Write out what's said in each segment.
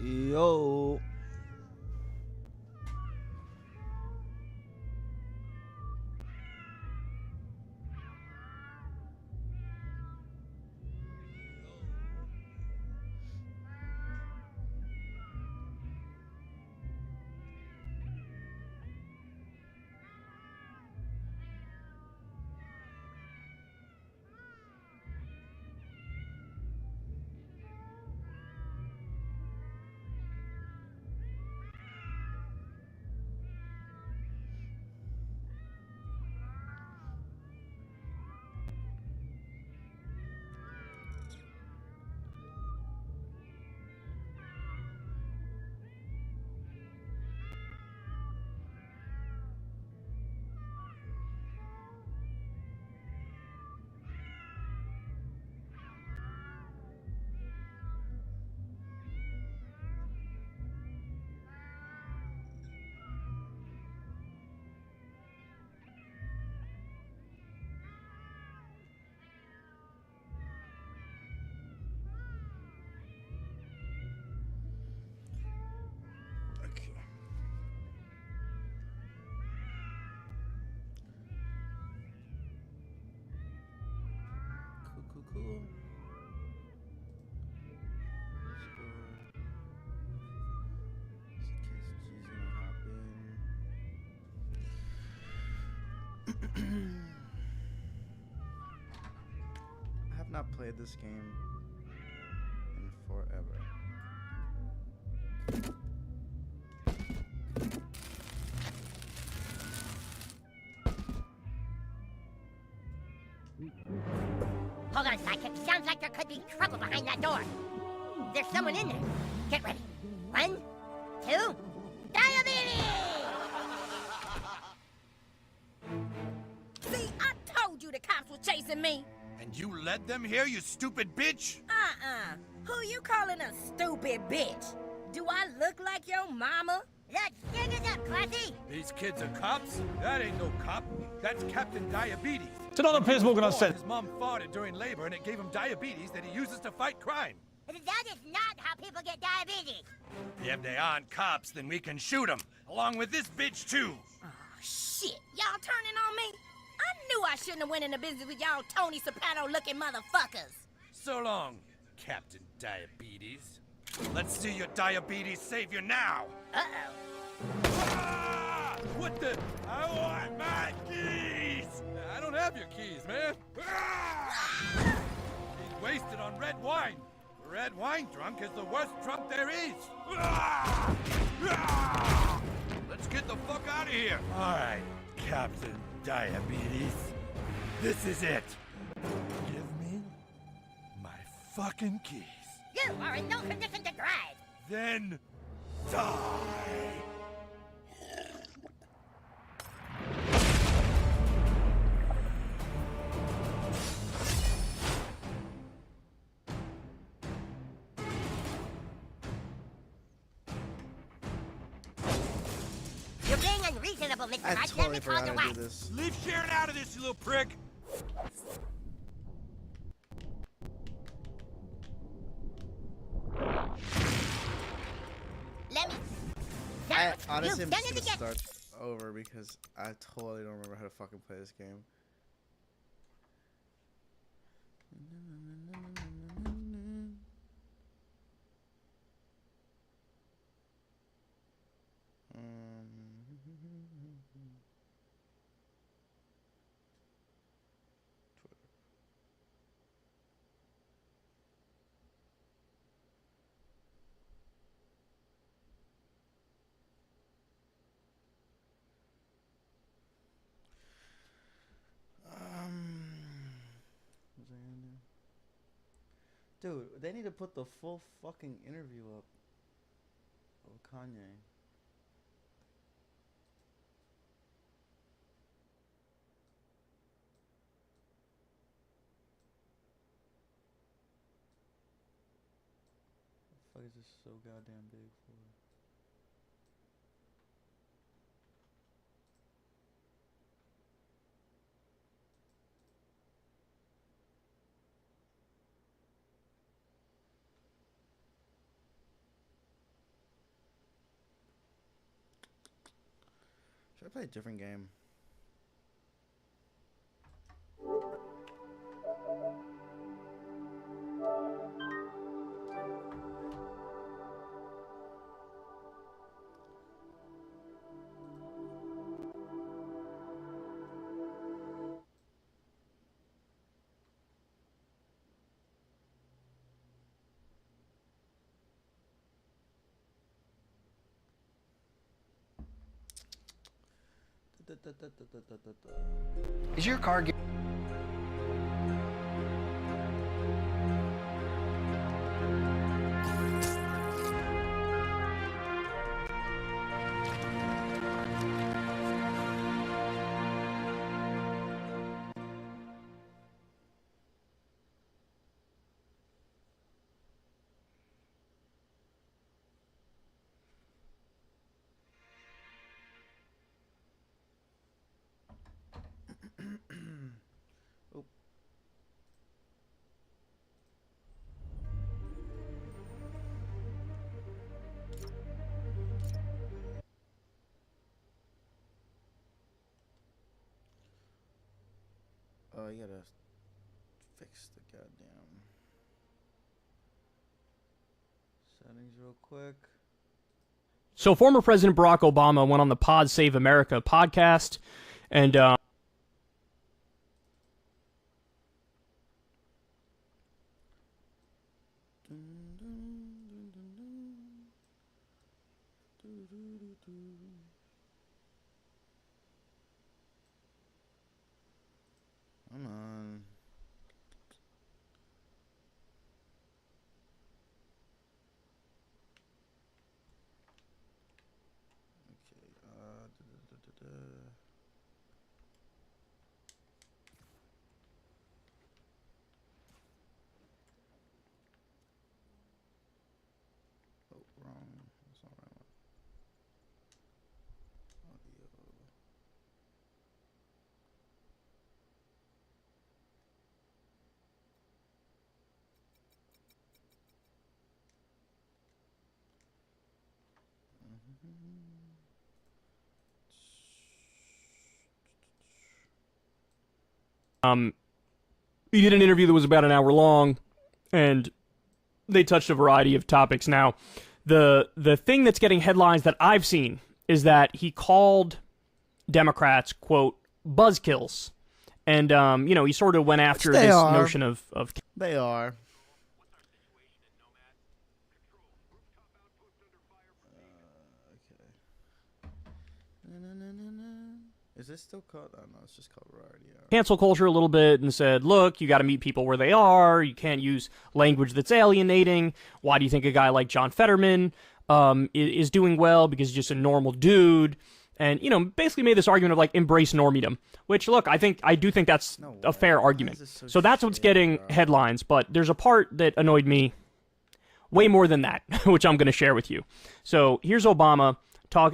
Yo. Okay. Cool. I have not played this game in forever. Hold on, sidekick. Sounds like there could be trouble behind that door. There's someone in there. Get ready. 1, 2, diabetes! See, I told you the cops were chasing me. And you led them here, you stupid bitch? Who you calling a stupid bitch? Do I look like your mama? Let's stand it up, Classy! These kids are cops? That ain't no cop. That's Captain Diabetes. Jonathan Piers Morgan, I said. His mom farted during labor and it gave him diabetes that he uses to fight crime. That is not how people get diabetes. If they aren't cops, then we can shoot them, along with this bitch too. Oh, shit. Y'all turning on me? I knew I shouldn't have went into business with y'all Tony Soprano-looking motherfuckers. So long, Captain Diabetes. Let's see your diabetes savior now. Uh-oh. Ah! What the? I want my keys! I don't have your keys, man. Ah! He's wasted on red wine. Red wine drunk is the worst drunk there is. Ah! Ah! Let's get the fuck out of here. All right, Captain Diabetes. This is it. Give me my fucking keys. You are in no condition to drive. Then die. You're being unreasonable, Mr. I Hodge. totally Let me call forgot your to do wife. this. Leave Sharon out of this, you little prick. Let me... I So, honestly am you've done just it gonna again. start over because I totally don't remember how to fucking play this game. Dude, they need to put the full fucking interview up of Kanye. What the fuck is this so goddamn big for? Should I play a different game? Is your car Oh. Oh, you gotta fix the goddamn settings real quick. So former President Barack Obama went on the Pod Save America podcast, and Come on. Okay. Oh, wrong. That's not right one. Audio. he did an interview that was about an hour long, and they touched a variety of topics. Now, the thing that's getting headlines that I've seen is that he called Democrats, quote, buzzkills. And, he sort of went after this notion of... They are. Is this still called? Oh, no, it's just called variety. Cancel culture a little bit and said, look, you got to meet people where they are. You can't use language that's alienating. Why do you think a guy like John Fetterman is doing well? Because he's just a normal dude. And, basically made this argument of, like, embrace normedom. Which, look, I do think that's a fair argument. So that's what's getting headlines. But there's a part that annoyed me way more than that, which I'm going to share with you. So here's Obama.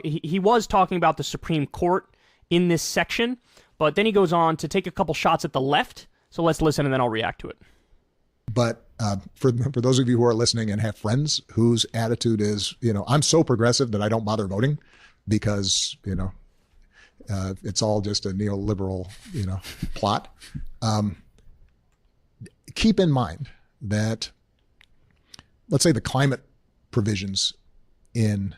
He was talking about the Supreme Court in this section, but then he goes on to take a couple shots at the left. So let's listen, and then I'll react to it. But for those of you who are listening and have friends whose attitude is, I'm so progressive that I don't bother voting because, it's all just a neoliberal, plot. Keep in mind that, let's say, the climate provisions in,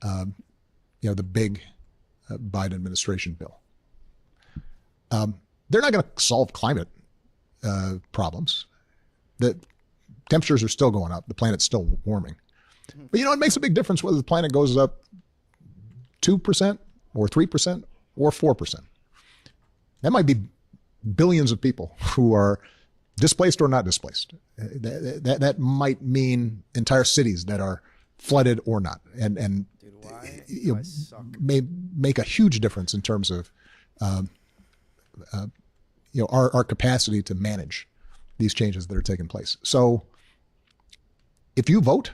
the big Biden administration bill. They're not going to solve climate problems. The temperatures are still going up. The planet's still warming. But it makes a big difference whether the planet goes up 2% or 3% or 4%. That might be billions of people who are displaced or not displaced. That might mean entire cities that are flooded or not. And may make a huge difference in terms of our capacity to manage these changes that are taking place. So if you vote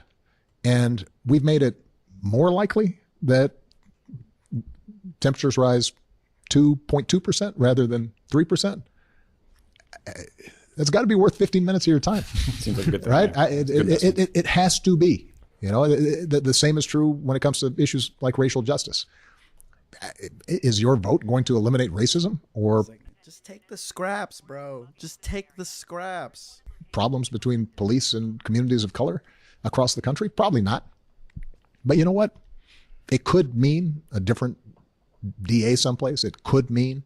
and we've made it more likely that temperatures rise 2.2% rather than 3%, that's got to be worth 15 minutes of your time. Seems like a good thing, right? Yeah. It has to be. The same is true when it comes to issues like racial justice. is your vote going to eliminate racism or It's like, just take the scraps, bro. Just take the scraps. problems between police and communities of color across the country? Probably not. But you know what? It could mean a different DA someplace. It could mean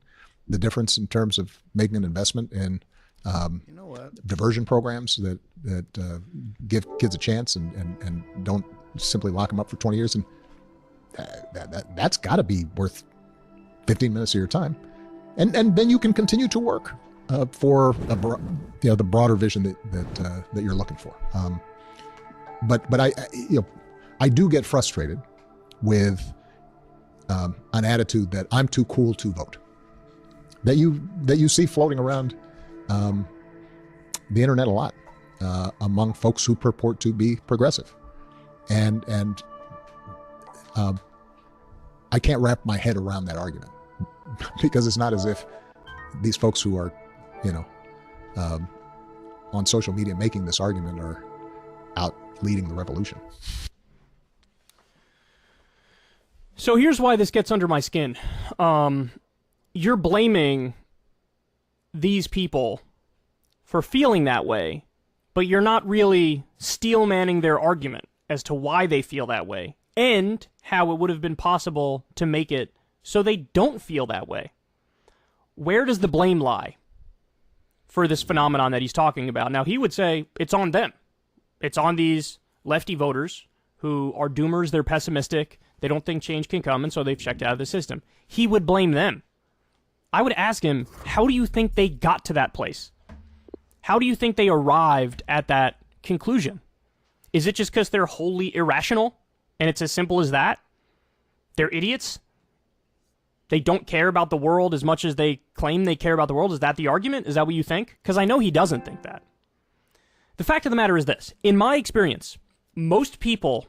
the difference in terms of making an investment in You know what? diversion programs that give kids a chance and don't simply lock them up for 20 years. And that's got to be worth 15 minutes of your time. And then you can continue to work for the broader vision that you're looking for. But I do get frustrated with an attitude that I'm too cool to vote. That you see floating around the internet a lot among folks who purport to be progressive, and I can't wrap my head around that argument because it's not as if these folks who are, on social media making this argument are out leading the revolution. So here's why this gets under my skin. You're blaming these people for feeling that way, but you're not really steel-manning their argument as to why they feel that way and how it would have been possible to make it so they don't feel that way. Where does the blame lie for this phenomenon that he's talking about? Now, he would say it's on them. It's on these lefty voters who are doomers, they're pessimistic, they don't think change can come, and so they've checked out of the system. He would blame them. I would ask him, how do you think they got to that place? How do you think they arrived at that conclusion? Is it just because they're wholly irrational, and it's as simple as that? They're idiots? They don't care about the world as much as they claim they care about the world? Is that the argument? Is that what you think? Because I know he doesn't think that. The fact of the matter is this. In my experience, most people,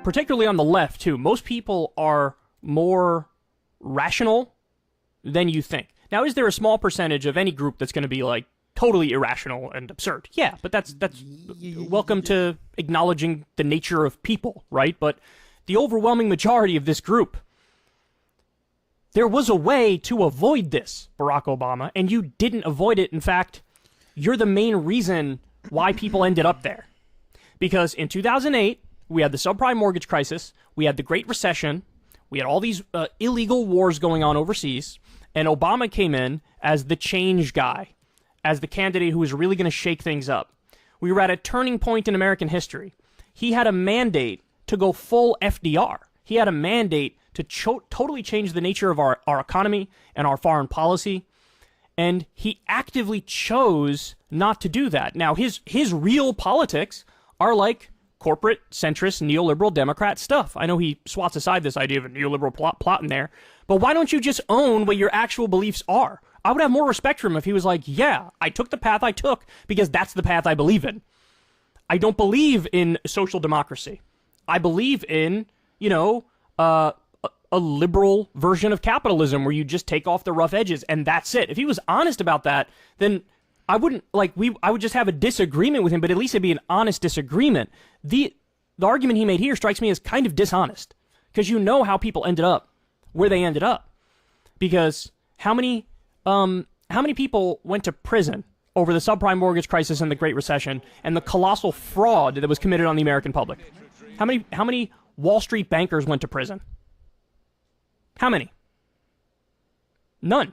particularly on the left too, most people are more rational than you think. Now, is there a small percentage of any group that's going to be like totally irrational and absurd? Yeah, but that's welcome to acknowledging the nature of people, right? But the overwhelming majority of this group, there was a way to avoid this, Barack Obama, and you didn't avoid it. In fact, you're the main reason why people ended up there. Because in 2008, we had the subprime mortgage crisis, we had the Great Recession, we had all these illegal wars going on overseas, and Obama came in as the change guy, as the candidate who was really going to shake things up. We were at a turning point in American history. He had a mandate to go full FDR. He had a mandate to totally change the nature of our economy and our foreign policy, and he actively chose not to do that. Now, his real politics are like corporate, centrist, neoliberal Democrat stuff. I know he swats aside this idea of a neoliberal plot in there, but why don't you just own what your actual beliefs are? I would have more respect for him if he was like, yeah, I took the path I took because that's the path I believe in. I don't believe in social democracy. I believe in, a liberal version of capitalism where you just take off the rough edges and that's it. If he was honest about that, then I wouldn't, I would just have a disagreement with him, but at least it'd be an honest disagreement. The argument he made here strikes me as kind of dishonest, because you know how people ended up where they ended up. Because how many people went to prison over the subprime mortgage crisis and the Great Recession and the colossal fraud that was committed on the American public? How many Wall Street bankers went to prison? How many? None.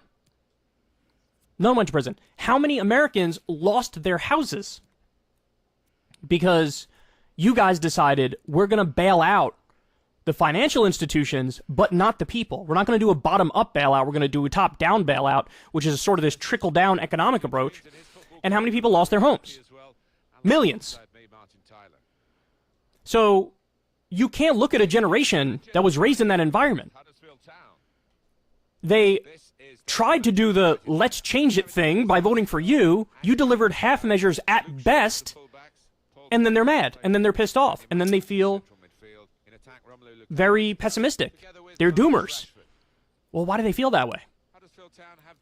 None went to prison. How many Americans lost their houses because you guys decided we're going to bail out the financial institutions, but not the people? We're not going to do a bottom-up bailout. We're going to do a top-down bailout, which is sort of this trickle-down economic approach. And how many people lost their homes? Millions. So you can't look at a generation that was raised in that environment. They tried to do the let's change it thing by voting for you. You delivered half measures at best, and then they're mad, and then they're pissed off, and then they feel very pessimistic. They're doomers. Well, why do they feel that way?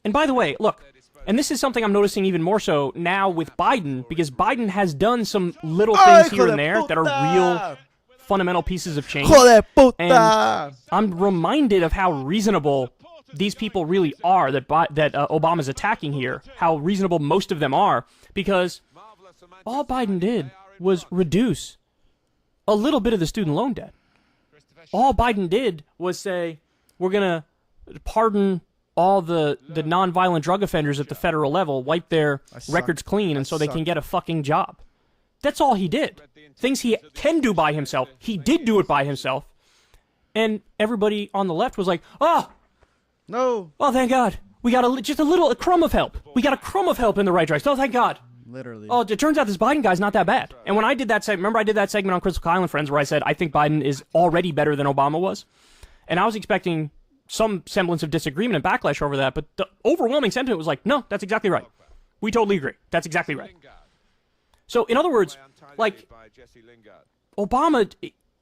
And by the way, look, and this is something I'm noticing even more so now with Biden, because Biden has done some little things here and there that are real fundamental pieces of change. Joder puta! And I'm reminded of how reasonable these people really are that Obama's attacking here, how reasonable most of them are, because all Biden did was reduce a little bit of the student loan debt. All Biden did was say, we're going to pardon all the nonviolent drug offenders at the federal level, wipe their records clean, and so they can get a fucking job. That's all he did. Things he can do by himself. He did do it by himself. And everybody on the left was like, oh, No. oh, thank God. We got a crumb of help. We got a crumb of help in the right direction. Oh, thank God. Literally. Oh, it turns out this Biden guy's not that bad. And when I did that segment, remember I did that segment on Crystal Kyle and Friends where I said I think Biden is already better than Obama was? And I was expecting some semblance of disagreement and backlash over that, but the overwhelming sentiment was like, no, that's exactly right. We totally agree. That's exactly right. So, in other words, like, Obama,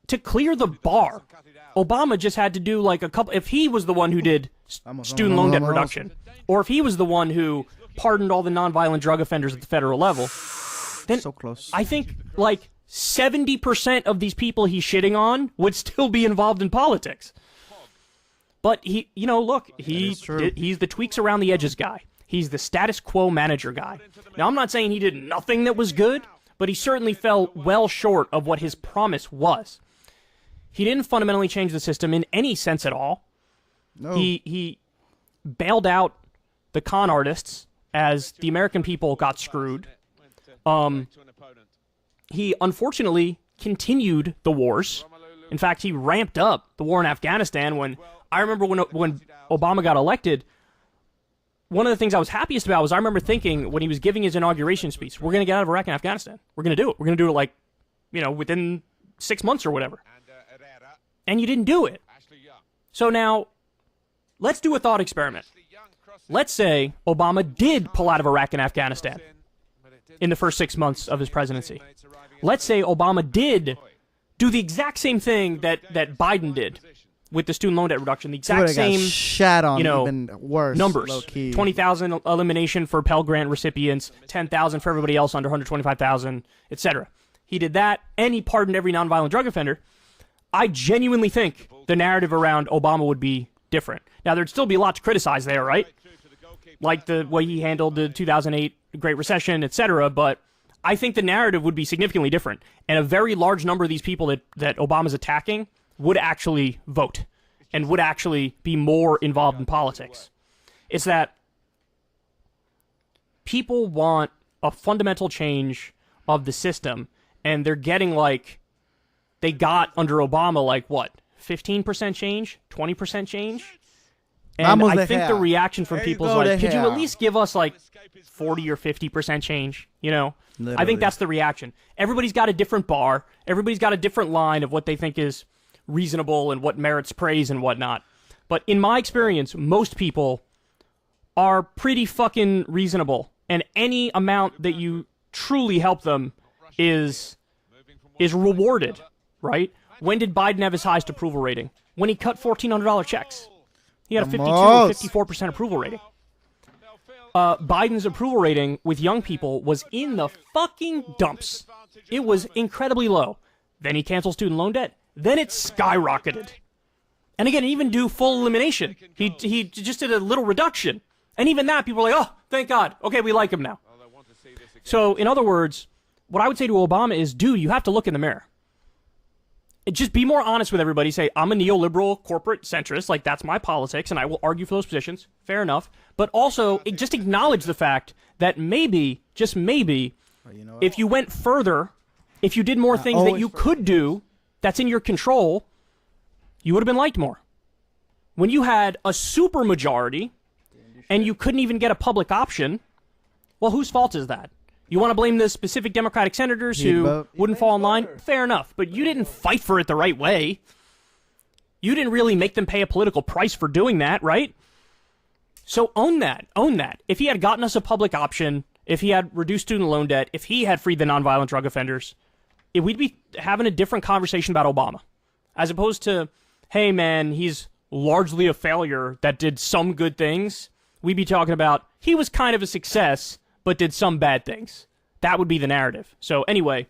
to clear the bar, Obama just had to do like a couple, if he was the one who did student loan debt reduction, or if he was the one who pardoned all the nonviolent drug offenders at the federal level, then So close. I think like 70% of these people he's shitting on would still be involved in politics. But he, you know, look, he's the tweaks around the edges guy. He's the status quo manager guy. Now, I'm not saying he did nothing that was good, but he certainly fell well short of what his promise was. He didn't fundamentally change the system in any sense at all. No. He bailed out the con artists as the American people got screwed. He unfortunately continued the wars. In fact, he ramped up the war in Afghanistan. When I remember when Obama got elected, one of the things I was happiest about was I remember thinking when he was giving his inauguration speech, we're going to get out of Iraq and Afghanistan. We're going to do it. We're going to do it like, you know, within 6 months or whatever. And you didn't do it. So now, let's do a thought experiment. Let's say Obama did pull out of Iraq and Afghanistan in the first 6 months of his presidency. Let's say Obama did do the exact same thing that Biden did with the student loan debt reduction, the exact same shat on, you know, even worse, numbers. low-key. 20,000 elimination for Pell Grant recipients, 10,000 for everybody else under 125,000, etc. He did that, and he pardoned every nonviolent drug offender. I genuinely think the narrative around Obama would be different. Now, there'd still be a lot to criticize there, right? Like the way he handled the 2008 Great Recession, etc., but I think the narrative would be significantly different. And a very large number of these people that Obama's attacking would actually vote and would actually be more involved in politics. It's that people want a fundamental change of the system, and they're getting like, they got under Obama like what, 15% change, 20% change? And I think the reaction from people is like, could you at least give us like 40 or 50% change, you know? Literally. I think that's the reaction. Everybody's got a different bar. Everybody's got a different line of what they think is reasonable and what merits praise and whatnot. But in my experience, most people are pretty fucking reasonable. And any amount that you truly help them is rewarded, right? When did Biden have his highest approval rating? When he cut $1,400 checks. He had a 52 or 54% approval rating. Biden's approval rating with young people was in the fucking dumps. It was incredibly low. Then he canceled student loan debt. Then it skyrocketed. And again, he didn't even do full elimination. He just did a little reduction. And even that, people were like, oh, thank God. Okay, we like him now. So, in other words, what I would say to Obama is, dude, you have to look in the mirror. Just be more honest with everybody. Say, I'm a neoliberal corporate centrist. Like, that's my politics, and I will argue for those positions. Fair enough. But also, just acknowledge the fact that maybe, just maybe, if you went further, if you did more things that you could do that's in your control, you would have been liked more. When you had a supermajority and you couldn't even get a public option, well, whose fault is that? You want to blame the specific Democratic senators who wouldn't fall in line? Fair enough, but you didn't fight for it the right way. You didn't really make them pay a political price for doing that, right? So own that. Own that. If he had gotten us a public option, if he had reduced student loan debt, if he had freed the nonviolent drug offenders, we'd be having a different conversation about Obama. As opposed to, hey man, he's largely a failure that did some good things. We'd be talking about, he was kind of a success, but did some bad things. That would be the narrative. So anyway,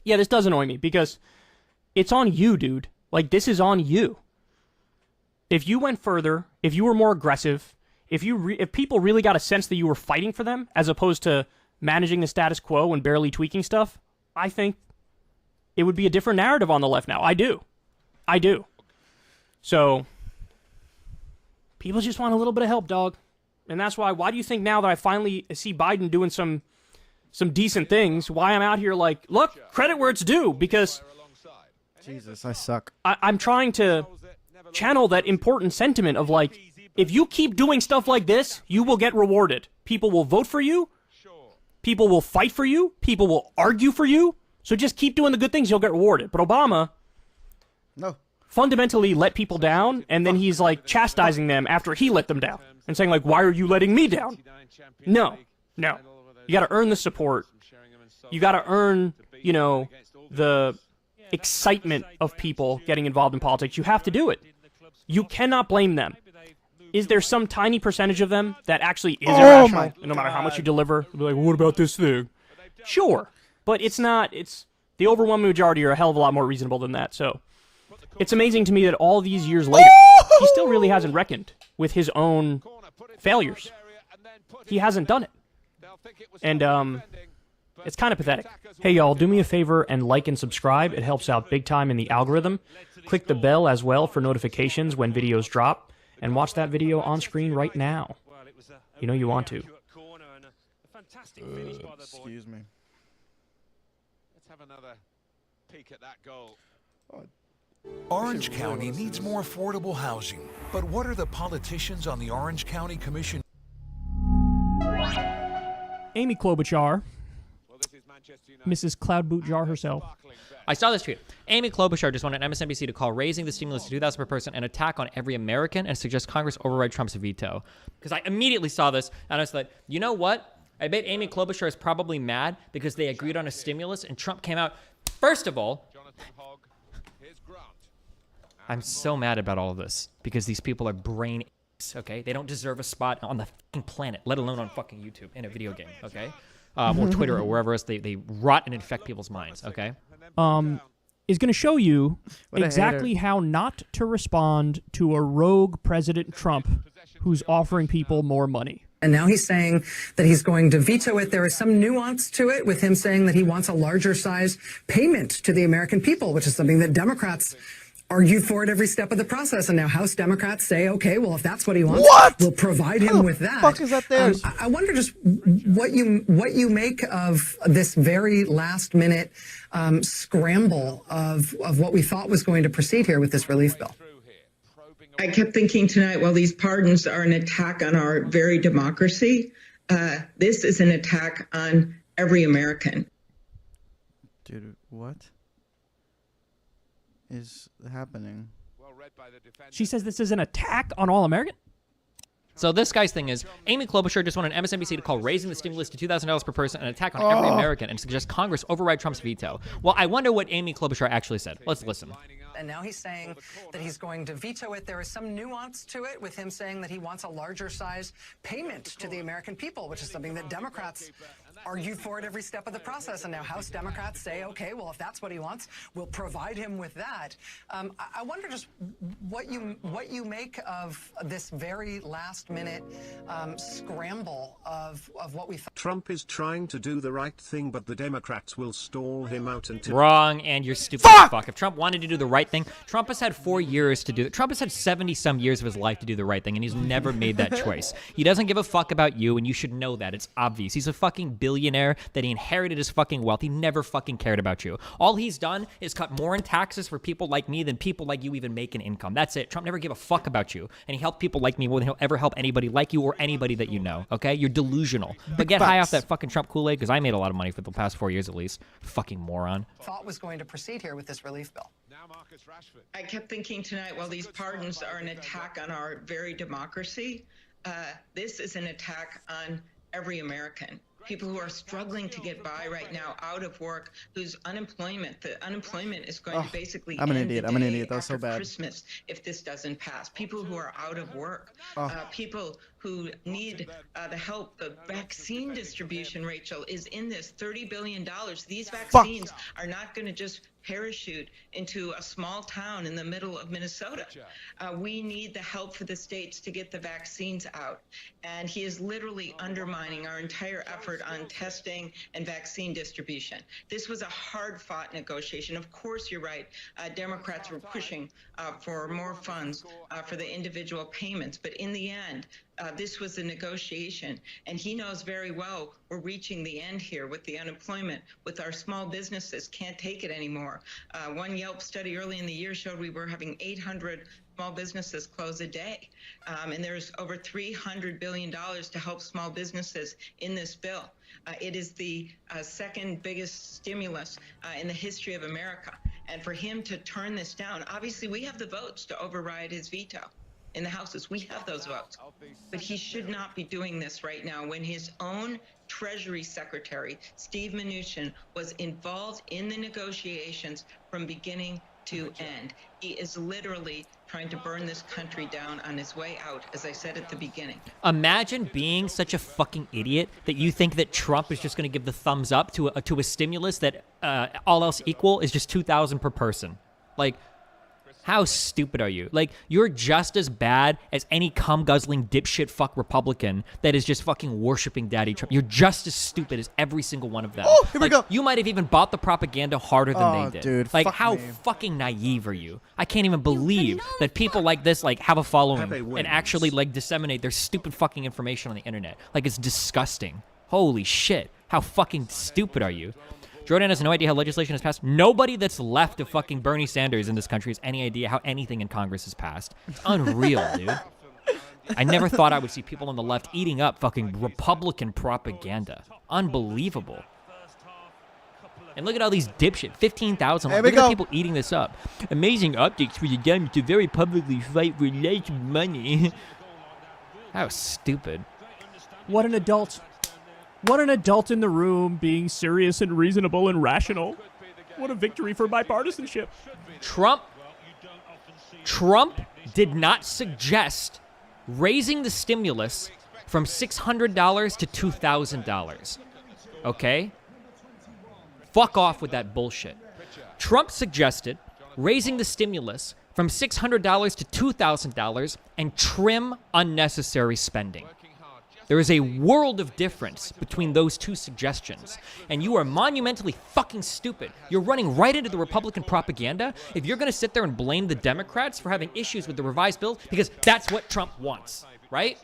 Yeah, this does annoy me because it's on you, dude. Like, this is on you. If you went further, if you were more aggressive, if people really got a sense that you were fighting for them as opposed to managing the status quo and barely tweaking stuff, I think it would be a different narrative on the left now. I do. So, people just want a little bit of help, dog. And that's why do you think now that I finally see Biden doing some decent things, why I'm out here like, look, credit where it's due, because Jesus, I suck. I'm trying to channel that important sentiment of like, if you keep doing stuff like this, you will get rewarded. People will vote for you. People will fight for you. People will argue for you. So just keep doing the good things, you'll get rewarded. But Obama fundamentally let people down, and then he's like chastising them after he let them down. And saying like, why are you letting me down? No. You gotta earn the support. You gotta earn, the excitement of people getting involved in politics. You have to do it. You cannot blame them. Is there some tiny percentage of them that actually is irrational? No matter how much you deliver, they'll be like, what about this thing? Sure. But it's the overwhelming majority are a hell of a lot more reasonable than that. So it's amazing to me that all these years later, he still really hasn't reckoned with his own failures. He hasn't done it. And it's kind of pathetic. Hey y'all, do me a favor and like and subscribe. It helps out big time in the algorithm. Click the bell as well for notifications when videos drop. And watch that video on screen right now. You know you want to. Excuse me. Let's have another peek at that goal. Orange County needs more affordable housing. But what are the politicians on the Orange County Commission? Amy Klobuchar, Mrs. Cloudbootjar herself. I saw this tweet. Amy Klobuchar just wanted MSNBC to call raising the stimulus to $2,000 per person an attack on every American and suggest Congress override Trump's veto. Because I immediately saw this and I was like, you know what? I bet Amy Klobuchar is probably mad because they agreed on a stimulus and Trump came out. First of all, I'm so mad about all of this because these people are brain apes, okay? They don't deserve a spot on the fucking planet, let alone on fucking YouTube in a video game, okay? Or Twitter or wherever else they rot and infect people's minds, okay? Is going to show you exactly how not to respond to a rogue President Trump who's offering people more money. And now he's saying that he's going to veto it. There is some nuance to it with him saying that he wants a larger size payment to the American people, which is something that Democrats argued for at every step of the process. And now House Democrats say, okay, well, if that's what he wants, we'll provide him with that. What the fuck is that there? I wonder just what you make of this very last minute scramble of what we thought was going to proceed here with this relief bill. I kept thinking tonight, well, these pardons are an attack on our very democracy. This is an attack on every American. Dude, what is happening? She says this is an attack on all American? So this guy's thing is, Amy Klobuchar just wanted MSNBC to call raising the stimulus to $2,000 per person an attack on every American and suggest Congress override Trump's veto. Well, I wonder what Amy Klobuchar actually said. Let's listen. And now he's saying that he's going to veto it. There is some nuance to it with him saying that he wants a larger size payment to the American people, which is something that Democrats argued for at every step of the process. And now House Democrats say, okay, well, if that's what he wants, we'll provide him with that. I wonder just what you make of this very last minute scramble of what we thought. Trump is trying to do the right thing, but the Democrats will stall him out until... Wrong, and you're stupid as fuck. If Trump wanted to do the right thing, Trump has had 4 years to do it. Trump has had 70-some years of his life to do the right thing, and he's never made that choice. He doesn't give a fuck about you, and you should know that. It's obvious. He's a fucking billionaire that he inherited his fucking wealth. He never fucking cared about you. All he's done is cut more in taxes for people like me than people like you even make an income. That's it. Trump never gave a fuck about you, and he helped people like me more than he'll ever help anybody like you or anybody that you know, okay? You're delusional. But get high off that fucking Trump Kool-Aid, because I made a lot of money for the past 4 years at least. Fucking moron. Thought was going to proceed here with this relief bill. I kept thinking tonight, well, these pardons are an attack on our very democracy. This is an attack on every American. people who are struggling to get by right now, out of work, whose the unemployment is going to basically I'm an end idiot. the I'm an day idiot. That was so after bad. Christmas if this doesn't pass. People who are out of work, people who need the help. The vaccine distribution, Rachel, is in this $30 billion. These vaccines are not going to just parachute into a small town in the middle of Minnesota. We need the help for the states to get the vaccines out. And he is literally undermining our entire effort on testing and vaccine distribution. This was a hard-fought negotiation. Of course, you're right. Democrats were pushing for more funds for the individual payments. But in the end, this was a negotiation, and he knows very well we're reaching the end here with the unemployment, with our small businesses can't take it anymore. One Yelp study early in the year showed we were having 800 small businesses close a day, and there's over $300 billion to help small businesses in this bill. It is the second biggest stimulus in the history of America, and for him to turn this down, obviously we have the votes to override his veto. In the houses, we have those votes. But he should not be doing this right now when his own Treasury Secretary, Steve Mnuchin, was involved in the negotiations from beginning to end. He is literally trying to burn this country down on his way out, as I said at the beginning. Imagine being such a fucking idiot that you think that Trump is just going to give the thumbs up to a stimulus that all else equal is just $2,000 per person. Like, how stupid are you? Like, you're just as bad as any cum-guzzling dipshit fuck Republican that is just fucking worshiping Daddy Trump. You're just as stupid as every single one of them. Oh, here we go. You might have even bought the propaganda harder than they did. Dude, like, fuck how me. fucking naive are you? I can't even believe that people like this, like, have a following and actually, like, disseminate their stupid fucking information on the internet. Like, it's disgusting. Holy shit. How fucking stupid are you? Jordan has no idea how legislation is passed. Nobody that's left of fucking Bernie Sanders in this country has any idea how anything in Congress is passed. It's unreal, dude. I never thought I would see people on the left eating up fucking Republican propaganda. Unbelievable. And look at all these dipshit. 15,000. Look at people eating this up. Amazing optics for the Dems to very publicly fight for less money. How stupid. What an adult. What an adult in the room, being serious and reasonable and rational. What a victory for bipartisanship. Trump did not suggest raising the stimulus from $600 to $2,000. Okay? Fuck off with that bullshit. Trump suggested raising the stimulus from $600 to $2,000 and trim unnecessary spending. There is a world of difference between those two suggestions, and you are monumentally fucking stupid. You're running right into the Republican propaganda if you're going to sit there and blame the Democrats for having issues with the revised bill, because that's what Trump wants, right?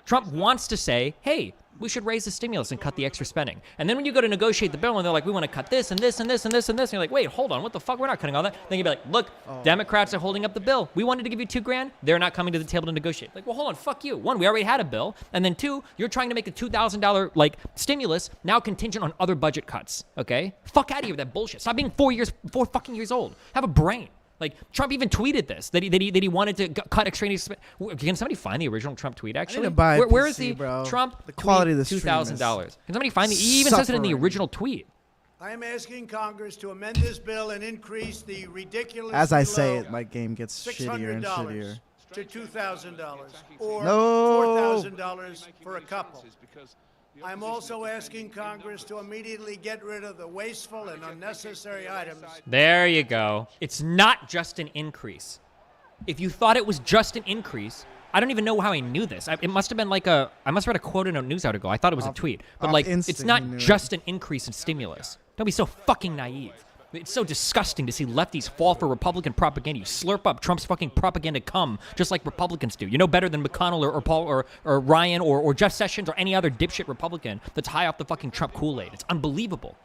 Trump wants to say, hey, we should raise the stimulus and cut the extra spending. And then when you go to negotiate the bill and they're like, we want to cut this and this and this and this and this, and you're like, wait, hold on, what the fuck? We're not cutting all that. Then you'd be like, look, Democrats are holding up the bill. We wanted to give you $2,000. They're not coming to the table to negotiate. Like, well, hold on, fuck you. One, we already had a bill. And then two, you're trying to make a $2,000 like stimulus now contingent on other budget cuts. Okay? Fuck out of here with that bullshit. Stop being 4 fucking years old. Have a brain. Like, Trump even tweeted this, that he wanted to cut extraneous. Can somebody find the original Trump tweet, actually? I need to buy a Where is PC, the bro. Trump The quality of the tweet stream is $2,000? Can somebody find the... He even says it in the suffering. original tweet. I am asking Congress to amend this bill and increase the ridiculous As I say it, my game gets shittier and shittier. to $2,000 or No. $4,000 for a couple. I'm also asking Congress to immediately get rid of the wasteful and unnecessary items. There you go. It's not just an increase. If you thought it was just an increase, I don't even know how I knew this. It must have been like I must have read a quote in a news article. I thought it was a tweet. But like, it's instinct, not you knew just an increase in stimulus. Don't be so fucking naive. It's so disgusting to see lefties fall for Republican propaganda. You slurp up Trump's fucking propaganda cum, just like Republicans do. You know better than McConnell or Paul or Ryan or Jeff Sessions or any other dipshit Republican that's high off the fucking Trump Kool-Aid. It's unbelievable.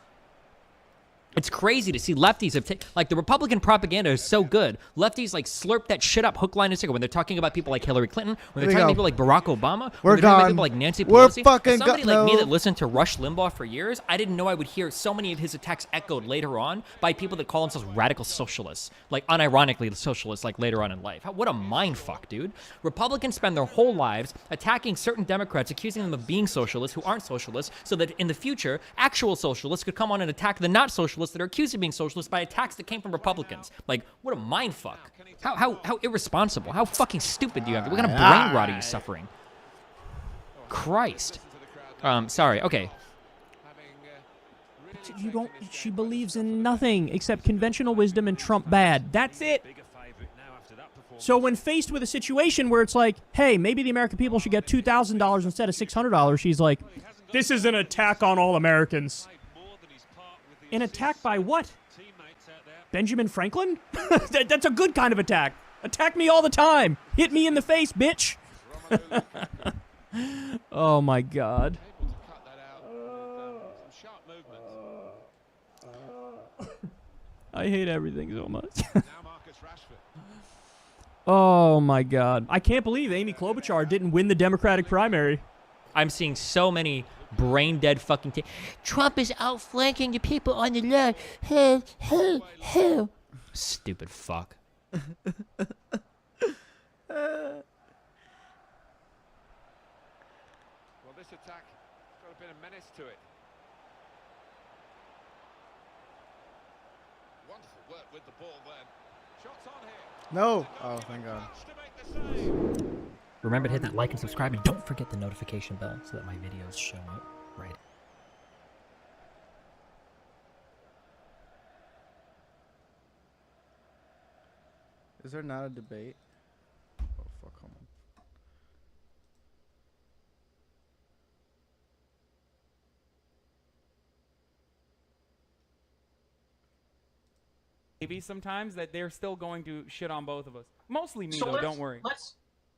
It's crazy to see lefties have like the Republican propaganda is so good. Lefties like slurp that shit up hook, line, and sinker when they're talking about people like Hillary Clinton, when they're talking about people like Barack Obama, when they're talking about people like Nancy Pelosi. We're As somebody like me that listened to Rush Limbaugh for years, I didn't know I would hear so many of his attacks echoed later on by people that call themselves radical socialists, like unironically socialists, like later on in life. What a mind fuck, dude. Republicans spend their whole lives attacking certain Democrats, accusing them of being socialists who aren't socialists, so that in the future, actual socialists could come on and attack the not socialists that are accused of being socialists by attacks that came from Republicans. Like, what a mind fuck. How irresponsible. How fucking stupid do you have? What kind of brain rot are you suffering? Christ. Sorry. Okay. She believes in nothing except conventional wisdom and Trump bad. That's it. So when faced with a situation where it's like, hey, maybe the American people should get $2,000 instead of $600, she's like, this is an attack on all Americans. An attack by what? Benjamin Franklin? That's a good kind of attack. Attack me all the time. Hit me in the face, bitch. Oh, my God. I hate everything so much. Oh, my God. I can't believe Amy Klobuchar didn't win the Democratic primary. I'm seeing so many brain-dead fucking Trump is outflanking the people on the left. Stupid fuck. Well, this attack got a bit of menace to it. Wonderful work with the ball then. Shots on here. No. Oh, thank God. Remember to hit that like and subscribe, and don't forget the notification bell so that my videos show up right. Is there not a debate? Oh, fuck, hold on. Maybe sometimes that they're still going to shit on both of us. Mostly me, So though, don't worry.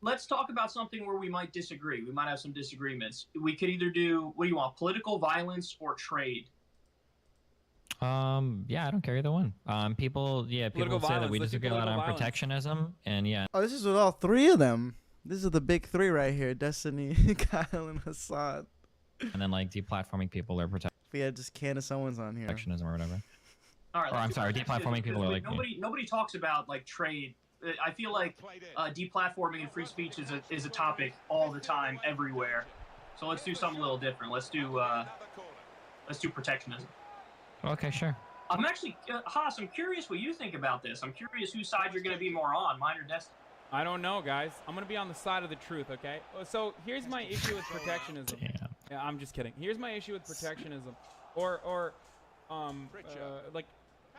Let's talk about something where we might disagree. We might have some disagreements. We could either do, what do you want, political violence or trade? Yeah, I don't care either one. People say that we disagree a lot on protectionism, and yeah. Oh, this is with all three of them. This is the big three right here. Destiny, Kyle, and Hasan. And then like deplatforming people or If we had just Candace Owens on here. protectionism or whatever. All right. Or I'm sorry, deplatforming people are like nobody talks about like trade. I feel like deplatforming and free speech is a topic all the time, everywhere. So let's do something a little different. Let's do protectionism. Okay, sure. I'm actually, Haas, I'm curious what you think about this. I'm curious whose side you're going to be more on, mine or Destiny. I don't know, guys. I'm going to be on the side of the truth, okay? So here's my issue with protectionism. Yeah, I'm just kidding. Here's my issue with protectionism. Or like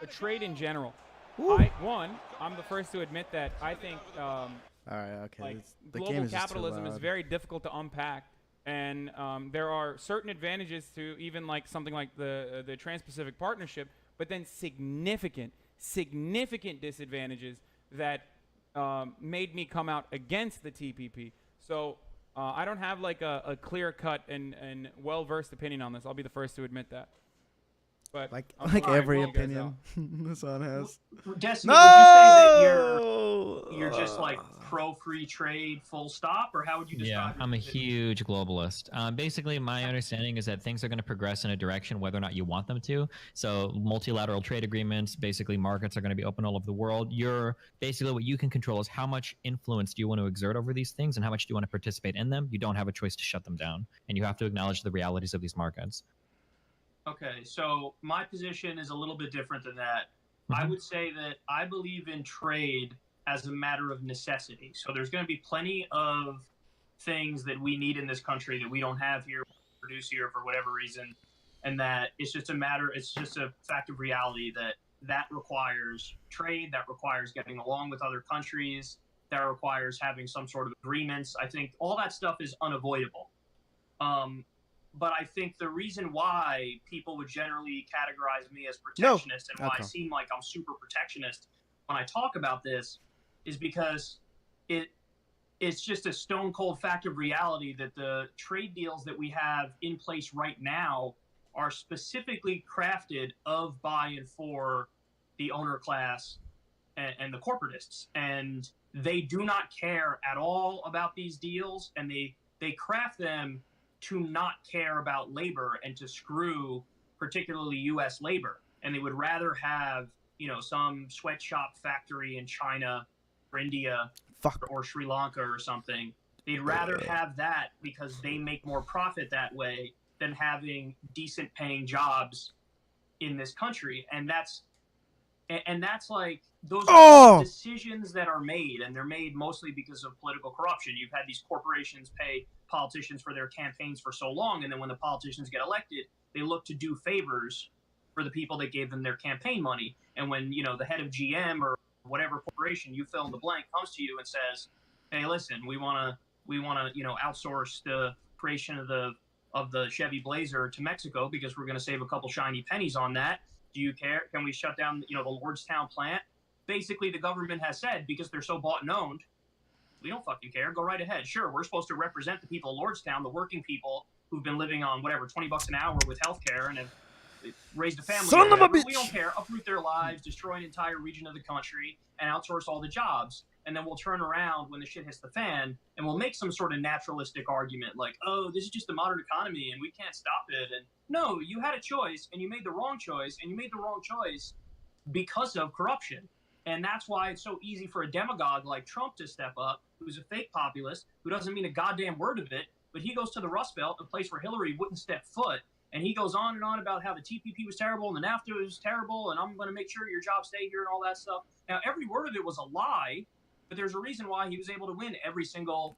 a trade in general. I'm the first to admit that I think all right, okay. like The global game is just too capitalism is loud. very difficult to unpack. And there are certain advantages to even like something like the Trans-Pacific Partnership, but then significant disadvantages that made me come out against the TPP. So I don't have like a clear-cut and well-versed opinion on this. I'll be the first to admit that. But like I'm every sorry, opinion Hasan has. Destiny, would you say that you're just like pro-free trade full stop, or how would you describe I'm a huge globalist. Basically, my understanding is that things are going to progress in a direction whether or not you want them to. So multilateral trade agreements, basically markets are going to be open all over the world. Basically what you can control is how much influence do you want to exert over these things and how much do you want to participate in them. You don't have a choice to shut them down, and you have to acknowledge the realities of these markets. Okay, so my position is a little bit different than that. I would say that I believe in trade as a matter of necessity. So there's going to be plenty of things that we need in this country that we don't have here, produce here for whatever reason, and that it's just a fact of reality that requires trade, that requires getting along with other countries, that requires having some sort of agreements. I think all that stuff is unavoidable. But I think the reason why people would generally categorize me as protectionist and why I seem like I'm super protectionist when I talk about this is because it's just a stone cold fact of reality that the trade deals that we have in place right now are specifically crafted of, by, and for the owner class and the corporatists. And they do not care at all about these deals, and they craft them to not care about labor and to screw particularly U.S. labor. And they would rather have, you know, some sweatshop factory in China or India or Sri Lanka or something. They'd rather have that because they make more profit that way than having decent paying jobs in this country. And that's like, those are decisions that are made, and they're made mostly because of political corruption. You've had these corporations pay politicians for their campaigns for so long, and then when the politicians get elected, they look to do favors for the people that gave them their campaign money. And when, you know, the head of GM or whatever corporation, you fill in the blank, comes to you and says, hey, listen, we want to, you know, outsource the creation of the Chevy Blazer to Mexico because we're going to save a couple shiny pennies on that. Do you care? Can we shut down, you know, the Lordstown plant? Basically, the government has said, because they're so bought and owned, we don't fucking care. Go right ahead. Sure, we're supposed to represent the people of Lordstown, the working people who've been living on whatever, $20 an hour with healthcare and have raised a family. Son of a bitch! We don't care. Uproot their lives, destroy an entire region of the country, and outsource all the jobs. And then we'll turn around when the shit hits the fan, and we'll make some sort of naturalistic argument like, oh, this is just the modern economy, and we can't stop it. And no, you had a choice, and you made the wrong choice, and you made the wrong choice because of corruption. And that's why it's so easy for a demagogue like Trump to step up, who's a fake populist, who doesn't mean a goddamn word of it, but he goes to the Rust Belt, a place where Hillary wouldn't step foot, and he goes on and on about how the TPP was terrible and the NAFTA was terrible, and I'm going to make sure your jobs stay here and all that stuff. Now, every word of it was a lie, but there's a reason why he was able to win every single,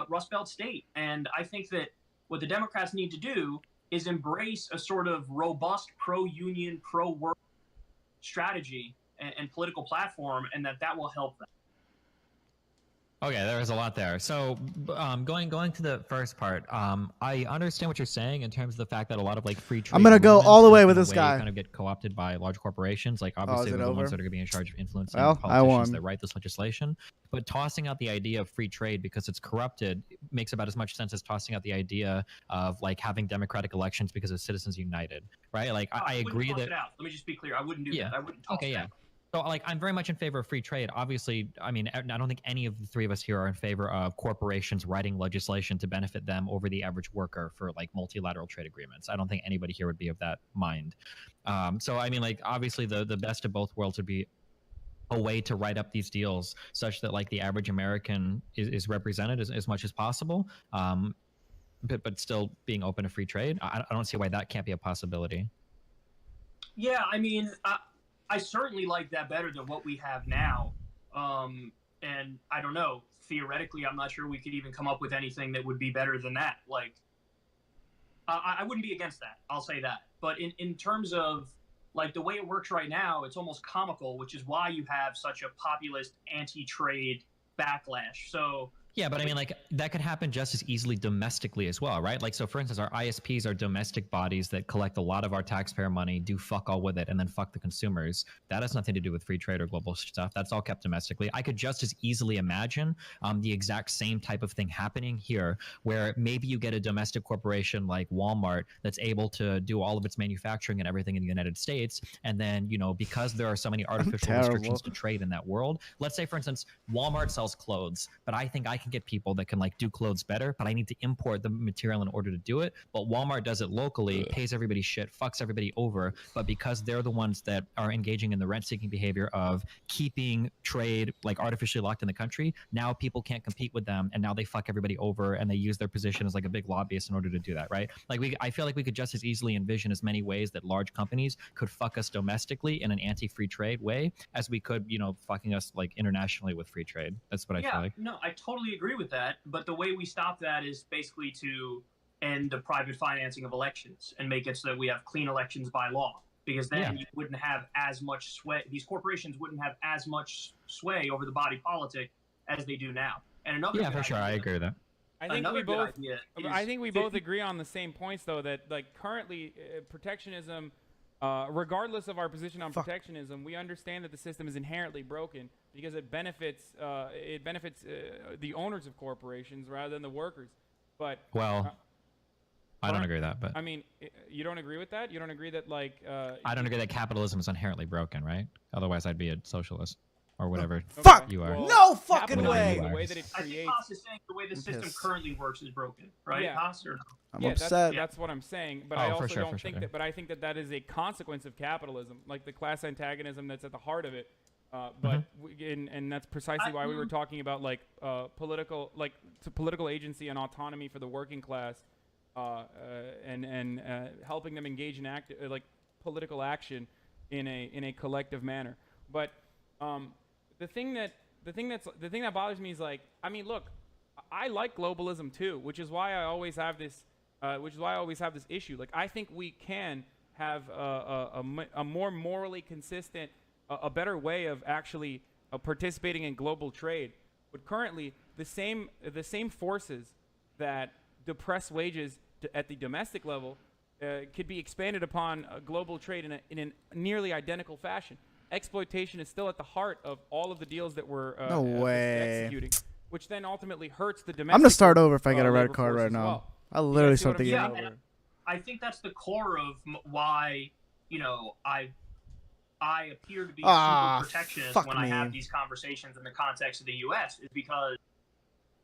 Rust Belt state. And I think that what the Democrats need to do is embrace a sort of robust pro-union, pro-work strategy and political platform, and that will help them. Okay, there was a lot there. So, going to the first part, I understand what you're saying in terms of the fact that a lot of like free trade. I'm gonna go all the way with this guy. Kind of get co-opted by large corporations. Like obviously, they're the ones that are going to be in charge of influencing politicians that write this legislation. But tossing out the idea of free trade because it's corrupted makes about as much sense as tossing out the idea of like having democratic elections because of Citizens United, right? Like I agree that. Let me just be clear. I wouldn't do that. I wouldn't toss it out. So, like, I'm very much in favor of free trade. Obviously, I mean, I don't think any of the three of us here are in favor of corporations writing legislation to benefit them over the average worker for, like, multilateral trade agreements. I don't think anybody here would be of that mind. So, I mean, like, obviously, the best of both worlds would be a way to write up these deals such that, like, the average American is represented as much as possible, but still being open to free trade. I don't see why that can't be a possibility. Yeah, I mean... I certainly like that better than what we have now. And I don't know, theoretically, I'm not sure we could even come up with anything that would be better than that. Like, I wouldn't be against that. I'll say that. But in terms of, like, the way it works right now, it's almost comical, which is why you have such a populist anti-trade backlash. So... Yeah, but I mean, like, that could happen just as easily domestically as well, right? Like, so for instance, our ISPs are domestic bodies that collect a lot of our taxpayer money, do fuck all with it, and then fuck the consumers. That has nothing to do with free trade or global stuff. That's all kept domestically. I could just as easily imagine the exact same type of thing happening here, where maybe you get a domestic corporation like Walmart that's able to do all of its manufacturing and everything in the United States, and then, you know, because there are so many artificial restrictions to trade in that world, let's say, for instance, Walmart sells clothes, but I think I can get people that can like do clothes better, but I need to import the material in order to do it. But Walmart does it locally, pays everybody shit, fucks everybody over. But because they're the ones that are engaging in the rent-seeking behavior of keeping trade like artificially locked in the country, now people can't compete with them, and now they fuck everybody over, and they use their position as like a big lobbyist in order to do that, right? Like I feel like we could just as easily envision as many ways that large companies could fuck us domestically in an anti-free trade way as we could, you know, fucking us like internationally with free trade. That's what I feel like. No, I totally agree with that, but the way we stop that is basically to end the private financing of elections and make it so that we have clean elections by law, because then you wouldn't have as much sway. These corporations wouldn't have as much sway over the body politic as they do now. And another for sure, I agree with that. I think we both agree on the same points, though, that like currently protectionism, regardless of our position on protectionism, we understand that the system is inherently broken because it benefits the owners of corporations rather than the workers. But I don't agree with that, but I mean, you don't agree with that? You don't agree that like? I don't agree that capitalism is inherently broken, right? Otherwise, I'd be a socialist or whatever Fuck you are. Well, no fucking way. The way that it I think creates. Haas is saying the way the system currently works is broken, right? Yeah. Haas, or no? I'm upset. That's what I'm saying. But Oh, I for also sure, don't for think sure. that. But I think that is a consequence of capitalism, like the class antagonism that's at the heart of it. But and that's precisely why we were talking about like political agency and autonomy for the working class, and helping them engage in political action in a collective manner. But the thing that bothers me is like, I mean, look, I like globalism too, which is why I always have this issue. Like, I think we can have a more morally consistent, a better way of actually participating in global trade. But currently, the same forces that depress wages at the domestic level could be expanded upon global trade in a nearly identical fashion. Exploitation is still at the heart of all of the deals that we're No way. executing, which then ultimately hurts the domestic. I'm gonna start over if I get a red labor card force right as now. well. I'll literally see start what I'm the game saying? over. I think that's the core of why, I appear to be super protectionist when I have these conversations in the context of the U.S. is because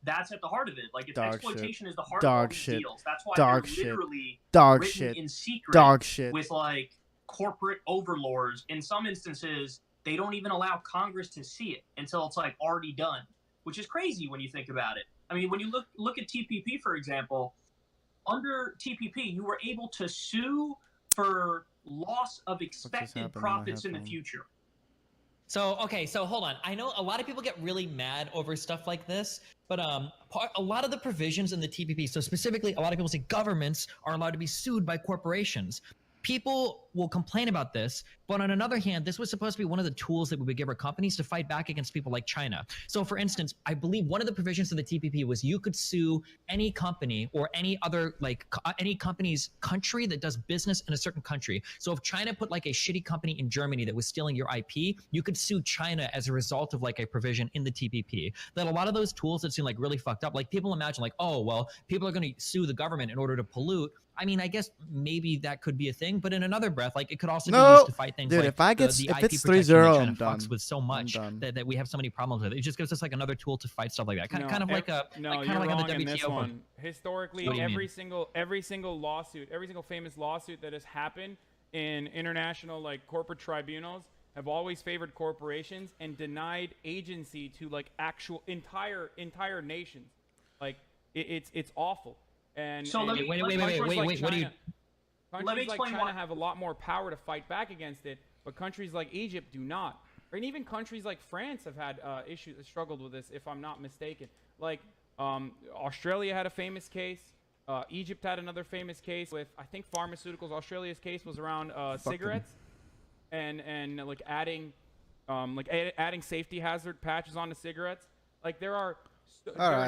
that's at the heart of it. Like, exploitation is the heart of all these deals. That's why they're literally written in secret with like corporate overlords. In some instances, they don't even allow Congress to see it until it's like already done, which is crazy when you think about it. I mean, when you look at TPP, for example, under TPP, you were able to sue for loss of expected profits in the future. So, okay, so hold on. I know a lot of people get really mad over stuff like this, but a lot of the provisions in the TPP, so specifically, a lot of people say governments are allowed to be sued by corporations. People will complain about this, but on another hand, this was supposed to be one of the tools that we would give our companies to fight back against people like China. So for instance, I believe one of the provisions of the TPP was you could sue any company or any other, like any company's country that does business in a certain country. So if China put like a shitty company in Germany that was stealing your IP, you could sue China as a result of like a provision in the TPP. That a lot of those tools that seem like really fucked up, like people imagine like, oh, well, people are going to sue the government in order to pollute. I mean, I guess maybe that could be a thing, but in another breath, like it could also be used to fight things dude, like if I get the if IP it's protection 3-0, that China I'm done. fucks with so much that we have so many problems with it. It just gives us like another tool to fight stuff like that. Kind of like a no, like, you're kind of like wrong on the in this WTO. one. Historically, What do you every mean? single lawsuit, every single famous lawsuit that has happened in international like corporate tribunals have always favored corporations and denied agency to like actual entire nations. Like it's awful. And So let me wait. What do you? Countries like China have a lot more power to fight back against it, but countries like Egypt do not. And even countries like France have had struggled with this, if I'm not mistaken. Like Australia had a famous case. Egypt had another famous case with, I think, pharmaceuticals. Australia's case was around cigarettes and like adding safety hazard patches onto cigarettes. Like there are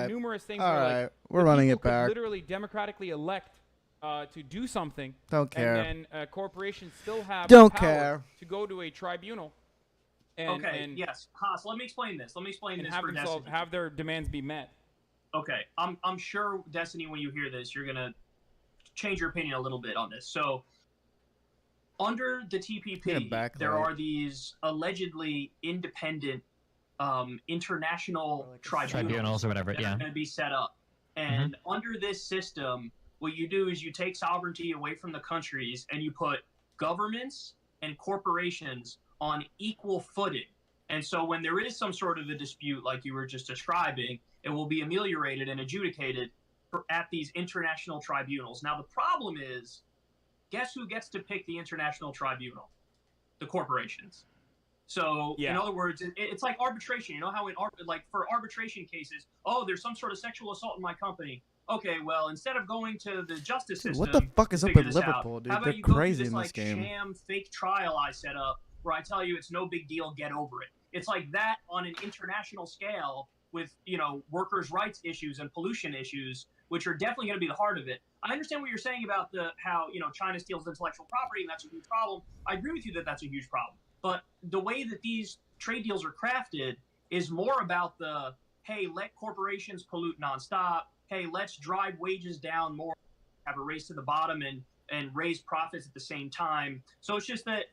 numerous things. All we're running it back. Literally democratically elect to do something. Don't care. And then corporations still have Don't power care. to go to a tribunal. Yes, Haas. Let me explain this. Let me explain And this have for Destiny. have their demands be met. Okay, I'm sure, Destiny, when you hear this, you're gonna change your opinion a little bit on this. So, under the TPP, there are these allegedly independent international Tribunals or whatever, that yeah. are going to be set up. And under this system, what you do is you take sovereignty away from the countries and you put governments and corporations on equal footing. And so when there is some sort of a dispute like you were just describing, it will be ameliorated and adjudicated at these international tribunals. Now, the problem is, guess who gets to pick the international tribunal? The corporations. So, in other words, it's like arbitration. You know how for arbitration cases, oh, there's some sort of sexual assault in my company. Okay, well, instead of going to the justice system, What the fuck is to up figure with this Liverpool, out, dude? how about They're you go crazy through in this, this game. sham fake trial I set up where I tell you it's no big deal, get over it. It's like that on an international scale with, workers' rights issues and pollution issues, which are definitely going to be the heart of it. I understand what you're saying about how China steals intellectual property and that's a huge problem. I agree with you that that's a huge problem. But the way that these trade deals are crafted is more about hey, let corporations pollute nonstop. Hey, let's drive wages down more. have a race to the bottom and raise profits at the same time. So it's just that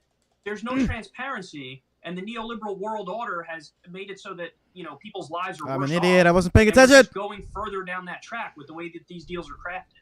there's no transparency, and the neoliberal world order has made it so that, you know, people's lives are I'm worse an idiot. off, I wasn't paying and we're attention. just going further down that track with the way that these deals are crafted.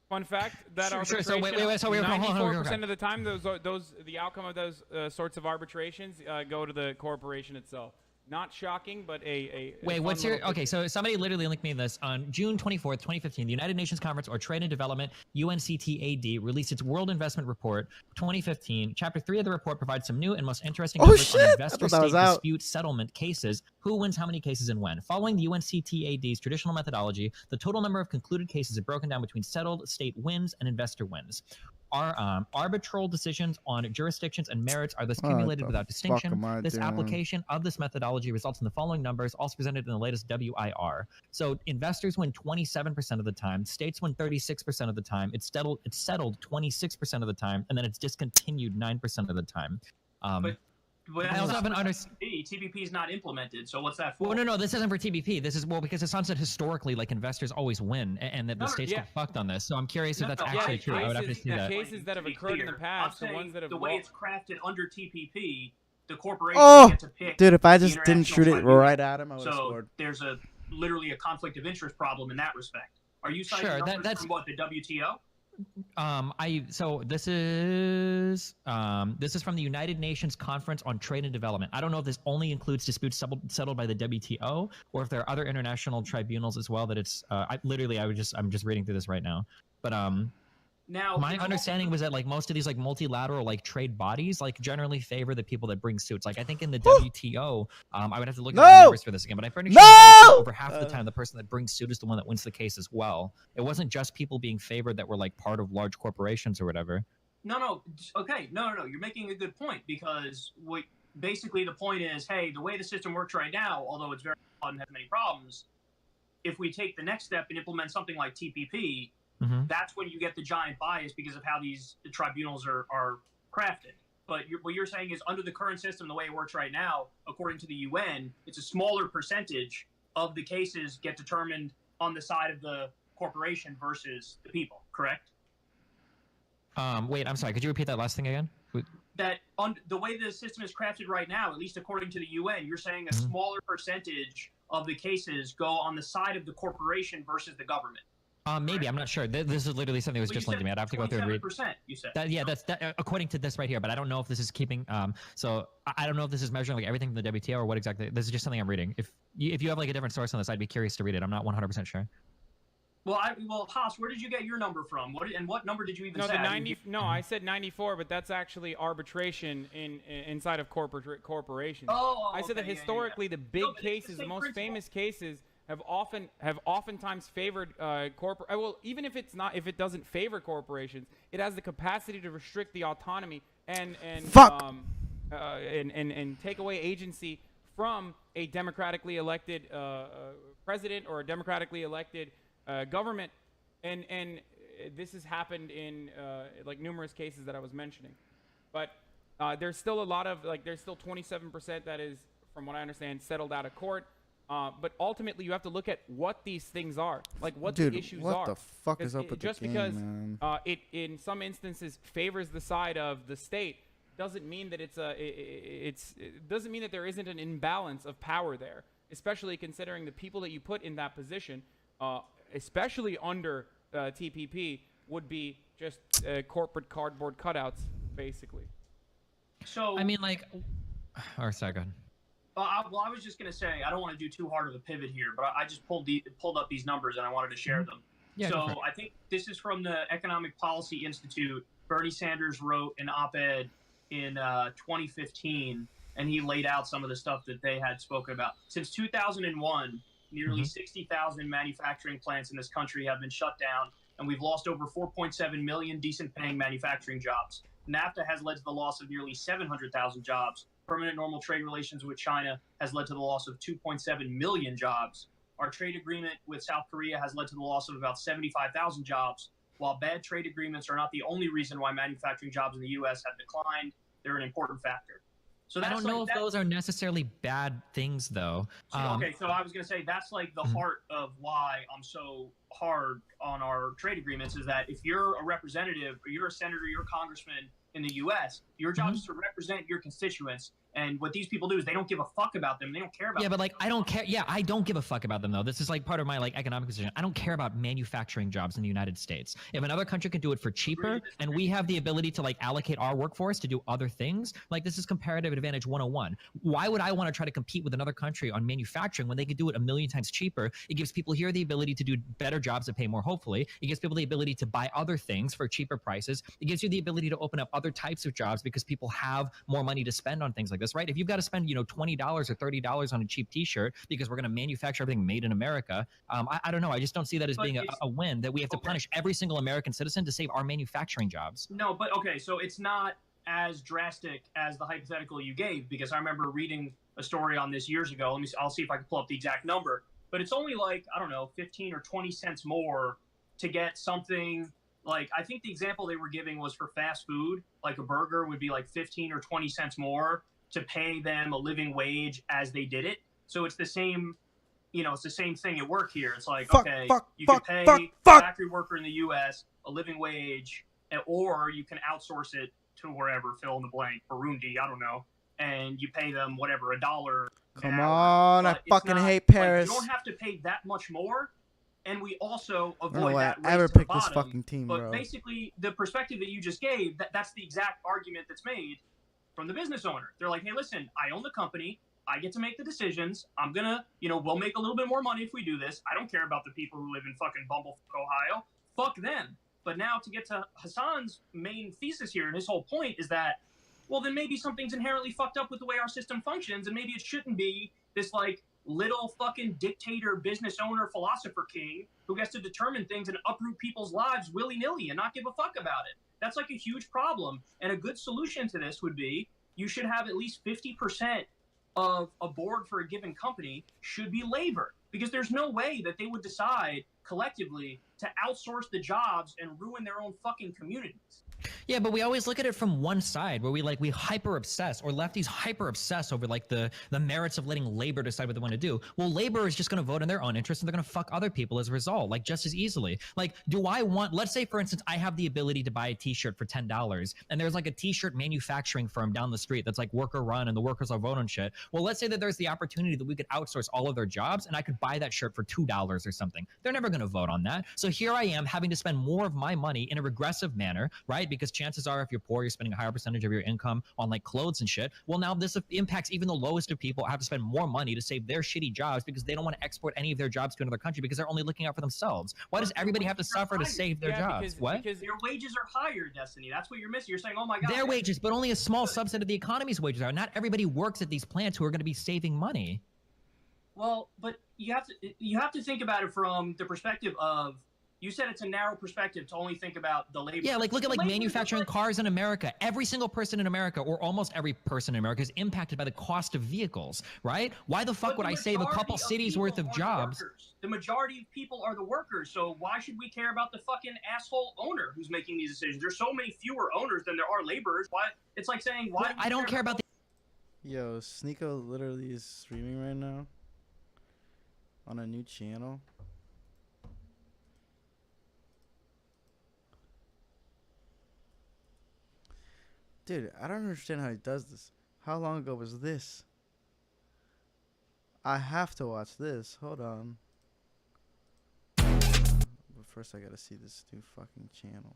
Fun fact that Sure, arbitration, so wait, so hold on, 94% of the time, the outcome of those sorts of arbitrations go to the corporation itself. Not shocking, but Wait, what's your... Okay, so somebody literally linked me this. On June 24th, 2015, the United Nations Conference on Trade and Development, UNCTAD, released its World Investment Report 2015. Chapter 3 of the report provides some new and most interesting numbers on investor-state dispute settlement cases. Who wins how many cases and when? Following the UNCTAD's traditional methodology, the total number of concluded cases is broken down between settled state wins and investor wins. Our arbitral decisions on jurisdictions and merits are thus accumulated without distinction. This application of this methodology results in the following numbers, also presented in the latest WIR. So investors win 27% of the time, states win 36% of the time, it's settled 26% of the time, and then it's discontinued 9% of the time. But I also have an understanding. TPP is not implemented, so what's that for? Well, no, this isn't for TPP. This is, well, because Hasan said historically, like, investors always win, and that the states get fucked on this. So I'm curious if that's actually true. I would have to see that. Cases that have occurred in the past, the ones that have... The way it's crafted under TPP, the corporations get to pick... Dude, if I just didn't shoot it tribunal. right at him, I would have So scored. there's literally a conflict of interest problem in that respect. Are you citing numbers from what, the WTO? So this is from the United Nations Conference on Trade and Development. I don't know if this only includes disputes settled by the WTO or if there are other international tribunals as well. That it's I'm just reading through this right now. But now my understanding was that like most of these like multilateral like trade bodies like generally favor the people that bring suits. Like I think in the WTO, I would have to look at the numbers for this again, but I'm pretty sure over half of the time the person that brings suit is the one that wins the case as well. It wasn't just people being favored that were like part of large corporations or whatever. No. You're making a good point, because basically the point is, hey, the way the system works right now, although it's very flawed and has many problems, if we take the next step and implement something like TPP, that's when you get the giant bias because of how the tribunals are crafted. But what you're saying is under the current system, the way it works right now, according to the UN, it's a smaller percentage of the cases get determined on the side of the corporation versus the people, correct? Wait, I'm sorry. Could you repeat that last thing again? That the way the system is crafted right now, at least according to the UN, you're saying a smaller percentage of the cases go on the side of the corporation versus the government. Maybe, I'm not sure. This is literally something that was just linked to me. I'd have to go through and read. 27%, you said. That's according to this right here, but I don't know if this is keeping. So I don't know if this is measuring like everything from the WTO or what exactly. This is just something I'm reading. If you have like a different source on this, I'd be curious to read it. I'm not 100% sure. Well, Haas, where did you get your number from? What number did you even say? I said 94, but that's actually arbitration inside of corporations. I said that historically the big cases, the most famous cases, have oftentimes favored corporate. Well, even if it doesn't favor corporations, it has the capacity to restrict the autonomy and take away agency from a democratically elected president or a democratically elected government, and this has happened in like numerous cases that I was mentioning. But there's still a lot of there's still 27% that is, from what I understand, settled out of court. But ultimately, you have to look at what these things are, like what the issues are. What the fuck is up with just the game, because man? It in some instances favors the side of the state doesn't mean that it doesn't mean that there isn't an imbalance of power there, especially considering the people that you put in that position, especially under TPP, would be just corporate cardboard cutouts, basically. So I mean, like, or sorry, go ahead. I was just gonna say I don't want to do too hard of a pivot here, but I just pulled up these numbers and I wanted to share them. Yeah, so I think this is from the Economic Policy Institute. Bernie Sanders wrote an op-ed in 2015, and he laid out some of the stuff that they had spoken about. Since 2001, nearly 60,000 manufacturing plants in this country have been shut down, and we've lost over 4.7 million decent-paying manufacturing jobs. NAFTA has led to the loss of nearly 700,000 jobs. Permanent normal trade relations with China has led to the loss of 2.7 million jobs. Our trade agreement with South Korea has led to the loss of about 75,000 jobs. While bad trade agreements are not the only reason why manufacturing jobs in the U.S. have declined, they're an important factor. So I that's don't know like, if those are necessarily bad things, though. Okay, so I was going to say that's like the heart of why I'm so hard on our trade agreements is that if you're a representative or you're a senator, you're a congressman in the U.S., your job is to represent your constituents. And what these people do is they don't give a fuck about them. They don't care about Yeah, them. but like I don't care. Yeah, I don't give a fuck about them though. This is like part of my like economic position. I don't care about manufacturing jobs in the United States. If another country can do it for cheaper and we have the ability to like allocate our workforce to do other things, like this is comparative advantage 101. Why would I want to try to compete with another country on manufacturing when they could do it a million times cheaper? It gives people here the ability to do better jobs that pay more, hopefully. It gives people the ability to buy other things for cheaper prices. It gives you the ability to open up other types of jobs because people have more money to spend on things like this, right? If you've got to spend, $20 or $30 on a cheap t-shirt because we're going to manufacture everything made in America, I don't know. I just don't see that as being a win, that we have to punish every single American citizen to save our manufacturing jobs. No, but okay, so it's not as drastic as the hypothetical you gave, because I remember reading a story on this years ago. I'll see if I can pull up the exact number, but it's only like, I don't know, 15 or 20 cents more to get something. Like, I think the example they were giving was for fast food, like a burger would be like 15 or 20 cents more to pay them a living wage as they did it. So it's the same, it's the same thing at work here. It's like, you can pay a factory worker in the U.S. a living wage, or you can outsource it to wherever, fill in the blank, Burundi, I don't know, and you pay them whatever, $1. Come on, I fucking hate Paris. You don't have to pay that much more, and we also I don't know avoid why that I race ever to the picked this bottom. fucking team, But bro. basically, the perspective that you just gave, that's the exact argument that's made from the business owner. They're like, hey, listen, I own the company. I get to make the decisions. I'm going to, we'll make a little bit more money if we do this. I don't care about the people who live in fucking Bumblefuck, Ohio. Fuck them. But now to get to Hasan's main thesis here, and his whole point is that, well, then maybe something's inherently fucked up with the way our system functions, and maybe it shouldn't be this, like, little fucking dictator, business owner, philosopher king who gets to determine things and uproot people's lives willy-nilly and not give a fuck about it. That's like a huge problem. And a good solution to this would be you should have at least 50% of a board for a given company should be labor, because there's no way that they would decide collectively to outsource the jobs and ruin their own fucking communities. Yeah, but we always look at it from one side where we hyper obsess, or lefties hyper obsess over like the merits of letting labor decide what they want to do. Well, labor is just going to vote in their own interest and they're going to fuck other people as a result, like just as easily. Like, do I want, let's say for instance, I have the ability to buy a t-shirt for $10 and there's like a t-shirt manufacturing firm down the street that's like worker run and the workers are vote on shit. Well, let's say that there's the opportunity that we could outsource all of their jobs and I could buy that shirt for $2 or something. They're never going to vote on that. So here I am having to spend more of my money in a regressive manner, right? Because chances are if you're poor, you're spending a higher percentage of your income on like clothes and shit. Well, now this impacts even the lowest of people have to spend more money to save their shitty jobs because they don't want to export any of their jobs to another country because they're only looking out for themselves. Why does everybody have to suffer to save their jobs? Because their wages are higher, Destiny. That's what you're missing. You're saying, oh my God. Their wages, but only a small subset of the economy's wages are. Not everybody works at these plants who are going to be saving money. Well, but you have to think about it from the perspective of, you said it's a narrow perspective to only think about the labor. Yeah, like look at like manufacturing cars in America. Every single person in America, or almost every person in America, is impacted by the cost of vehicles, right? Why the fuck would I save a couple cities worth of jobs? The majority of people are the workers, so why should we care about the fucking asshole owner who's making these decisions? There's so many fewer owners than there are laborers. Why? It's like saying, why? Well, I don't care about the. Yo, Sneeko literally is streaming right now on a new channel. Dude, I don't understand how he does this. How long ago was this? I have to watch this. Hold on. But first I gotta see this new fucking channel.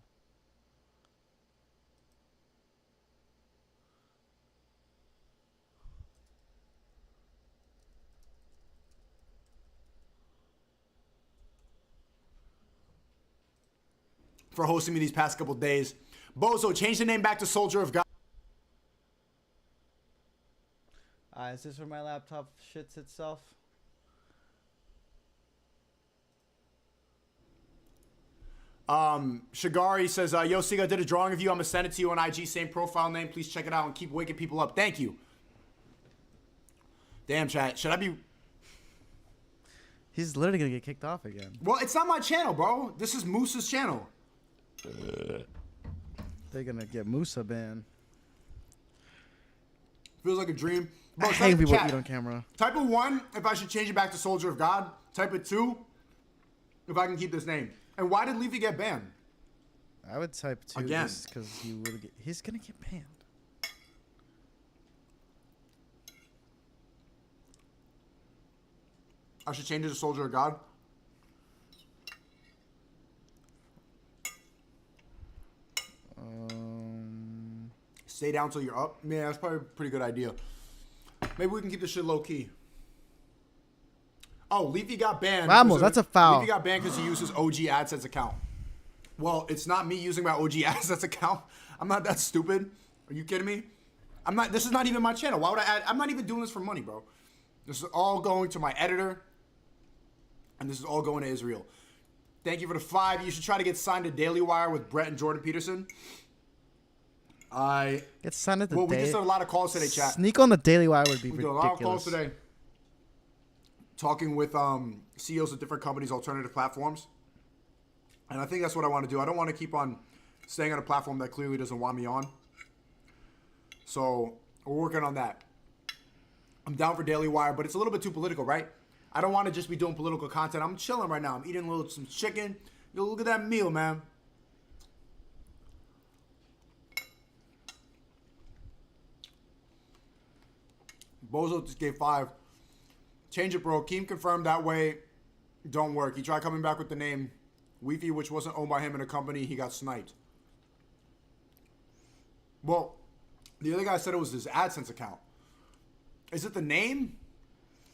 For hosting me these past couple days. Bozo, change the name back to Soldier of God. Is this where my laptop shits itself? Shigari says, yo, Sig, I did a drawing of you. I'm going to send it to you on IG. Same profile name. Please check it out and keep waking people up. Thank you. Damn, chat. Should I be... He's literally going to get kicked off again. Well, it's not my channel, bro. This is Moose's channel. They're going to get Musa banned. Feels like a dream. Bro, I type hate in people chat. eat on camera. Type of 1 if I should change it back to Soldier of God. Type of 2 if I can keep this name. And why did Leafy get banned? I would type 2 Again. just because he's gonna get banned. I should change it to Soldier of God. Stay down till you're up. Man, that's probably a pretty good idea. Maybe we can keep this shit low key. Oh, Leafy got banned. Ramos, that's a foul. Leafy got banned because he used his OG AdSense account. Well, it's not me using my OG AdSense account. I'm not that stupid. Are you kidding me? I'm not. This is not even my channel. Why would I add? I'm not even doing this for money, bro. This is all going to my editor, and this is all going to Israel. Thank you for the 5. You should try to get signed to Daily Wire with Brett and Jordan Peterson. Get signed at the we just did a lot of calls today, chat. Sneak on the Daily Wire would be We did a ridiculous. lot of calls today. Talking with CEOs of different companies, alternative platforms. And I think that's what I want to do. I don't want to keep on staying on a platform that clearly doesn't want me on. So we're working on that. I'm down for Daily Wire, but it's a little bit too political, right? I don't want to just be doing political content. I'm chilling right now. I'm eating some chicken. Yo, look at that meal, man. Bozo just gave 5. Change it, bro. Keem confirmed that way. Don't work. He tried coming back with the name Weefy, which wasn't owned by him in a company. He got sniped. Well, the other guy said it was his AdSense account. Is it the name?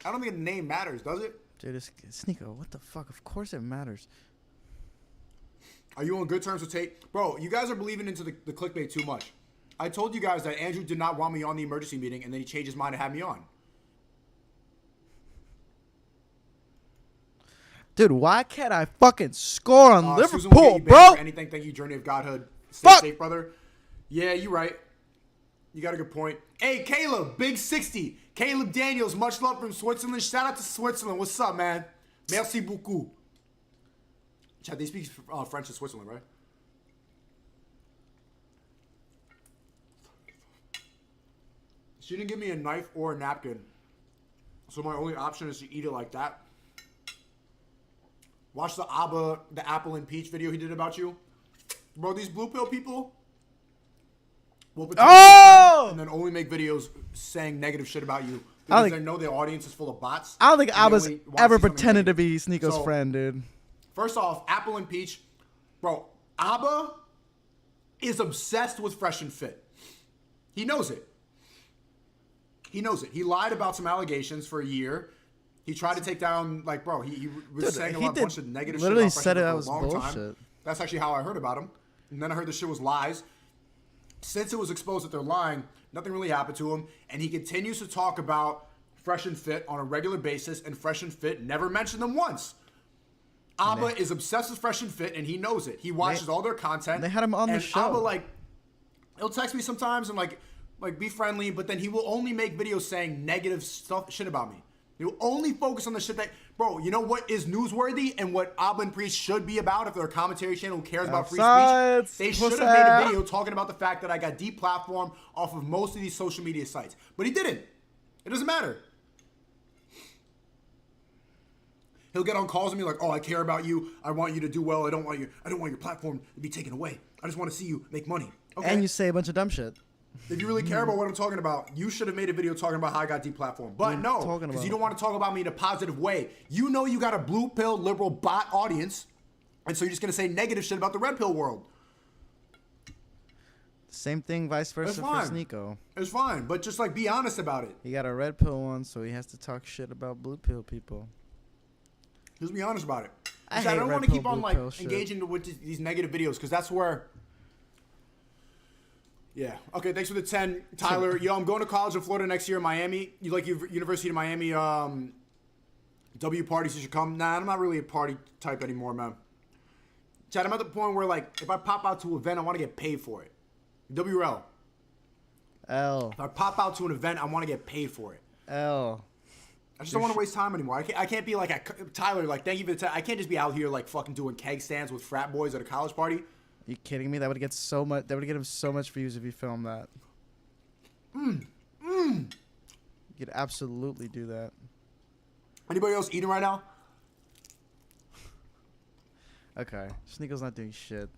I don't think the name matters, does it? Dude, it's Sneeko, what the fuck? Of course it matters. Are you on good terms with Tate? Bro, you guys are believing into the clickbait too much. I told you guys that Andrew did not want me on the emergency meeting, and then he changed his mind and had me on. Dude, why can't I fucking score on Susan will Liverpool, get you banned bro? for anything. Thank you, Journey of Godhood. Stay safe, brother. Yeah, you right. You got a good point. Hey, Caleb, Big 60. Caleb Daniels, much love from Switzerland. Shout out to Switzerland. What's up, man? Merci beaucoup. Chad, they speak French in Switzerland, right? She didn't give me a knife or a napkin. So my only option is to eat it like that. Watch the apple and peach video he did about you. Bro, these blue pill people will pretend to be friends and then only make videos saying negative shit about you because they know their audience is full of bots. I don't think I was ever pretended to be be Sneeko's friend, dude. First off, Apple and Peach. Bro, Abba is obsessed with Fresh and Fit. He knows it. He knows it. He lied about some allegations for a year. He tried to take down, like, bro, he was saying a bunch of negative shit about Fresh and Fit for a long time. That's actually how I heard about him. And then I heard the shit was lies. Since it was exposed that they're lying, nothing really happened to him. And he continues to talk about Fresh and Fit on a regular basis, and Fresh and Fit never mentioned them once. Abba is obsessed with Fresh and Fit, and he knows it. He watches all their content. They had him on the show. Abba, like, he'll text me sometimes and, like be friendly, but then he will only make videos saying negative shit about me. He will only focus on the shit that, bro, you know what is newsworthy and what Abba and Priest should be about if they're a commentary channel who cares about free speech? They should have made a video talking about the fact that I got deplatformed off of most of these social media sites. But he didn't. It doesn't matter. He'll get on calls and be like, "Oh, I care about you. I want you to do well. I don't want your platform to be taken away. I just want to see you make money." Okay. And you say a bunch of dumb shit. If you really care about what I'm talking about, you should have made a video talking about how I got deplatformed. But no, because you don't want to talk about me in a positive way. You know you got a blue pill liberal bot audience, and so you're just gonna say negative shit about the red pill world. Same thing, vice versa for Sneeko. It's fine, but just like be honest about it. He got a red pill one, so he has to talk shit about blue pill people. Just be honest about it. I don't want to keep on like engaging with these negative videos because that's where. Yeah. Okay. Thanks for the 10, Tyler. Yo, I'm going to college in Florida next year in Miami. You like University of Miami? W parties. You should come. Nah, I'm not really a party type anymore, man. Chad, I'm at the point where like if I pop out to an event, I want to get paid for it. WRL. L. If I pop out to an event, I want to get paid for it. L. I just don't want to waste time anymore. I can't be like Tyler. Like, thank you for the time. I can't just be out here like fucking doing keg stands with frat boys at a college party. Are you kidding me? That would get so much. That would get him so much views if you filmed that. You could absolutely do that. Anybody else eating right now? Okay, Sneako's not doing shit.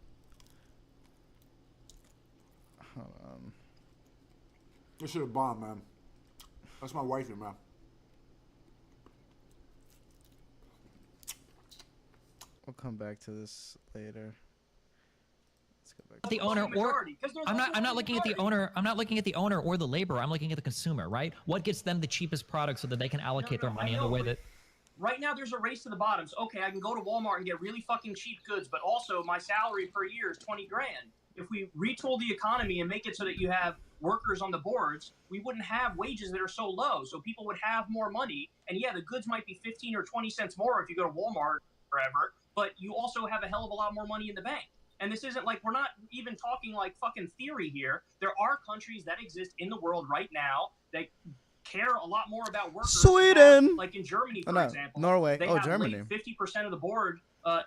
Hold on. This shit a bomb, man. That's my wifey, man. We'll come back to this later. Let's go back. The owner, or I'm not looking at the owner. I'm not looking at the owner or the laborer. I'm looking at the consumer, right? What gets them the cheapest product so that they can allocate their money in the way that. Right now, there's a race to the bottoms. Okay, I can go to Walmart and get really fucking cheap goods, but also my salary per year is 20 grand. If we retool the economy and make it so that you have workers on the boards, we wouldn't have wages that are so low. So people would have more money. And yeah, the goods might be 15 or 20 cents more if you go to Walmart or wherever, but you also have a hell of a lot more money in the bank. And this isn't like, we're not even talking like fucking theory here. There are countries that exist in the world right now that care a lot more about workers. Sweden! Like in Germany, for no, example. Norway. They Oh, have Germany. like 50% of the board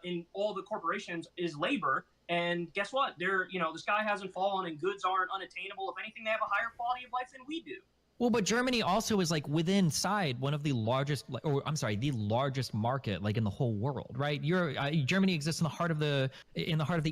in all the corporations is labor. And guess what? They're, the sky hasn't fallen and goods aren't unattainable. If anything, they have a higher quality of life than we do. Well, but Germany also is like within inside one of the largest, the largest market like in the whole world, right? Germany exists in the heart of the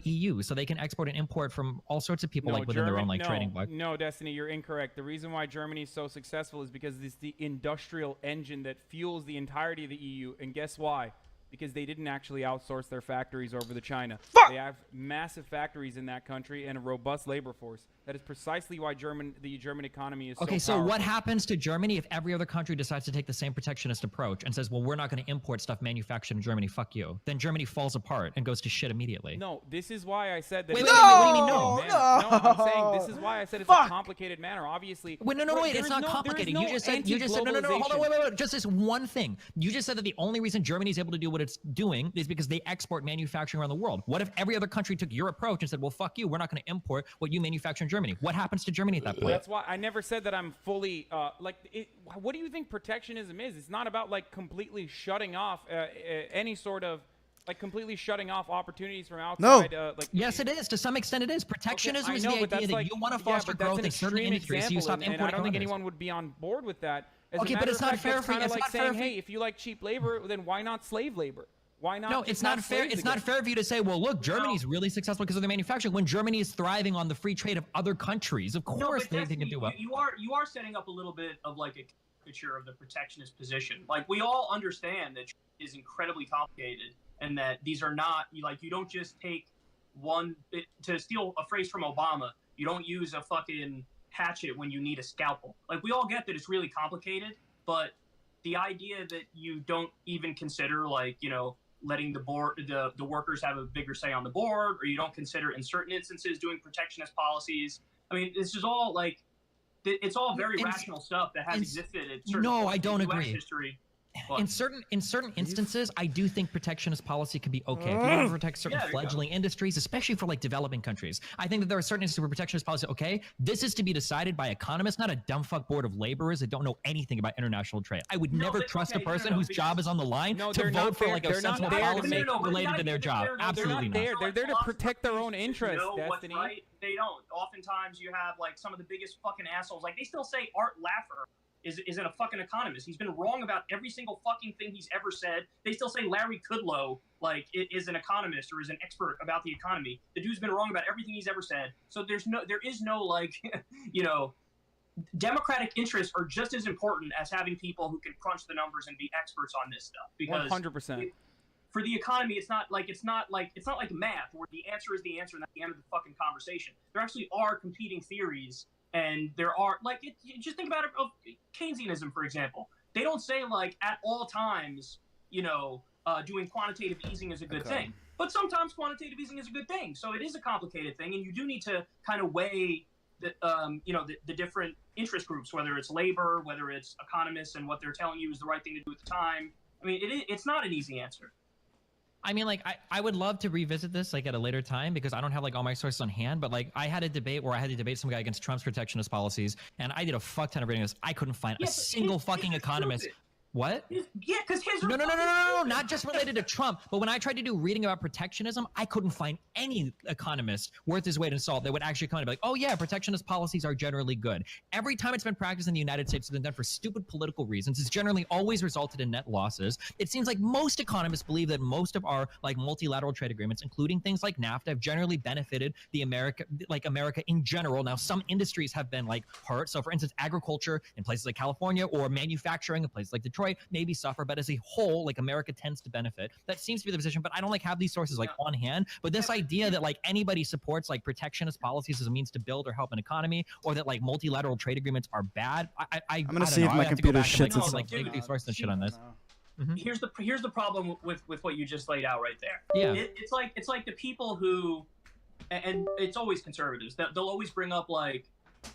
EU, so they can export and import from all sorts of people like within their own like trading bloc. No, Destiny, you're incorrect. The reason why Germany is so successful is because it's the industrial engine that fuels the entirety of the EU. And guess why? Because they didn't actually outsource their factories over to China. They have massive factories in that country and a robust labor force. That is precisely why the German economy is Okay, so so powerful. what happens to Germany if every other country decides to take the same protectionist approach and says, well, we're not going to import stuff manufactured in Germany, fuck you. Then Germany falls apart and goes to shit immediately. No, this is why I said that. Wait, what do you mean no? No, I'm saying this is why I said it's a complicated manner. Obviously. Wait, wait, it's not complicated. You just said, no, hold on, wait, just this one thing. You just said that the only reason Germany is able to do what it's doing is because they export manufacturing around the world. What if every other country took your approach and said, well, fuck you, we're not going to import what you manufacture in Germany? What happens to Germany at that point? That's why I never said that I'm fully what do you think protectionism is? It's not about like completely shutting off any sort of completely shutting off opportunities from outside. Yes, it is. To some extent, it is. Protectionism is the idea that you want to foster growth in certain industries, so you stop importing. And I don't think anyone would be on board with that. Okay, but it's not fair for you. It's like saying, hey, if you like cheap labor, then why not slave labor? Why not? No, it's not fair. It's not fair for you to say, well, look, Germany's really successful because of their manufacturing when Germany is thriving on the free trade of other countries. Of course, they can do well. You are setting up a little bit of like a caricature of the protectionist position. Like we all understand that it is incredibly complicated and that these are not you don't just take to steal a phrase from Obama. You don't use a fucking hatchet when you need a scalpel. Like we all get that it's really complicated, but the idea that you don't even consider letting the workers have a bigger say on the board, or you don't consider in certain instances doing protectionist policies. I mean, this is all it's all very rational stuff that has existed at certain No, I don't in US agree. history. In certain instances, I do think protectionist policy can be okay. If you want to protect certain fledgling industries, especially for developing countries, I think that there are certain instances where protectionist policy, okay, this is to be decided by economists, not a dumb fuck board of laborers that don't know anything about international trade. I would never trust a person whose job is on the line to vote for a sensible policy related to their job. Absolutely not. They're there to protect their own interests, Destiny. Right? They don't. Oftentimes you have some of the biggest fucking assholes. They still say Art Laffer isn't a fucking economist. He's been wrong about every single fucking thing he's ever said. They still say Larry Kudlow is an economist or is an expert about the economy. The dude's been wrong about everything he's ever said. So there is no democratic interests are just as important as having people who can crunch the numbers and be experts on this stuff. Because 100%. For the economy, it's not like math where the answer is the answer and that's the end of the fucking conversation. There actually are competing theories. And there are just think about it of Keynesianism, for example. They don't say at all times, doing quantitative easing is a good thing. But sometimes quantitative easing is a good thing. So it is a complicated thing, and you do need to kind of weigh the different interest groups, whether it's labor, whether it's economists, and what they're telling you is the right thing to do at the time. I mean, it's not an easy answer. I mean, I would love to revisit this at a later time because I don't have all my sources on hand. But I had a debate where I had to debate some guy against Trump's protectionist policies, and I did a fuck ton of reading this. I couldn't find a single fucking economist. What? Yeah, because his No, not just related to Trump, but when I tried to do reading about protectionism, I couldn't find any economist worth his weight in salt that would actually come and be like, oh yeah, protectionist policies are generally good. Every time it's been practiced in the United States, it's been done for stupid political reasons. It's generally always resulted in net losses. It seems like most economists believe that most of our like multilateral trade agreements, including things like NAFTA, have generally benefited the America in general. Now, some industries have been like hurt. So for instance, agriculture in places like California or manufacturing in places like Detroit maybe suffer, but as a whole, like America tends to benefit. That seems to be the position, but I don't like have these sources like on hand. But this idea that like anybody supports like protectionist policies as a means to build or help an economy, or that like multilateral trade agreements are bad, I'm gonna see if my computer shits itself. Like take these sources and shit on this. Here's the problem with what you just laid out right there. Yeah. It's like the people who, and it's always conservatives, they'll always bring up like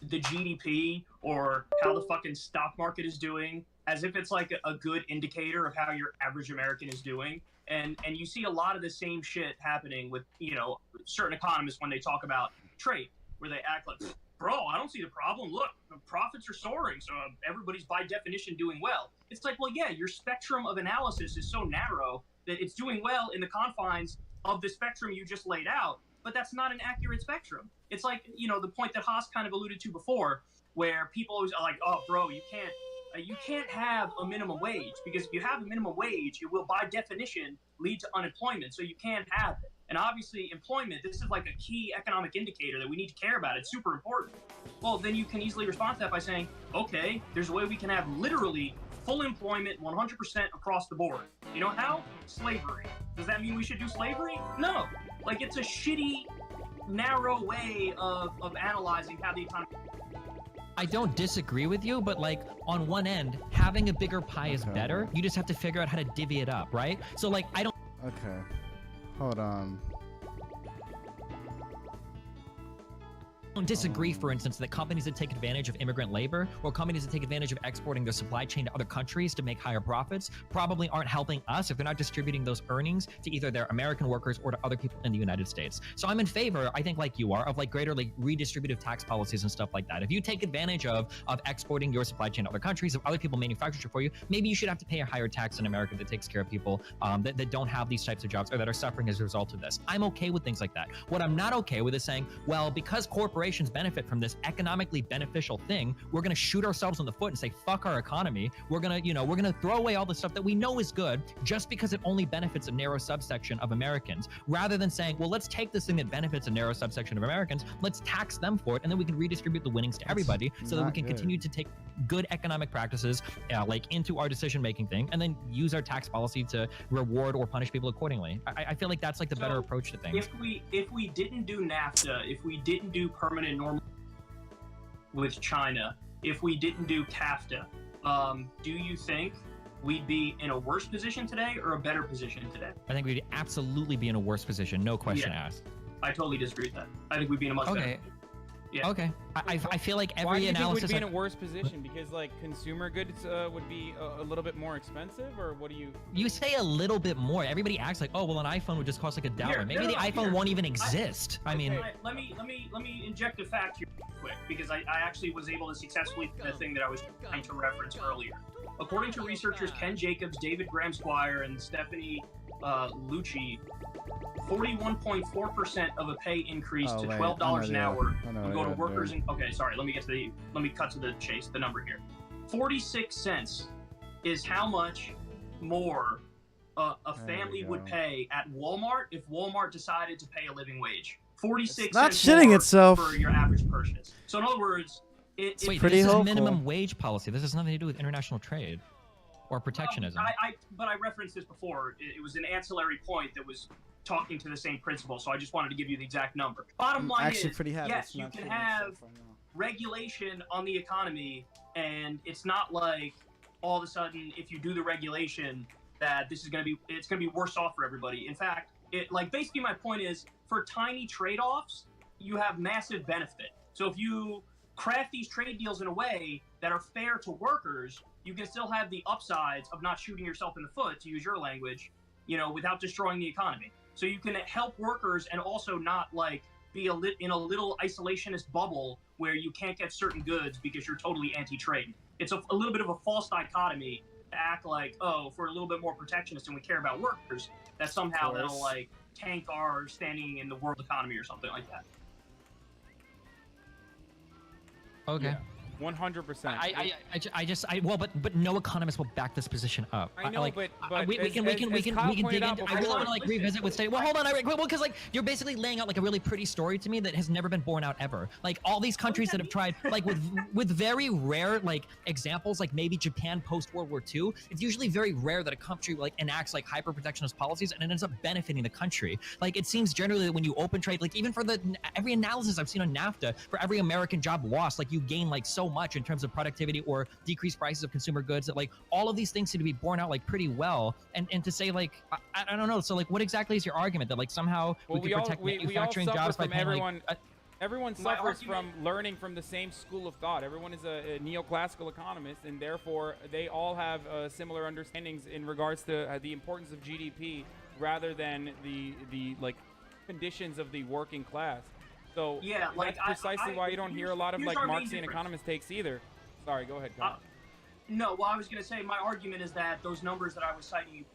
the GDP or how the fucking stock market is doing as if it's like a good indicator of how your average American is doing. And you see a lot of the same shit happening with, you know, certain economists when they talk about trade, where they act like, bro, I don't see the problem. Look, the profits are soaring, so everybody's by definition doing well. It's like, well, yeah, your spectrum of analysis is so narrow that it's doing well in the confines of the spectrum you just laid out, but that's not an accurate spectrum. It's like, you know, the point that Haas kind of alluded to before, where people always are like, oh, bro, you can't have a minimum wage, because if you have a minimum wage, it will by definition lead to unemployment, so you can't have it. And obviously employment, this is like a key economic indicator that we need to care about. It's super important. Well, then you can easily respond to that by saying, okay, there's a way we can have literally full employment 100% across the board. You know how? Slavery. Does that mean we should do slavery? No. Like, it's a shitty, narrow way of analyzing how the economy... I don't disagree with you, but like on one end, having a bigger pie is better. You just have to figure out how to divvy it up, right? So like, I don't... Okay. Hold on. don't disagree, for instance, that companies that take advantage of immigrant labor or companies that take advantage of exporting their supply chain to other countries to make higher profits probably aren't helping us if they're not distributing those earnings to either their American workers or to other people in the United States. So I'm in favor, I think like you are, of like greater like redistributive tax policies and stuff like that. If you take advantage of exporting your supply chain to other countries, if other people manufacture it for you, maybe you should have to pay a higher tax in America that takes care of people that don't have these types of jobs or that are suffering as a result of this. I'm okay with things like that. What I'm not okay with is saying, well, because corporations benefit from this economically beneficial thing, we're going to shoot ourselves in the foot and say, fuck our economy. We're going to, you know, we're going to throw away all the stuff that we know is good just because it only benefits a narrow subsection of Americans, rather than saying, well, let's take this thing that benefits a narrow subsection of Americans, let's tax them for it, and then we can redistribute the winnings to everybody so that we can continue to take good economic practices like into our decision-making thing, and then use our tax policy to reward or punish people accordingly. I feel like that's like the better approach to things. If we didn't do NAFTA, if we didn't do permanent normal with China, if we didn't do CAFTA, do you think we'd be in a worse position today or a better position today? I think we'd absolutely be in a worse position, no question asked. I totally disagree with that. I think we'd be in a much better position. Yeah. Okay. I feel like every Why do you analysis... think we'd be in a worse position? Because like consumer goods would be a little bit more expensive, or what do you... You say a little bit more. Everybody acts like, oh, well, an iPhone would just cost like $1. Maybe the iPhone won't even exist. I mean... Let me inject a fact here quick, because I actually was able to successfully the thing that I was trying to reference earlier. According to researchers Ken Jacobs, David Graham Squire, and Stephanie Lucci, 41.4% of a pay increase to $12 an hour would go to workers and let me cut to the chase, the number here. 46 cents is how much more a family would pay at Walmart if Walmart decided to pay a living wage. 46 not cents shitting more itself for your average purchase. So in other words, it's Wait, pretty this is hopeful. a minimum wage policy. This has nothing to do with international trade or protectionism. But I referenced this before. It was an ancillary point that was talking to the same principle, so I just wanted to give you the exact number. Bottom line is, yes, you can have regulation on the economy, and it's not like all of a sudden, if you do the regulation, that it's gonna be worse off for everybody. In fact, basically my point is, for tiny trade-offs, you have massive benefit. So if you craft these trade deals in a way that are fair to workers, you can still have the upsides of not shooting yourself in the foot, to use your language, without destroying the economy. So you can help workers and also not be in a little isolationist bubble where you can't get certain goods because you're totally anti-trade. It's a little bit of a false dichotomy act like, oh, if we're a little bit more protectionist and we care about workers, that somehow that'll like tank our standing in the world economy or something like that. Okay. 100%. Well, but no economist will back this position up. I know, but we can dig into. I really want to like revisit with state. Well, hold on, well, because like you're basically laying out like a really pretty story to me that has never been borne out ever. Like all these countries that have tried, like with very rare like examples, like maybe Japan post World War II. It's usually very rare that a country like enacts like hyper protectionist policies and it ends up benefiting the country. Like it seems generally that when you open trade, like even for every analysis I've seen on NAFTA, for every American job lost, like you gain like so much in terms of productivity or decreased prices of consumer goods, that like all of these things seem to be borne out like pretty well. And to say like I don't know, so like what exactly is your argument that like somehow we could protect manufacturing jobs by paying, everyone? Everyone suffers from learning from the same school of thought. Everyone is a neoclassical economist, and therefore they all have similar understandings in regards to the importance of GDP rather than the like conditions of the working class. So yeah, like that's precisely why you don't hear a lot of like Marxian economist takes either. Sorry, go ahead. No, well, I was going to say my argument is that those numbers that I was citing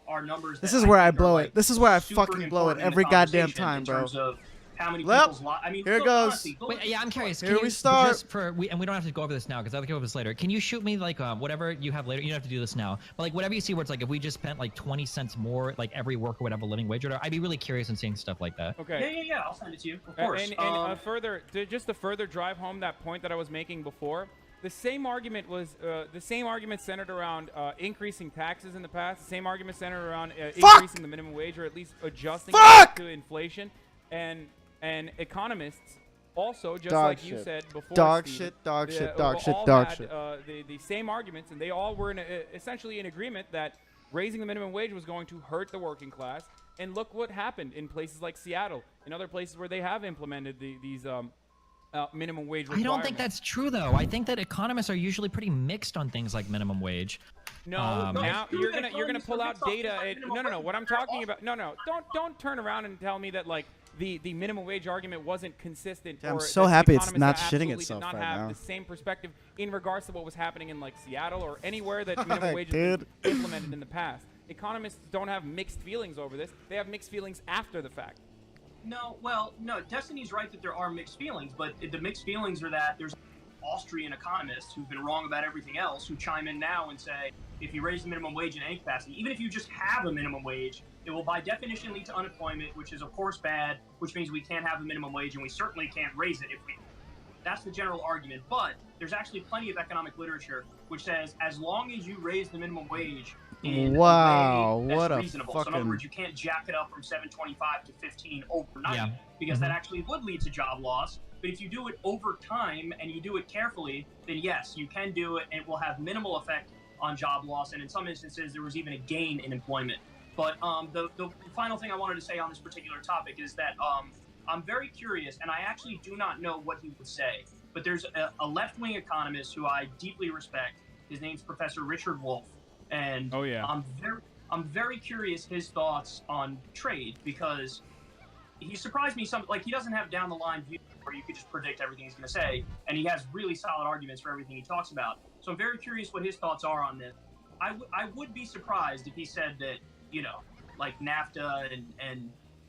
are numbers. This is where I blow it. This is where I fucking blow it every goddamn time, bro. How many Well, people's I mean, here it goes. Wait, yeah, I'm curious. Here we start. And we don't have to go over this now because I'll go over this later. Can you shoot me like whatever you have later? You don't have to do this now, but like whatever you see where it's like if we just spent like 20 cents more, like every worker would have a living wage order. I'd be really curious in seeing stuff like that. Okay. Yeah. I'll send it to you. Of course. And further, just to further drive home that point that I was making before, the same argument centered around increasing taxes in the past. The same argument centered around increasing the minimum wage or at least adjusting it to inflation. And economists also, just like you said before, dog Steven, shit. The same arguments, and they all were essentially in agreement that raising the minimum wage was going to hurt the working class. And look what happened in places like Seattle, and other places where they have implemented these minimum wage requirements. I don't think that's true, though. I think that economists are usually pretty mixed on things like minimum wage. No, now you're gonna pull out data. No. What I'm talking about. No. Don't turn around and tell me that like the minimum wage argument wasn't consistent. I'm or so that happy it's not economists shitting itself did not right have now. the same perspective in regards to what was happening in like Seattle or anywhere that minimum wage has been implemented in the past. Economists don't have mixed feelings over this. They have mixed feelings after the fact. No, Destiny's right that there are mixed feelings, but the mixed feelings are that there's Austrian economists who've been wrong about everything else who chime in now and say, if you raise the minimum wage in any capacity, even if you just have a minimum wage, it will by definition lead to unemployment, which is of course bad, which means we can't have a minimum wage and we certainly can't raise it if we. That's the general argument, but there's actually plenty of economic literature which says as long as you raise the minimum wage in a way that's reasonable. So in other words, you can't jack it up from $7.25 to $15 overnight because that actually would lead to job loss. But if you do it over time and you do it carefully, then yes, you can do it and it will have minimal effect on job loss. And in some instances, there was even a gain in employment. But the final thing I wanted to say on this particular topic is that I'm very curious, and I actually do not know what he would say. But there's a left-wing economist who I deeply respect. His name's Professor Richard Wolff. And I'm very curious his thoughts on trade because he surprised me he doesn't have down the line view where you could just predict everything he's going to say, and he has really solid arguments for everything he talks about. So I'm very curious what his thoughts are on this. I would be surprised if he said that, like NAFTA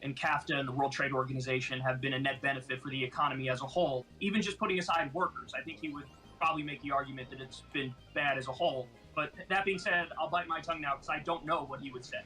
and CAFTA and the World Trade Organization have been a net benefit for the economy as a whole, even just putting aside workers. I think he would probably make the argument that it's been bad as a whole. But that being said, I'll bite my tongue now because I don't know what he would say.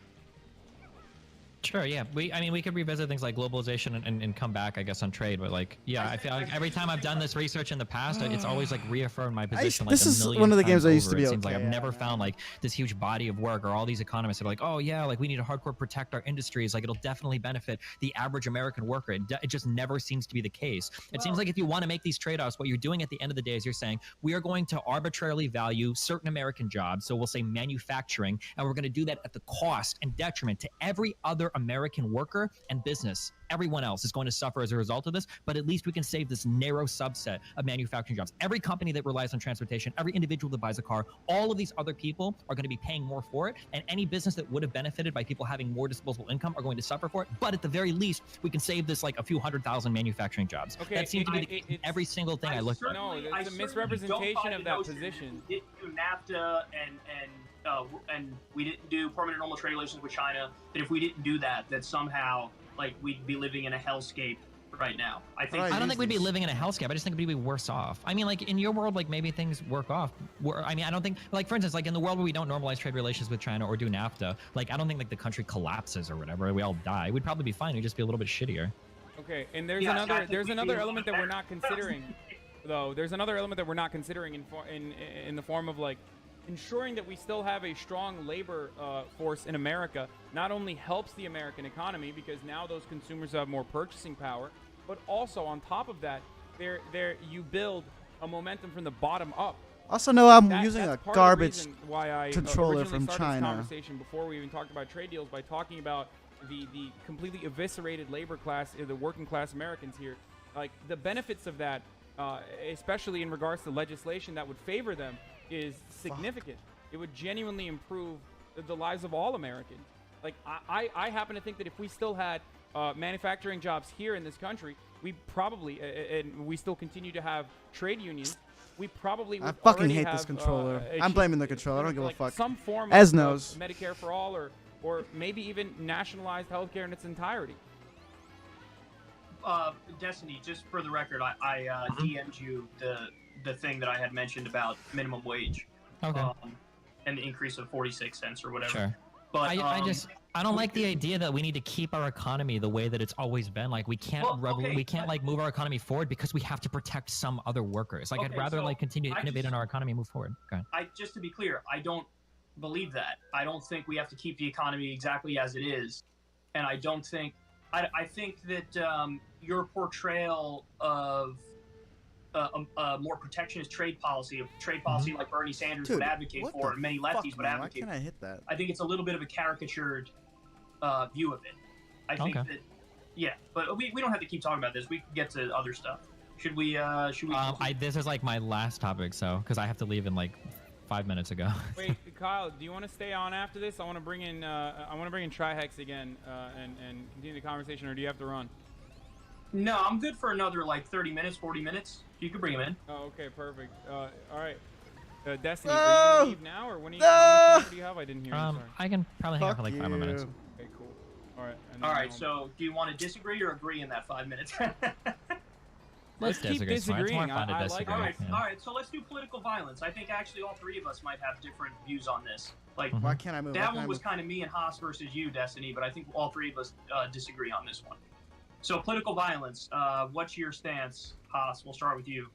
Sure, yeah. We could revisit things like globalization and come back, I guess, on trade. But like, yeah, I feel like every time I've done this research in the past, it's always like reaffirmed my position. This is one of the games I used to be. It seems like I've never found like this huge body of work, or all these economists that are like, oh yeah, like we need to hardcore protect our industries. Like it'll definitely benefit the average American worker. It just never seems to be the case. It seems like if you want to make these trade-offs, what you're doing at the end of the day is you're saying we are going to arbitrarily value certain American jobs. So we'll say manufacturing, and we're going to do that at the cost and detriment to every other American worker and business. Everyone else is going to suffer as a result of this, but at least we can save this narrow subset of manufacturing jobs. Every company that relies on transportation, every individual that buys a car, all of these other people are going to be paying more for it, and any business that would have benefited by people having more disposable income are going to suffer for it. But at the very least, we can save this like a few 100,000 manufacturing jobs. Okay, that seems to be every single thing I looked at. No, it's a misrepresentation of that position. It do NAFTA and we didn't do permanent normal trade relations with China, that if we didn't do that, that somehow like we'd be living in a hellscape right now. I don't think we'd be living in a hellscape. I just think we'd be worse off. I mean, like in your world, like maybe things work off. I mean, I don't think, like for instance, like in the world where we don't normalize trade relations with China or do NAFTA, like I don't think like the country collapses or whatever. We all die. We'd probably be fine. We'd just be a little bit shittier. Okay, and there's another element that we're not considering, though. There's another element that we're not considering in the form of like ensuring that we still have a strong labor force in America. Not only helps the American economy because now those consumers have more purchasing power, but also on top of that, you build a momentum from the bottom up. Also, know I'm using a that's part of the garbage reason why I controller originally from started China. This conversation before we even talked about trade deals by talking about the completely eviscerated labor class, the working class Americans here. Like the benefits of that, especially in regards to legislation that would favor them, is significant. It would genuinely improve the lives of all Americans. Like I happen to think that if we still had manufacturing jobs here in this country, we probably and we still continue to have trade unions. We probably would I fucking already hate have, this controller. I'm achieved, blaming the controller. I don't give like, a fuck. Some form As of knows. Medicare for all, or maybe even nationalized healthcare in its entirety. Destiny, just for the record, I DM'd you the thing that I had mentioned about minimum wage. Okay. And the increase of 46 cents or whatever. Sure. But I don't like the idea that we need to keep our economy the way that it's always been. Like we can't like move our economy forward because we have to protect some other workers. Like I'd rather like continue to innovate in our economy and move forward. Go ahead. Just to be clear, I don't believe that. I don't think we have to keep the economy exactly as it is, and I don't think. I think that your portrayal of a more protectionist trade policy, like Bernie Sanders would advocate for, and many lefties would advocate. Why can't I hit that? I think it's a little bit of a caricatured view of it. I think that, yeah, but we don't have to keep talking about this. We can get to other stuff. Should we? This is like my last topic, so because I have to leave in like 5 minutes ago. Wait, Kyle, do you want to stay on after this? I want to bring in Trihex again and continue the conversation, or do you have to run? No, I'm good for another like 30 minutes, 40 minutes. You can bring him in. Oh, okay, perfect. All right. Destiny, are you gonna leave now, or when are you? How much longer do you have? I didn't hear you. Sorry. I can probably hang out for like 5 more minutes. Okay, cool. All right. All right. So, do you want to disagree or agree in that 5 minutes? Let's keep disagreeing. All right. So let's do political violence. I think actually all three of us might have different views on this. Like, why can't I move? That one was kind of me and Haas versus you, Destiny, but I think all three of us disagree on this one. So political violence. What's your stance, Haas? We'll start with you.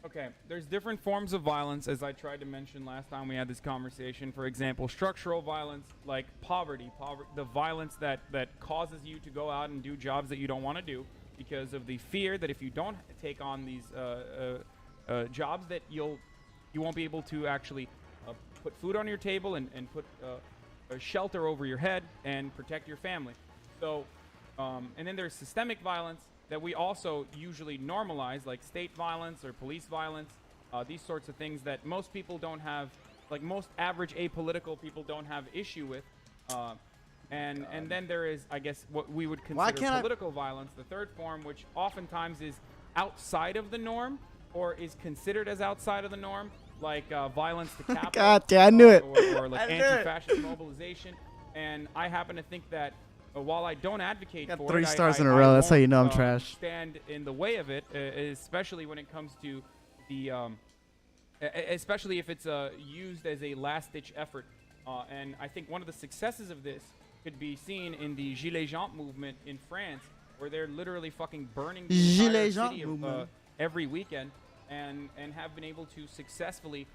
Okay, there's different forms of violence, as I tried to mention last time we had this conversation. For example, structural violence, like poverty, the violence that causes you to go out and do jobs that you don't want to do because of the fear that if you don't take on these jobs, that you won't be able to actually put food on your table and put a shelter over your head and protect your family. So, and then there's systemic violence that we also usually normalize, like state violence or police violence, these sorts of things that most people don't have, like most average apolitical people don't have issue with. And then there is, I guess, what we would consider political violence, the third form, which oftentimes is outside of the norm or is considered as outside of the norm, like violence to capital. God damn, I knew it. Or like anti-fascist mobilization. And I happen to think that while I don't advocate for 3 it, stars in a I row. That's how won't, you know I'm trash. Stand in the way of it, especially when it comes to the, especially if it's used as a last-ditch effort. And I think one of the successes of this could be seen in the Gilets Jaunes movement in France, where they're literally fucking burning the entire city every weekend, and have been able to successfully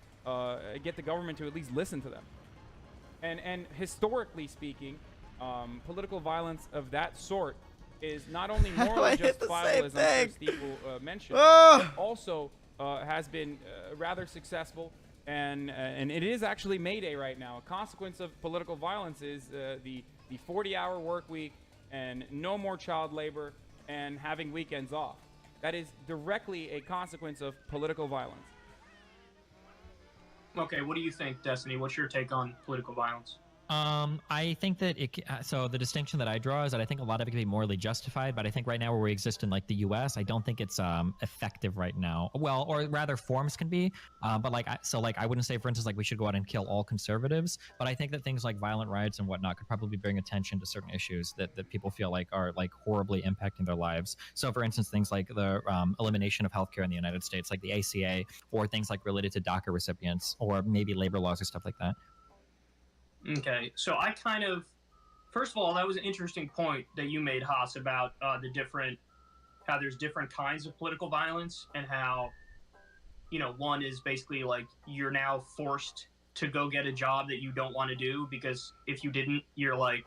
get the government to at least listen to them. And historically speaking, political violence of that sort is not only morally justifiable, as I'm sure Steve will mention, but also has been rather successful, and it is actually May Day right now. A consequence of political violence is the 40-hour work week and no more child labor and having weekends off. That is directly a consequence of political violence. Okay, what do you think, Destiny? What's your take on political violence? I think that so the distinction that I draw is that I think a lot of it can be morally justified, but I think right now where we exist in like the U.S., I don't think it's effective right now. Well, or rather, forms can be, but I wouldn't say, for instance, like we should go out and kill all conservatives, but I think that things like violent riots and whatnot could probably bring attention to certain issues that people feel like are like horribly impacting their lives. So, for instance, things like the elimination of healthcare in the United States, like the ACA, or things like related to DACA recipients, or maybe labor laws or stuff like that. Okay, so I kind of, first of all, that was an interesting point that you made, Haas, about how there's different kinds of political violence, and how, one is basically like you're now forced to go get a job that you don't want to do, because if you didn't, you're like,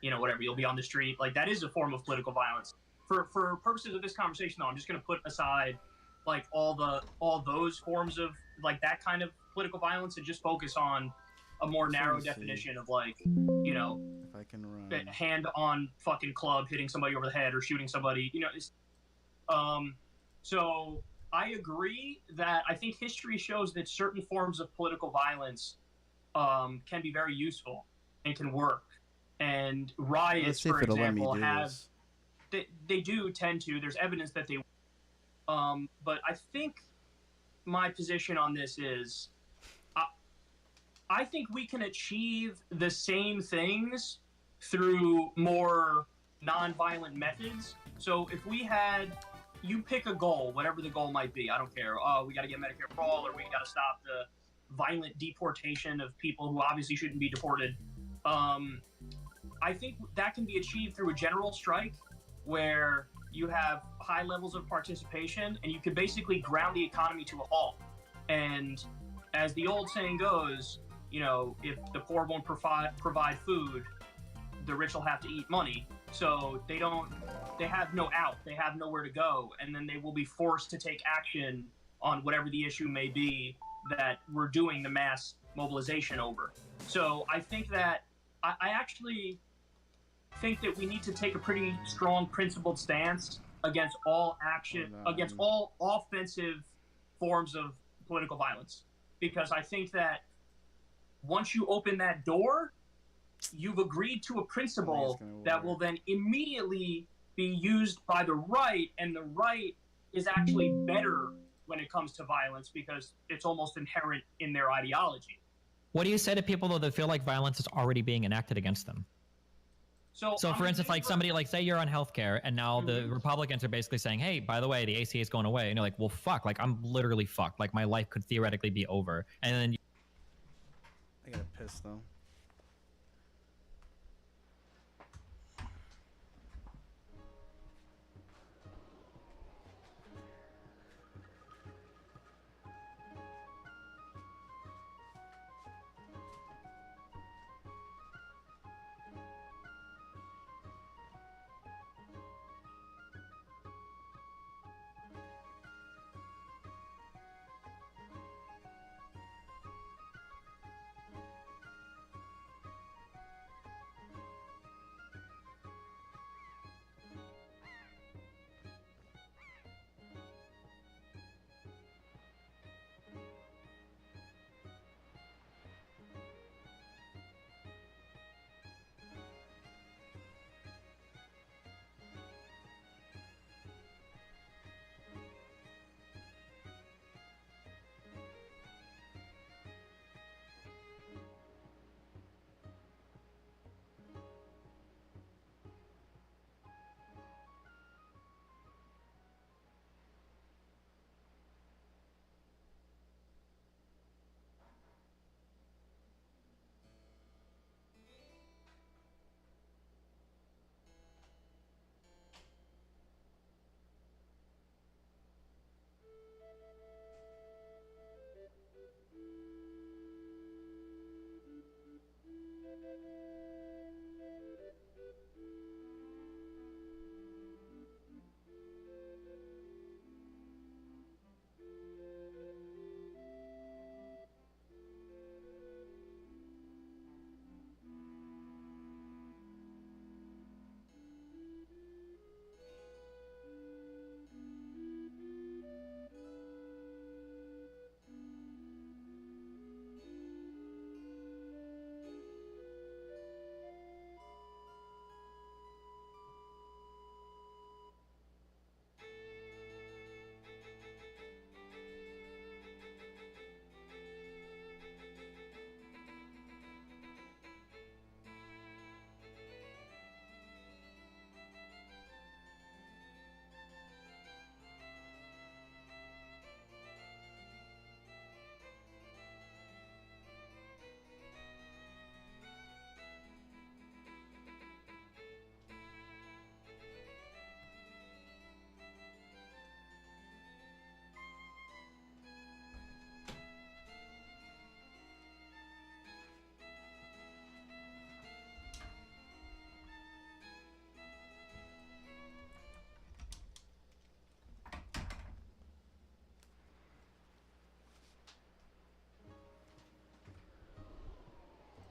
whatever, you'll be on the street. Like, that is a form of political violence. For purposes of this conversation, though, I'm just going to put aside like all those forms of like that kind of political violence and just focus on a more narrow definition of like, if I can run. Hand on fucking club hitting somebody over the head or shooting somebody, so I agree that I think history shows that certain forms of political violence can be very useful and can work. And riots, for example, they do tend to. There's evidence that they. But I think my position on this is, I think we can achieve the same things through more nonviolent methods. So if you pick a goal, whatever the goal might be, I don't care. Oh, we got to get Medicare for all, or we got to stop the violent deportation of people who obviously shouldn't be deported. I think that can be achieved through a general strike where you have high levels of participation and you can basically ground the economy to a halt. And as the old saying goes, if the poor won't provide food, the rich will have to eat money. So they have no out, they have nowhere to go, and then they will be forced to take action on whatever the issue may be that we're doing the mass mobilization over. So I think that, I actually think that we need to take a pretty strong principled stance against all action, against all offensive forms of political violence. Because I think that once you open that door, you've agreed to a principle that will then immediately be used by the right, and the right is actually better when it comes to violence because it's almost inherent in their ideology. What do you say to people, though, that feel like violence is already being enacted against them? So for instance, like somebody, like say you're on healthcare, and now the Republicans are basically saying, hey, by the way, the ACA is going away. And you're like, well, fuck, like I'm literally fucked. Like my life could theoretically be over. And then I got pissed though.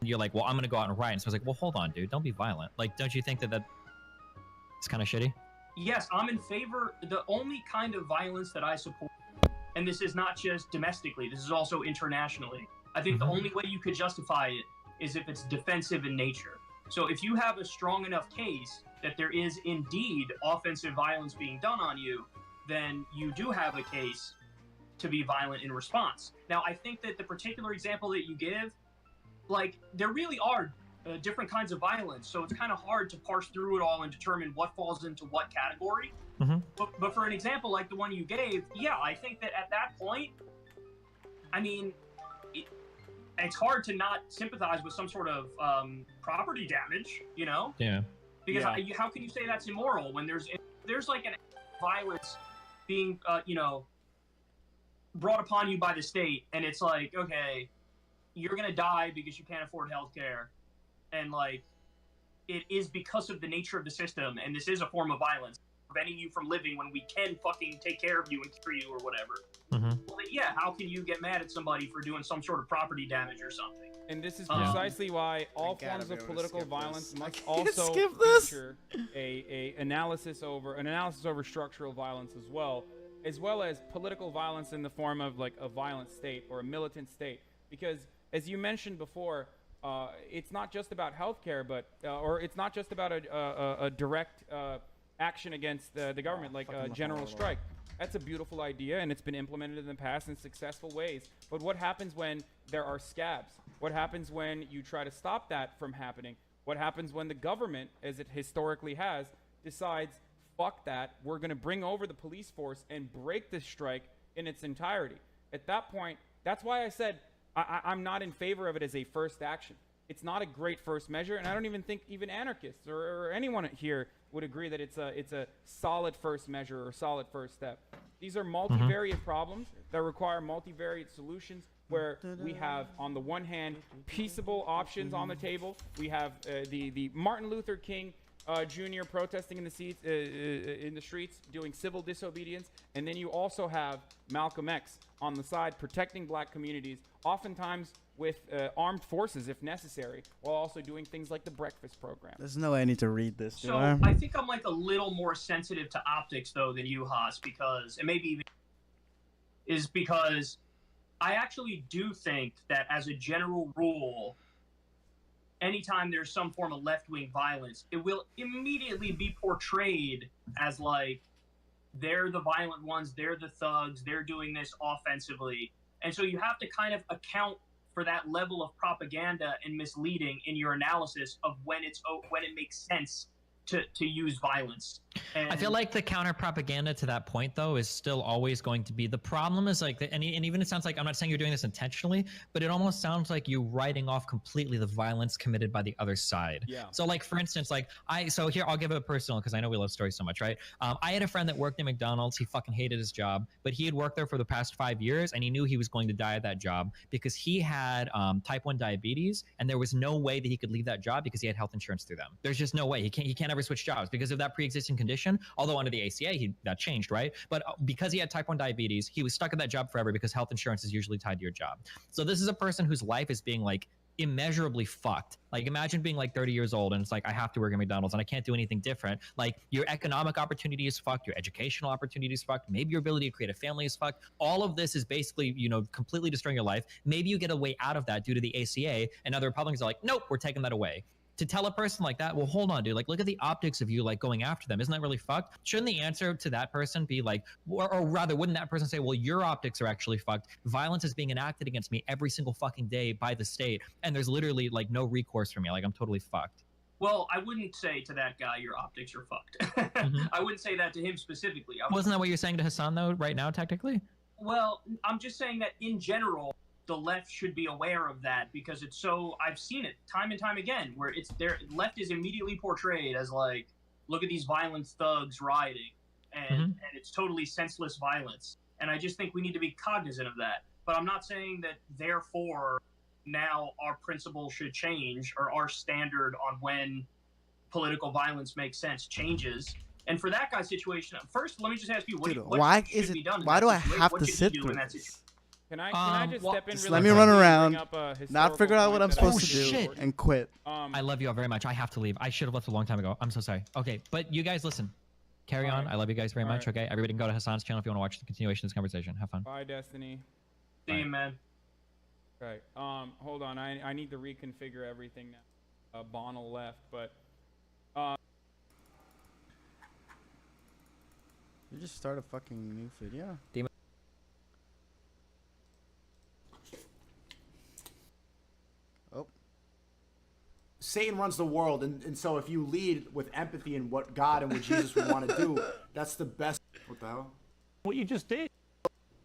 and you're like, well, I'm gonna go out and riot. And so I was like, well, hold on, dude, don't be violent. Like, don't you think that it's kind of shitty? Yes, I'm in favor. The only kind of violence that I support, and this is not just domestically, this is also internationally. I think the only way you could justify it is if it's defensive in nature. So if you have a strong enough case that there is indeed offensive violence being done on you, then you do have a case to be violent in response. Now, I think that the particular example that you give, like, there really are different kinds of violence, so it's kind of hard to parse through it all and determine what falls into what category. But for an example like the one you gave, yeah, I think that at that point, I mean, it's hard to not sympathize with some sort of property damage, you know? Yeah. Because how can you say that's immoral when there's like an violence being, you know, brought upon you by the state, and it's like, okay, you're gonna die because you can't afford health care, and like, it is because of the nature of the system, and this is a form of violence, preventing you from living when we can fucking take care of you and cure you or whatever. Well, then, yeah, how can you get mad at somebody for doing some sort of property damage or something? And this is precisely why all forms of political violence must also skip this. feature an analysis over structural violence as well as political violence in the form of like a violent state or a militant state. Because as you mentioned before, it's not just about healthcare, but or it's not just about a direct action against the government, like a general strike. That's a beautiful idea, and it's been implemented in the past in successful ways. But what happens when there are scabs? What happens when you try to stop that from happening? What happens when the government, as it historically has, decides, fuck that, we're going to bring over the police force and break this strike in its entirety? At that point, that's why I said I'm not in favor of it as a first action. It's not a great first measure, and I don't even think even anarchists or anyone here would agree that it's a solid first measure or solid first step. These are multivariate problems that require multivariate solutions, where we have, on the one hand, peaceable options on the table. We have the Martin Luther King Jr. protesting in the streets, doing civil disobedience, and then you also have Malcolm X on the side protecting black communities, oftentimes with armed forces if necessary, while also doing things like the breakfast program. There's no way I need to read this. So I think I'm like a little more sensitive to optics though than you, Haas, because, and maybe even is because I actually do think that as a general rule, anytime there's some form of left-wing violence, it will immediately be portrayed as like, they're the violent ones, they're the thugs, they're doing this offensively. And so you have to kind of account for that level of propaganda and misleading in your analysis of when it makes sense to use violence. And I feel like the counter propaganda to that point, though, is still always going to be the problem. Is like, and even it sounds like, I'm not saying you're doing this intentionally, but it almost sounds like you writing off completely the violence committed by the other side. Yeah. So, like, for instance, like so here, I'll give it a personal, because I know we love stories so much, right? I had a friend that worked at McDonald's. He fucking hated his job, but he had worked there for the past 5 years, and he knew he was going to die at that job because he had type 1 diabetes, and there was no way that he could leave that job because he had health insurance through them. There's just no way. He can't ever switch jobs because of that pre-existing condition. Although under the ACA, that changed, right? But because he had type 1 diabetes, he was stuck at that job forever because health insurance is usually tied to your job. So this is a person whose life is being like immeasurably fucked. Like, imagine being like 30 years old and it's like, I have to work at McDonald's and I can't do anything different. Like, your economic opportunity is fucked, your educational opportunity is fucked, maybe your ability to create a family is fucked. All of this is basically, you know, completely destroying your life. Maybe you get a way out of that due to the ACA, and other Republicans are like, nope, we're taking that away. To tell a person like that, well, hold on, dude, like, look at the optics of you, like, going after them. Isn't that really fucked? Shouldn't the answer to that person be like, or rather, wouldn't that person say, well, your optics are actually fucked. Violence is being enacted against me every single fucking day by the state, and there's literally, like, no recourse for me. Like, I'm totally fucked. Well, I wouldn't say to that guy, your optics are fucked. I wouldn't say that to him specifically. Wasn't that what you're saying to Hasan, though, right now, technically? Well, I'm just saying that in general, the left should be aware of that, because it's so, I've seen it time and time again, where it's there, left is immediately portrayed as like, look at these violent thugs rioting, and it's totally senseless violence. And I just think we need to be cognizant of that. But I'm not saying that therefore now our principle should change, or our standard on when political violence makes sense changes. And for that guy's situation, first, let me just ask you, what should be done? Why do I have to sit through this? this? Can I just step in? Just really let me quick run and around, bring up a not historical figure out what point I'm that I supposed think to is do, important. and quit. I love you all very much. I have to leave. I should have left a long time ago. I'm so sorry. Okay, but you guys listen. Carry on. I love you guys very much. Okay, everybody can go to Hasan's channel if you want to watch the continuation of this conversation. Have fun. Bye, Destiny. See you, man. Right. Hold on. I need to reconfigure everything now. Bonnell left, but. You just start a fucking new video. Oh. Satan runs the world, and so if you lead with empathy and what God and what Jesus would want to do, that's the best. What the hell? What you just did.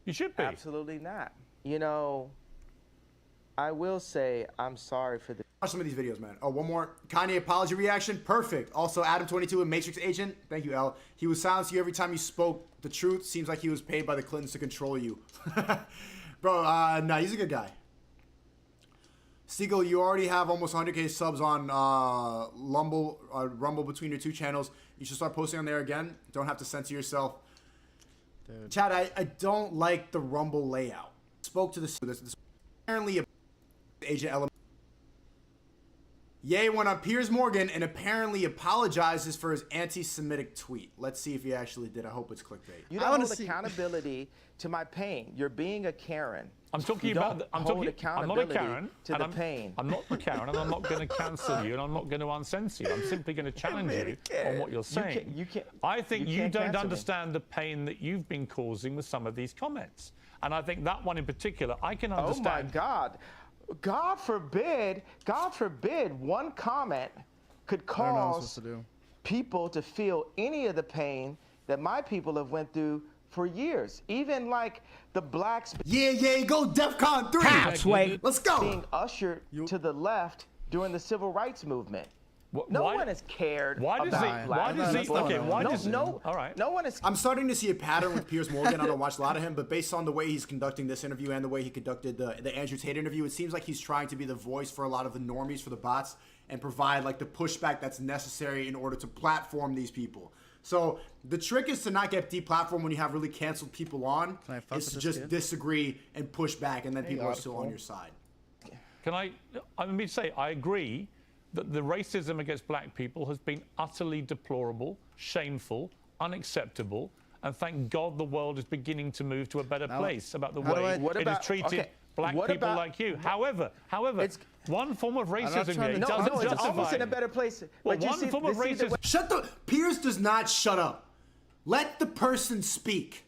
You should be. Absolutely not. You know, I will say I'm sorry for the. Watch some of these videos, man. Oh, one more. Kanye apology reaction. Perfect. Also, Adam22 and Matrix Agent. Thank you, L. He was silenced you every time you spoke the truth. Seems like he was paid by the Clintons to control you. Bro, no, he's a good guy. Siegel, you already have almost 100K subs on Rumble between your two channels. You should start posting on there again. Don't have to censor yourself. Dude. Chad, I don't like the Rumble layout. Spoke to this apparently a Agent Element. Ye went on Piers Morgan and apparently apologizes for his anti-Semitic tweet. Let's see if he actually did. I hope it's clickbait. You don't hold accountability to my pain. You're being a Karen. I'm talking you about. Don't I'm hold talking. I'm not a Karen. To the pain. I'm not a Karen, and I'm not going to cancel you, and I'm not going to uncensor you. I'm simply going to challenge you on what you're saying. You can't. I think you don't understand the pain that you've been causing with some of these comments, and I think that one in particular, I can understand. Oh my God. God forbid one comment could cause people to feel any of the pain that my people have went through for years. Even like the blacks. Yeah, go DEFCON 3. Halfway. Let's go. Being ushered to the left during the civil rights movement. No one has cared about blacks. All right. No one is. I'm starting to see a pattern with Piers Morgan. I don't watch a lot of him, but based on the way he's conducting this interview and the way he conducted the Andrew Tate interview, it seems like he's trying to be the voice for a lot of the normies, for the bots, and provide like the pushback that's necessary in order to platform these people. So the trick is to not get deplatformed when you have really canceled people on. Is to just disagree and push back, and then people are still on your side. Can I mean, say I agree that the racism against black people has been utterly deplorable, shameful, unacceptable, and thank God the world is beginning to move to a better place about the way it has treated black people like you. However, one form of racism doesn't justify. It's almost in a better place. Well, one form of racism. Piers does not shut up. Let the person speak.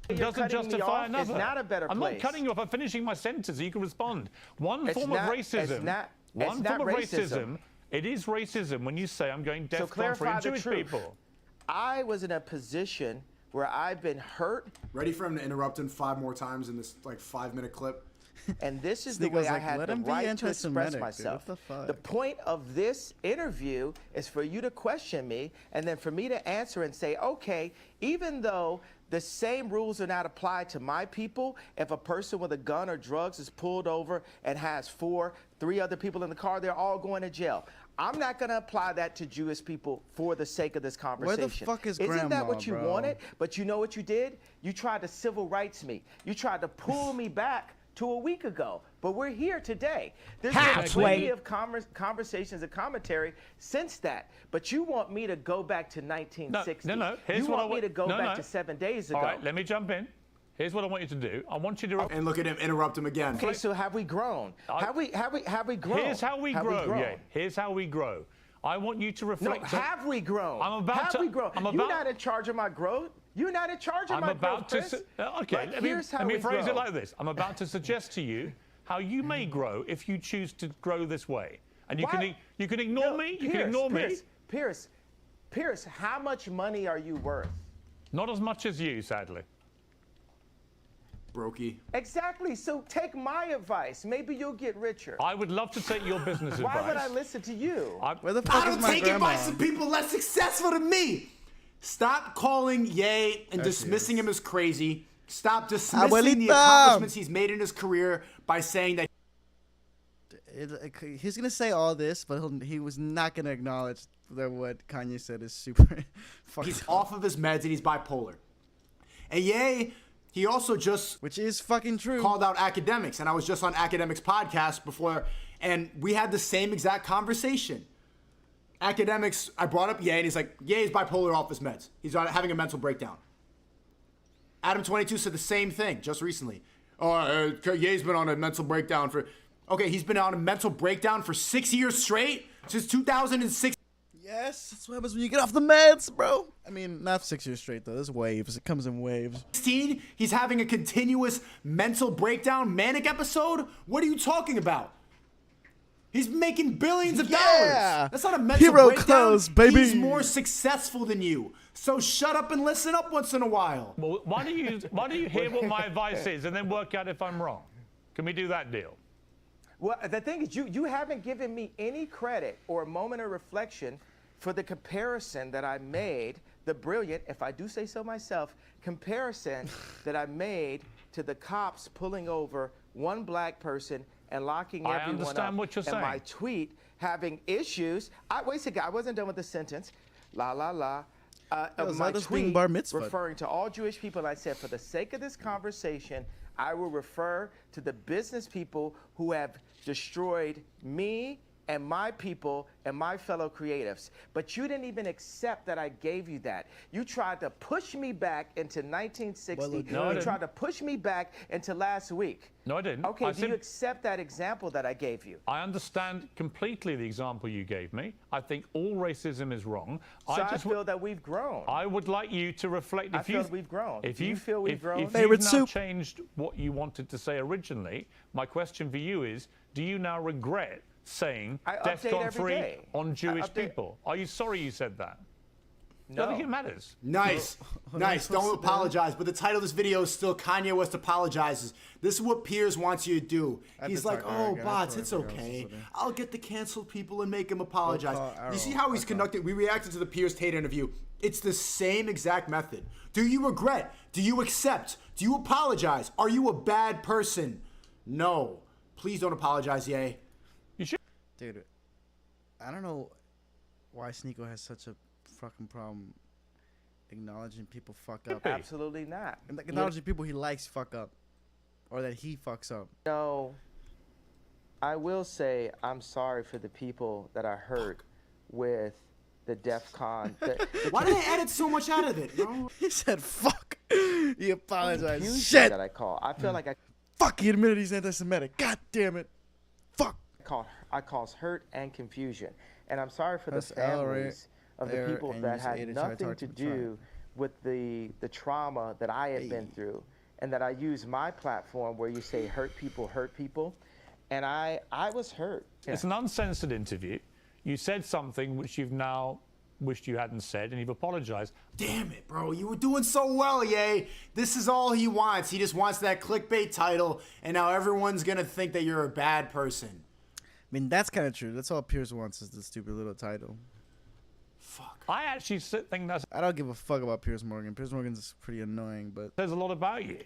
It doesn't justify another. It's not a better place. I'm not cutting you off. I'm finishing my sentence so you can respond. One form of racism. One form of racism. It is racism when you say I'm going DEFCON for Jewish people. I was in a position where I've been hurt. Ready for him to interrupt him 5 more times in this like 5-minute clip. And this is the way I had the right to express myself. The point of this interview is for you to question me and then for me to answer and say, okay, even though the same rules are not applied to my people, if a person with a gun or drugs is pulled over and has 3 other people in the car, they're all going to jail. I'm not going to apply that to Jewish people for the sake of this conversation. Where the fuck is Isn't Grandma, that what you bro? wanted? But you know what you did? You tried to civil rights me. You tried to pull me back to a week ago, but we're here today. There's been plenty of conversations and commentary since that, but you want me to go back to 1960. No. You want me to go back to 7 days ago. All right, let me jump in. Here's what I want you to do. I want you to... And look at him, interrupt him again. Okay, so have we grown? Have we grown? Here's how we grow. Yeah, here's how we grow. I want you to reflect... No, have we grown? I'm about have to... we grown? You're not in charge of my growth. You're not in charge of my growth, Chris. Okay, let me phrase it like this. I'm about to suggest to you how you may grow if you choose to grow this way. And you can ignore me. You can ignore me. Pierce, how much money are you worth? Not as much as you, sadly. Brokey. Exactly. So take my advice. Maybe you'll get richer. I would love to take your business advice. Why would I listen to you? Where the fuck I is don't my take grandma? advice from people less successful than me. Stop calling Ye and dismissing him as crazy. Stop dismissing the accomplishments he's made in his career by saying that he's gonna say all this, but he was not gonna acknowledge that what Kanye said is super fucked he's up. off of his meds and he's bipolar. And Ye He also just, which is fucking true, called out academics. And I was just on Academics podcast before, and we had the same exact conversation. Academics, I brought up Ye, and he's like, Ye's bipolar off his meds. He's having a mental breakdown. Adam22 said the same thing just recently. Oh, Ye's been on a mental breakdown for... Okay, he's been on a mental breakdown for 6 years straight? Since 2006. Yes, that's what happens when you get off the meds, bro. I mean, not 6 years straight, though. There's waves. It comes in waves. 16, he's having a continuous mental breakdown, manic episode? What are you talking about? He's making billions of dollars. That's not a mental Hero breakdown. clothes, baby. He's more successful than you. So shut up and listen up once in a while. Well, why don't you hear what my advice is and then work out if I'm wrong? Can we do that deal? Well, the thing is, you haven't given me any credit or a moment of reflection for the comparison that I made, the brilliant, if I do say so myself, comparison that I made to the cops pulling over one black person and locking everyone up. I understand what you're saying. And my tweet having issues. Wait a second, I wasn't done with the sentence. La, la, la. My tweet referring to all Jewish people, I said, for the sake of this conversation, I will refer to the business people who have destroyed me and my people and my fellow creatives. But you didn't even accept that I gave you that. You tried to push me back into 1960. No, you tried to push me back into last week. No, I didn't. Okay, do you accept that example that I gave you? I understand completely the example you gave me. I think all racism is wrong. So I feel that we've grown. I would like you to reflect. I feel we've grown. If Do you feel we've grown? If you've now changed what you wanted to say originally, my question for you is, do you now regret saying DEFCON 3 on Jewish people? Are you sorry you said that? No. I think it matters. Nice. Nice. Don't apologize. But the title of this video is still Kanye West apologizes. This is what Piers wants you to do. He's like, oh, bots, it's okay. I'll get the canceled people and make them apologize. You see how he's conducting? We reacted to the Piers Tate interview. It's the same exact method. Do you regret? Do you accept? Do you apologize? Are you a bad person? No. Please don't apologize, Ye. You should. Dude, I don't know why Sneeko has such a fucking problem acknowledging people fuck up. Absolutely not. Acknowledging people he likes fuck up. Or that he fucks up. No. I will say I'm sorry for the people that I hurt with the DEFCON. Why did they edit so much out of it, bro? He said fuck. He apologized. Confusion Shit. that I call. I feel like I... Fuck, he admitted he's anti-Semitic. God damn it. Fuck. I cause hurt and confusion. And I'm sorry for the families of the people that had nothing to do with the trauma that I had been through, and that I use my platform where you say hurt people, and I was hurt. It's an uncensored interview. You said something which you've now wished you hadn't said, and you've apologized. Damn it, bro. You were doing so well, Ye. This is all he wants. He just wants that clickbait title, and now everyone's going to think that you're a bad person. I mean, that's kind of true. That's all Piers wants is the stupid little title. Fuck. I actually think that's... I don't give a fuck about Piers Morgan. Piers Morgan's pretty annoying, but... There's a lot about you,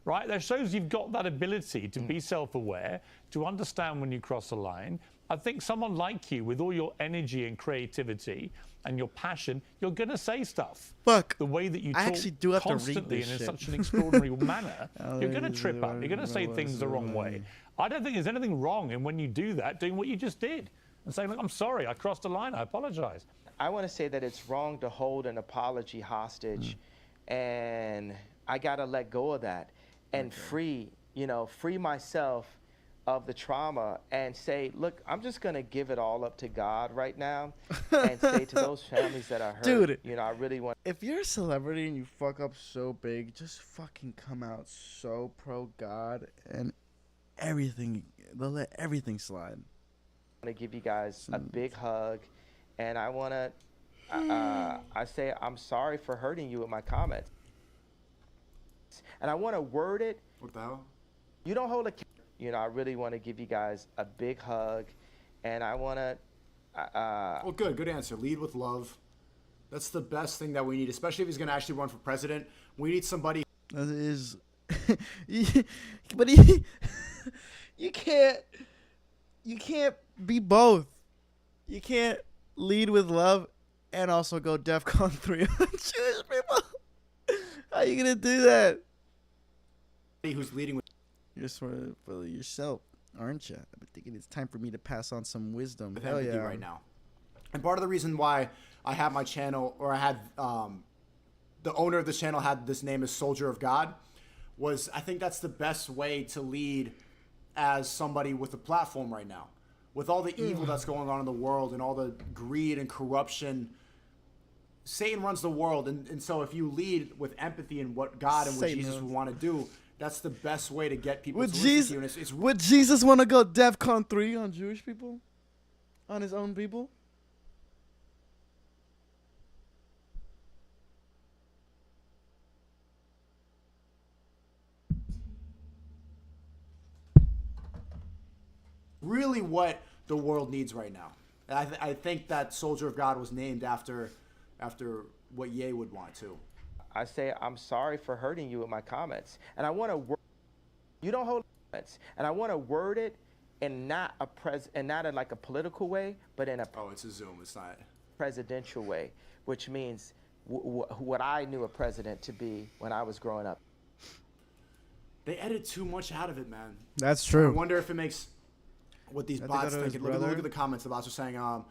right? That shows you've got that ability to be self-aware, to understand when you cross a line. I think someone like you, with all your energy and creativity and your passion, you're going to say stuff. Fuck. The way that you I talk actually do have to read constantly this and in shit. such an extraordinary manner, you're going to trip up. You're going to say things the wrong way. I don't think there's anything wrong in when you do that, doing what you just did and saying, look, I'm sorry, I crossed a line, I apologize. I want to say that it's wrong to hold an apology hostage, and I got to let go of that and free myself of the trauma and say, look, I'm just going to give it all up to God right now and say to those families that are hurt, dude, I really want... If you're a celebrity and you fuck up so big, just fucking come out so pro-God and everything, they'll let everything slide. I want to give you guys a big hug, and I want to, I say I'm sorry for hurting you with my comments. And I want to word it. What the hell? You don't hold a... I really want to give you guys a big hug, and I want to... well, good answer. Lead with love. That's the best thing that we need, especially if he's going to actually run for president. We need somebody... That is... but you can't be both. You can't lead with love and also go DEFCON 3 on Jewish people. How are you going to do that? who's leading with. You're sort of full of yourself, aren't you? I've been thinking it's time for me to pass on some wisdom. With Hell empathy yeah. right now. And part of the reason why I have my channel, or I had the owner of this channel had this name as Soldier of God, was I think that's the best way to lead as somebody with a platform right now. With all the evil that's going on in the world and all the greed and corruption, Satan runs the world. And so if you lead with empathy and what God and what Satan Jesus runs. would want to do, that's the best way to get people Would to listen Jesus, to you. And it's would Jesus want to go DEFCON 3 on Jewish people? On his own people? really what the world needs right now. And I think that Soldier of God was named after what Ye would want to. I say I'm sorry for hurting you with my comments, and I want to. You don't hold comments, and I want to word it in not in like a political way, but in a. Oh, it's a Zoom. It's not. Presidential way, which means what I knew a president to be when I was growing up. They edit too much out of it, man. That's true. I wonder if it makes what these bots think think. Look at the comments. The bots are saying,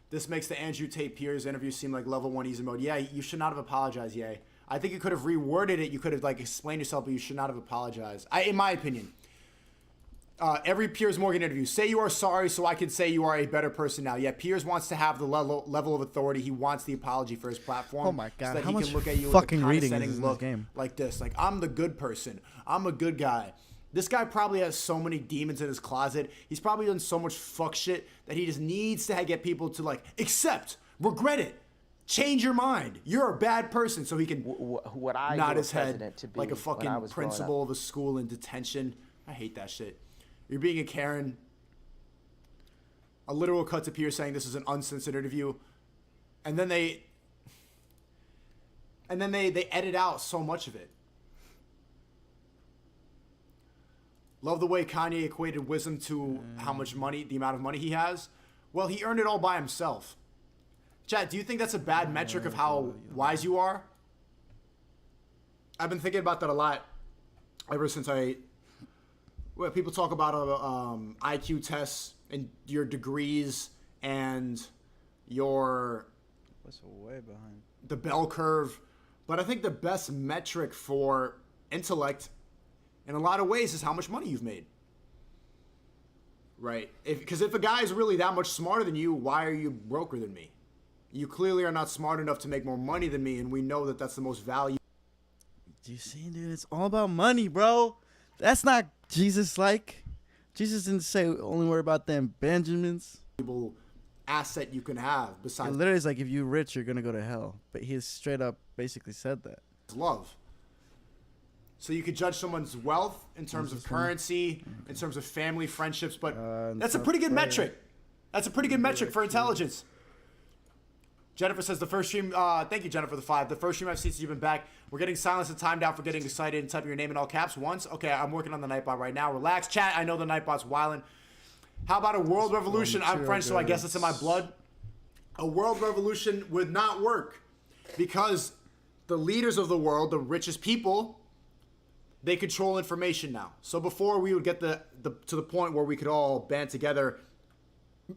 this makes the Andrew Tate Piers interview seem like level 1 easy mode. Yeah, you should not have apologized, Ye. I think you could have reworded it. You could have like explained yourself, but you should not have apologized. In my opinion. Every Piers Morgan interview, say you are sorry so I can say you are a better person now. Yeah, Piers wants to have the level of authority. He wants the apology for his platform. Oh my God, so that how he much can look at you fucking with a reading is condescending in look this game? like this. Like, I'm the good person. I'm a good guy. This guy probably has so many demons in his closet. He's probably done so much fuck shit that he just needs to get people to like accept, regret it, change your mind. You're a bad person, so he can what I nod knew his a head president to be like a when I fucking was growing principal up. of a school in detention. I hate that shit. You're being a Karen. A literal cut to Pierce saying this is an uncensored interview, and then they edit out so much of it. Love the way Kanye equated wisdom to how much money, the amount of money he has. Well, he earned it all by himself. Chat, do you think that's a bad metric of how wise you are? I've been thinking about that a lot ever since people talk about IQ tests and your degrees and your way behind the bell curve. But I think the best metric for intellect in a lot of ways is how much money you've made. Right? Because if a guy is really that much smarter than you, why are you broker than me? You clearly are not smart enough to make more money than me, and we know that that's the most value. Do you see, dude? It's all about money, bro. That's not Jesus-like. Jesus didn't say only worry about them Benjamins. Asset you can have It besides literally is like if you're rich, you're gonna go to hell. But he straight up basically said that. love. So you could judge someone's wealth in terms of currency, in terms of family, friendships, but that's a pretty good metric. That's a pretty good metric for intelligence. Jennifer says the first stream, thank you, Jennifer, the 5. The first stream I've seen since you've been back. We're getting silenced and timed out for getting excited and typing your name in all caps once. Okay, I'm working on the Nightbot right now. Relax, chat. I know the Nightbot's wildin'. How about a world revolution? I'm French, so I guess it's in my blood. A world revolution would not work because the leaders of the world, the richest people, they control information now. So before we would get to the point where we could all band together,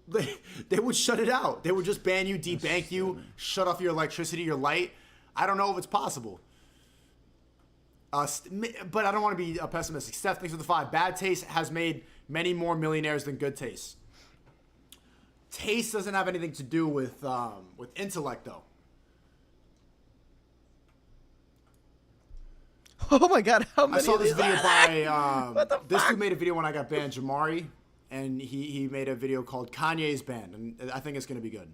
they would shut it out. They would just ban you, debank you, shut off your electricity, your light. I don't know if it's possible. But I don't want to be pessimistic. Steph, thanks for the 5. Bad taste has made many more millionaires than good taste. Taste doesn't have anything to do with intellect, though. Oh my God! How many? I saw this of video these by this dude made a video when I got banned, Jamari, and he made a video called Kanye's Banned, and I think it's gonna be good.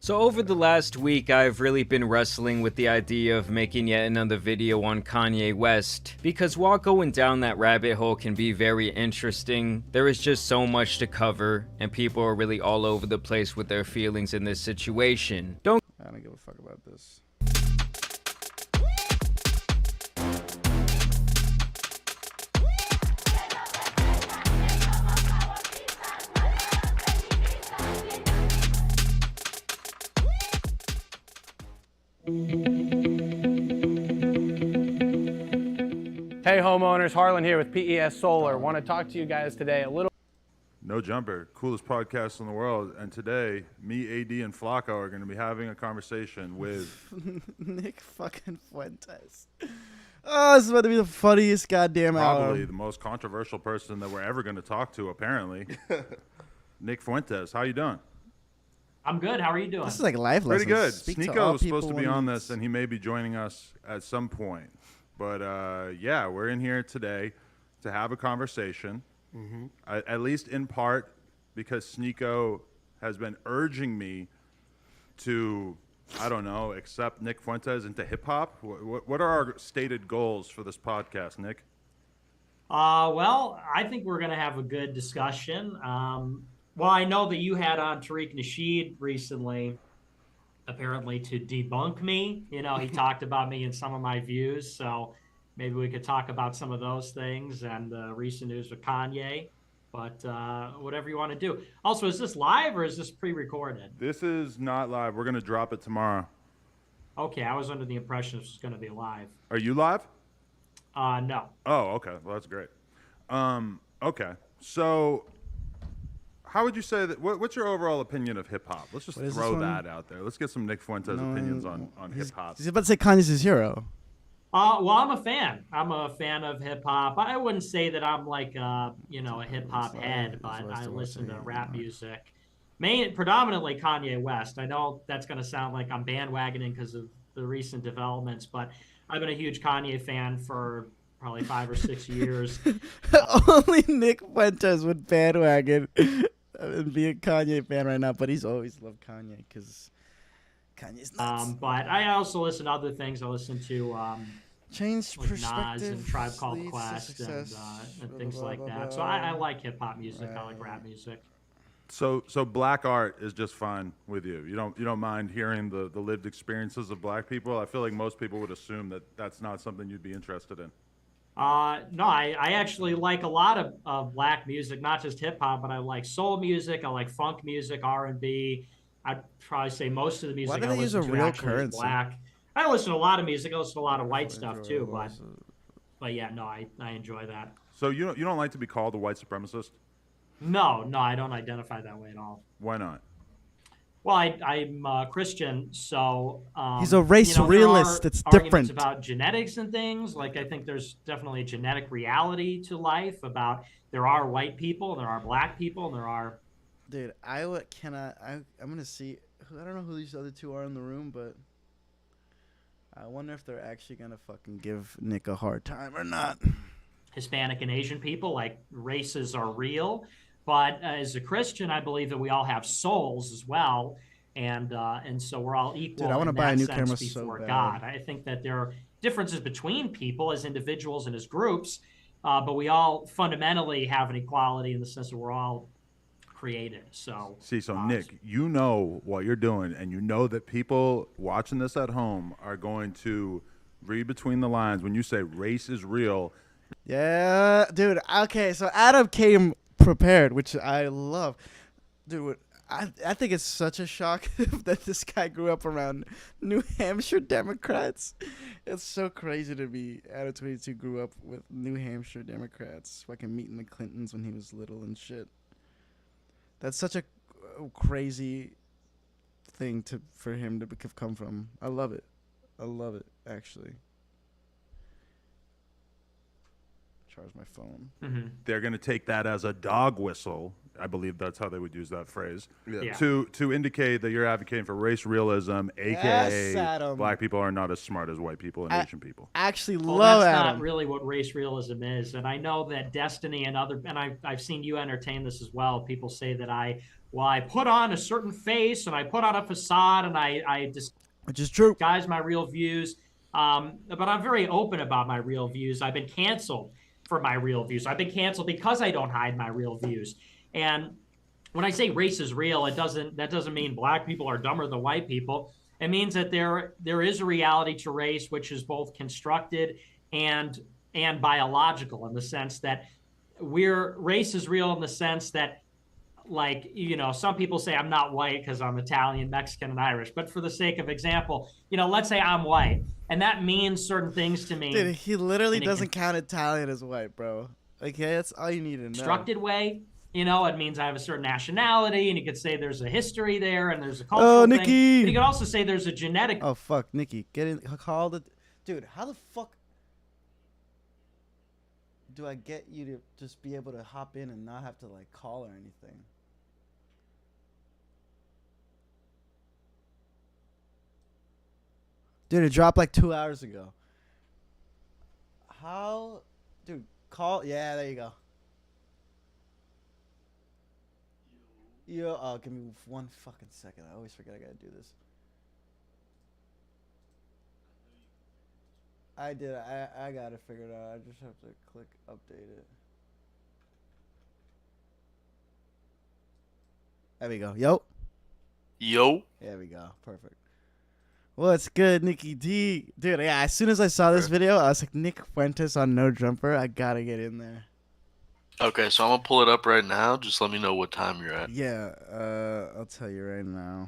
So over the last week, I've really been wrestling with the idea of making yet another video on Kanye West, because while going down that rabbit hole can be very interesting, there is just so much to cover, and people are really all over the place with their feelings in this situation. I don't give a fuck about this. Hey homeowners, Harlan here with PES Solar. Want to talk to you guys today a little. No Jumper, coolest podcast in the world. And today, me, AD, and Flacco are going to be having a conversation with Nick fucking Fuentes. Oh, this is about to be the funniest goddamn hour. probably the most controversial person that we're ever going to talk to, apparently. Nick Fuentes, how you doing? I'm good. How are you doing? This is like life Pretty good. lessons. Speak to Sneeko all was supposed to people be on when this, and he may be joining us at some point. But yeah, we're in here today to have a conversation, at least in part because Sneeko has been urging me to, I don't know, accept Nick Fuentes into hip-hop. What are our stated goals for this podcast, Nick? Well, I think we're going to have a good discussion. Well, I know that you had on Tariq Nasheed recently, apparently to debunk me. You know, he talked about me and some of my views, so maybe we could talk about some of those things and recent news with Kanye. But whatever you want to do. Also, is this live or is this pre-recorded? This is not live. We're going to drop it tomorrow. Okay, I was under the impression this was going to be live. Are you live? No. Oh, okay. Well, that's great. Okay. So how would you say that? What's your overall opinion of hip-hop? Let's just throw that out there. Let's get some Nick Fuentes opinions on hip-hop. He's about to say Kanye's his hero. Well, I'm a fan. I'm a fan of hip hop. I wouldn't say that I'm like a hip hop head, but I listen to rap music. Predominantly Kanye West. I know that's going to sound like I'm bandwagoning because of the recent developments, but I've been a huge Kanye fan for probably 5 or 6 years. Only Nick Fuentes would bandwagon and be a Kanye fan right now, but he's always loved Kanye because Kanye's nuts. But I also listen to other things. I listen to Change like Perspective, Nas and Tribe Called Leads to Quest Success, and things blah, like blah, that. blah. So I like hip hop music. I like rap music. So black art is just fine with you. You don't mind hearing the lived experiences of black people. I feel like most people would assume that that's not something you'd be interested in. No, I actually like a lot of black music, not just hip hop, but I like soul music. I like funk music, R&B. I'd probably say most of the music Why do I they use listen a to real actually is currency? black. I listen to a lot of music. I listen to a lot of white stuff too, but yeah, no, I enjoy that. So you don't like to be called a white supremacist? No, I don't identify that way at all. Why not? Well, I'm Christian, so He's a race realist. It's arguments different. about genetics and things. Like I think there's definitely a genetic reality to life. About there are white people, there are black people, and there are. Dude, I'm gonna see. I don't know who these other two are in the room, but I wonder if they're actually gonna fucking give Nick a hard time or not. Hispanic and Asian people, like races are real. But as a Christian, I believe that we all have souls as well, and so we're all equal. Dude, I wanna in buy a that new sense camera so before bad. God. I think that there are differences between people as individuals and as groups, but we all fundamentally have an equality in the sense that we're all created. So Nick, you know what you're doing, and you know that people watching this at home are going to read between the lines when you say race is real. Yeah, dude. Okay, so Adam came prepared, which I love. Dude, I think it's such a shock that this guy grew up around New Hampshire Democrats. It's so crazy to me. Adam22 grew up with New Hampshire Democrats, fucking meeting the Clintons when he was little and shit. That's such a crazy thing for him to come from. I love it. Actually. Charge my phone. They're going to take that as a dog whistle. I believe that's how they would use that phrase. Yeah. To indicate that you're advocating for race realism, aka Adam. black people are not as smart as white people and Asian people. Actually, Well, love that's Adam. not really what race realism is, and I know that Destiny and I've seen you entertain this as well. People say that I put on a certain face and I put on a facade and I just which is true. Disguise my real views, but I'm very open about my real views. I've been canceled for my real views. I've been canceled because I don't hide my real views. And when I say race is real, that doesn't mean black people are dumber than white people. It means that there is a reality to race which is both constructed and biological, in the sense that race is real in the sense that like, some people say I'm not white because I'm Italian, Mexican, and Irish. But for the sake of example, let's say I'm white, and that means certain things to me. Dude, he literally doesn't count Italian as white, bro. Okay, that's all you need to know. Constructed way, it means I have a certain nationality, and you could say there's a history there, and there's a cultural thing. Nicky! But you could also say there's a genetic. Oh fuck, Nicky, get in. Call the dude. How the fuck do I get you to just be able to hop in and not have to like call or anything? Dude, it dropped like 2 hours ago. How, dude? Call. Yeah, there you go. Yo, oh, give me 1 fucking second. I always forget I gotta do this. I did. I got it figured out. I just have to click update it. There we go. Yo. There we go. Perfect. What's good, Nicky D? Dude, yeah, as soon as I saw this video, I was like, Nick Fuentes on No Jumper. I gotta get in there. Okay, so I'm gonna pull it up right now. Just let me know what time you're at. Yeah, I'll tell you right now.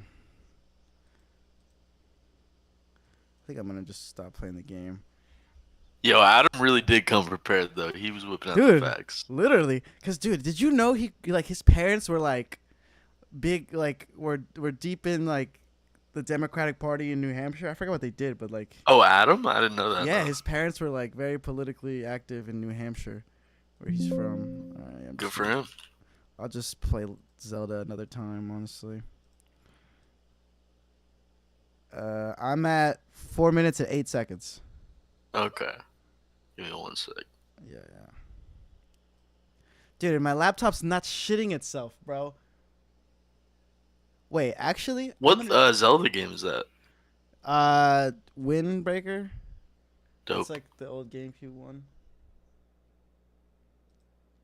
I think I'm gonna just stop playing the game. Yo, Adam really did come prepared though. He was whipping out Dude, the facts. literally, cause dude, did you know his parents were like big, like were deep in like the Democratic Party in New Hampshire? I forget what they did, but like. Oh, Adam? I didn't know that. Yeah, no. his parents were like very politically active in New Hampshire, where he's from. Good for him. I'll just play Zelda another time, honestly. I'm at 4 minutes and 8 seconds. Okay. Give me 1 sec. Yeah. Dude, my laptop's not shitting itself, bro. Wait, actually, what Zelda game is that? Windbreaker. Dope. It's like the old GameCube one.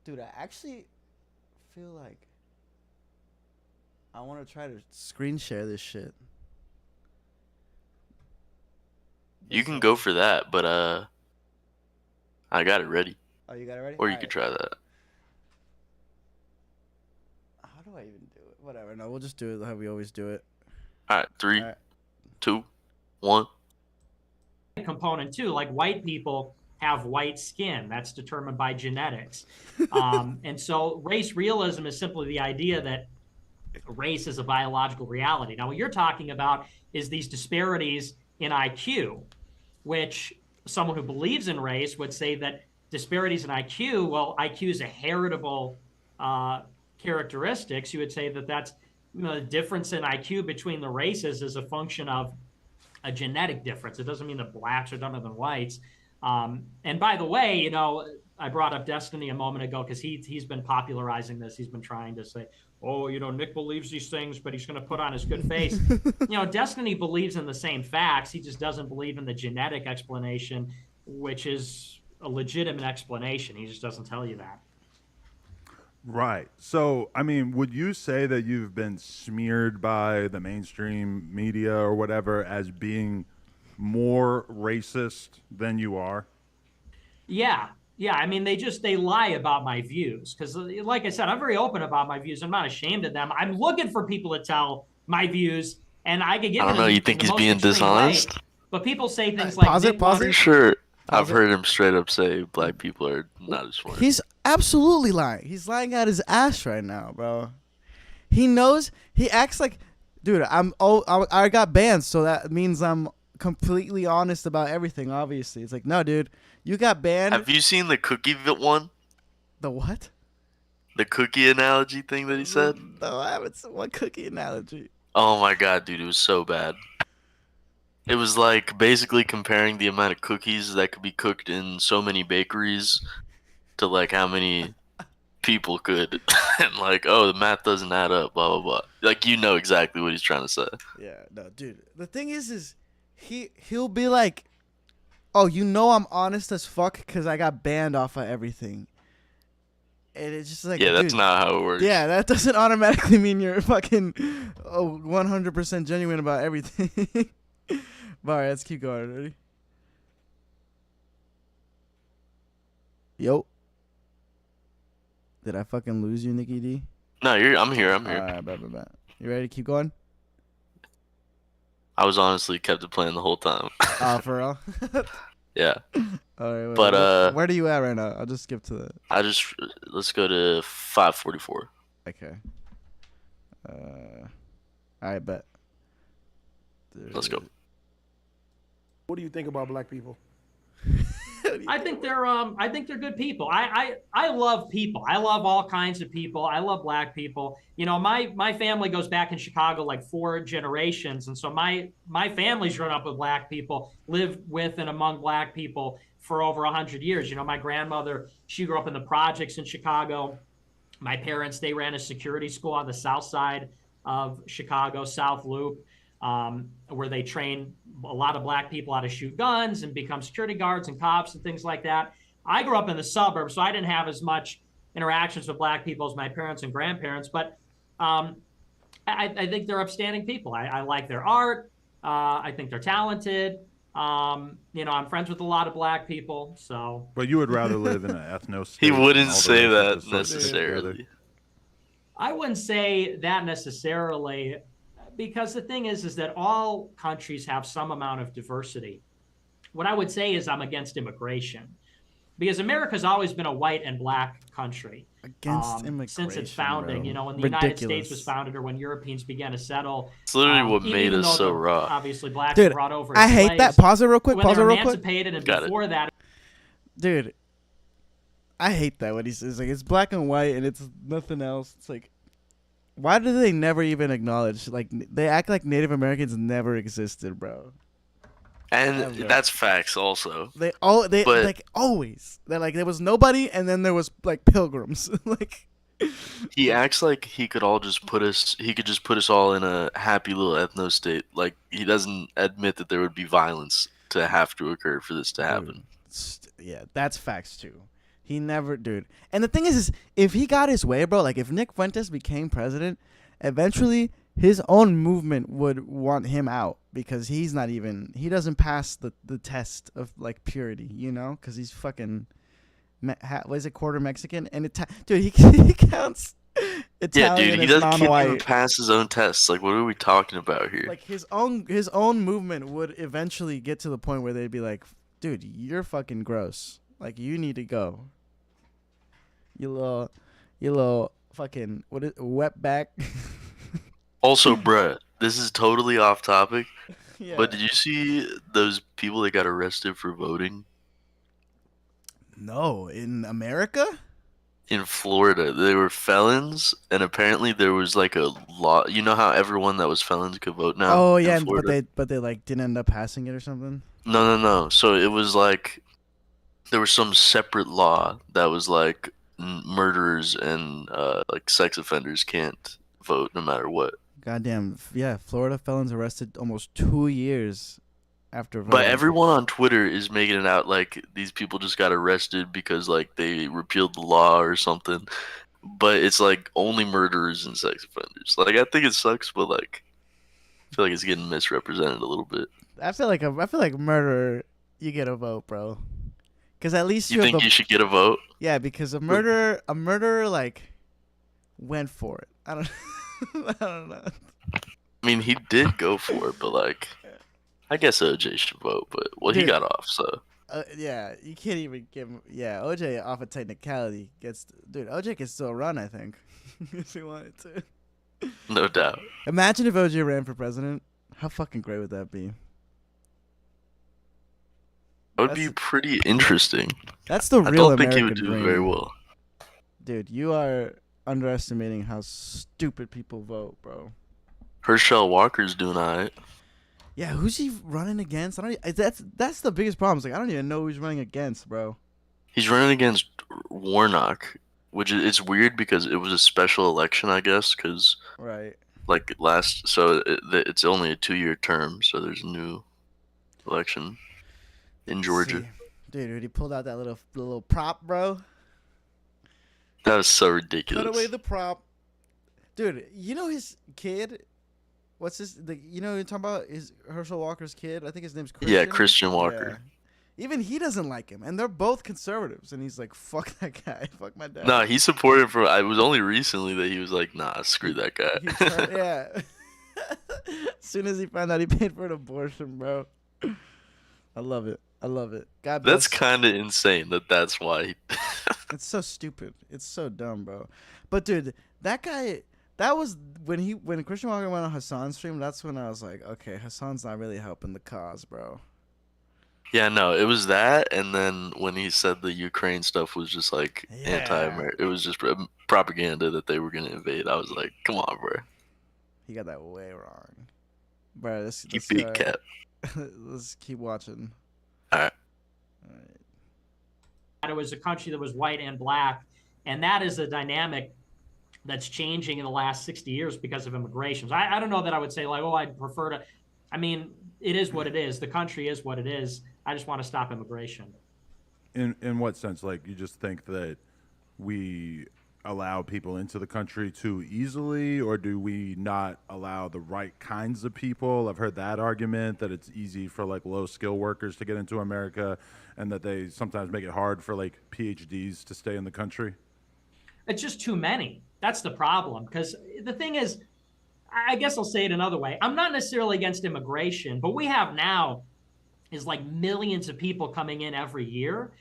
Dude, I actually feel like I want to try to screen share this shit. You can go for that, but I got it ready. Oh, you got it ready? Or you could try that. How do I even do it? Whatever. No, we'll just do it how we always do it. All right, 3, 2, 1. Component too, like white people have white skin. That's determined by genetics. And so race realism is simply the idea that race is a biological reality. Now, what you're talking about is these disparities in IQ, which someone who believes in race would say that disparities in IQ, well, IQ is a heritable characteristics. You would say that that's the difference in IQ between the races is a function of a genetic difference. It doesn't mean that blacks are dumber than whites. And by the way, I brought up Destiny a moment ago because he's been popularizing this. He's been trying to say, oh, Nick believes these things, but he's going to put on his good face. Destiny believes in the same facts. He just doesn't believe in the genetic explanation, which is a legitimate explanation. He just doesn't tell you that. Right. So, I mean, would you say that you've been smeared by the mainstream media or whatever as being more racist than you are? Yeah. I mean, they lie about my views because, like I said, I'm very open about my views. I'm not ashamed of them. I'm looking for people to tell my views, and I could get. I don't know. You think he's being dishonest? Way. But people say things like, pause it. Sure. I've heard him straight up say black people are not as smart. He's absolutely lying. He's lying out his ass right now, bro. He knows. He acts like, dude. I got banned, so that means I'm completely honest about everything. Obviously, it's like, no, dude, you got banned. Have you seen the cookie one? The what? The cookie analogy thing that he said? No, I haven't seen what cookie analogy. Oh my god, dude, it was so bad. It was like basically comparing the amount of cookies that could be cooked in so many bakeries to like how many people could, and like, oh, the math doesn't add up, blah blah blah. Like, exactly what he's trying to say. Yeah, no, dude. The thing is he'll be like, oh, I'm honest as fuck because I got banned off of everything. And it's just like, yeah, that's dude, not how it works. Yeah, that doesn't automatically mean you're fucking 100% genuine about everything. But all right, let's keep going. Ready? Yo. Did I fucking lose you, Nicky D? No, I'm here. I'm here. All right, bet. You ready to keep going? I was honestly kept it playing the whole time. Oh, for real? Yeah. All right, But where are you at right now? I'll just skip to the. Let's go to 544. Okay. I bet. Let's go. What do you think about black people? I think they're good people. I love people. I love all kinds of people. I love black people. You know, my family goes back in Chicago like 4 generations, and so my family's grown up with black people, lived with and among black people for over 100 years. You know, my grandmother, she grew up in the projects in Chicago. My parents, they ran a security school on the south side of Chicago, South Loop, where they train a lot of black people how to shoot guns and become security guards and cops and things like that. I grew up in the suburbs, so I didn't have as much interactions with black people as my parents and grandparents, but I think they're upstanding people. I like their art. I think they're talented. You know, I'm friends with a lot of black people, so. But you would rather live in an ethno state. He wouldn't and all the say races that associated necessarily. together? I wouldn't say that necessarily, because the thing is that all countries have some amount of diversity. What I would say is I'm against immigration, because America's always been a white and black country. Against immigration, since its founding, bro. you know, when the United States Ridiculous. was founded, or when Europeans began to settle. It's literally what even made us though so raw. Obviously, blacks Dude, were brought over. I as hate slaves, that. Pause it real quick. when Pause they it were real quick. emancipated, and Got it. before that, Dude, I hate that when he says like it's black and white and it's nothing else. It's like, why do they never even acknowledge? Like they act like Native Americans never existed, bro. And Ever. that's facts also. They But- like always. They're like there was nobody and then there was like pilgrims. Like He acts like he could just put us all in a happy little ethno state. Like he doesn't admit that there would be violence to have to occur for this to happen. yeah, that's facts too. He never, dude. And the thing is if he got his way, bro, like if Nick Fuentes became president, eventually his own movement would want him out because he doesn't pass the test of like purity, you know, because he's fucking, what is it, quarter Mexican? And dude, he counts Italian Yeah, dude, he as doesn't non-white. even pass his own tests. Like, what are we talking about here? Like his own movement would eventually get to the point where they'd be like, dude, you're fucking gross. Like you need to go. You little fucking wetback. Also, bruh, this is totally off topic. Yeah. But did you see those people that got arrested for voting No, in America? in Florida? They were felons, and apparently there was like a law. You know how everyone that was felons could vote now? Oh in yeah, Florida? but they like didn't end up passing it or something. No. So it was like there was some separate law that was like murderers and like sex offenders can't vote no matter what. Goddamn, yeah, Florida felons arrested almost 2 years after voting. But everyone on Twitter is making it out like these people just got arrested because like they repealed the law or something. But it's like only murderers and sex offenders. Like I think it sucks, but like I feel like it's getting misrepresented a little bit. I feel like murderer, you get a vote, bro. Because at least You think you should get a vote? Yeah, because a murderer like went for it. I don't know. I mean, he did go for it, but like, I guess OJ should vote. But well, he Dude. got off, so Yeah, you can't even give him. Yeah, OJ off a technicality OJ can still run, I think, if he wanted to. no doubt. Imagine if OJ ran for president. How fucking great would that be? That would be pretty interesting. That's the I real don't think he American would do dream. very well. Dude, you are underestimating how stupid people vote, bro. Herschel Walker's doing alright. Yeah, who's he running against? That's the biggest problem. It's like I don't even know who he's running against, bro. He's running against Warnock, which it's weird because it was a special election, I guess, because Right. like it's only a 2-year term, so there's a new election in Georgia. Dude, he pulled out that little prop, bro. That was so ridiculous. Put away the prop. Dude, you know his kid? What's his? You know what you're talking about? Is Herschel Walker's kid? I think his name's Christian. Yeah, Christian Walker. Even he doesn't like him, and they're both conservatives. And he's like, "Fuck that guy, fuck my dad." No, he supported for. I was only recently that he was like, "Nah, screw that guy." Yeah. As soon as he found out he paid for an abortion, bro. I love it. I love it. God bless. That's kind of insane. That's why. It's so stupid. It's so dumb, bro. But dude, that guy. That was when Christian Walker went on Hasan's stream. That's when I was like, okay, Hasan's not really helping the cause, bro. Yeah, no, it was that, and then when he said the Ukraine stuff was just like anti-American, it was just propaganda that they were gonna invade. I was like, come on, bro. He got that way wrong, bro. Let's big cat. Let's keep watching. All right. It was a country that was white and black, and that is a dynamic that's changing in the last 60 years because of immigration. I don't know that I would say like, oh, I'd prefer to. I mean, it is what it is. The country is what it is. I just want to stop immigration. In what sense? Like, you just think that we allow people into the country too easily, or do we not allow the right kinds of people? I've heard that argument, that it's easy for like low skill workers to get into America, and that they sometimes make it hard for like PhDs to stay in the country. It's just too many. That's the problem. Because the thing is, I guess I'll say it another way. I'm not necessarily against immigration, but we have now is like millions of people coming in every year,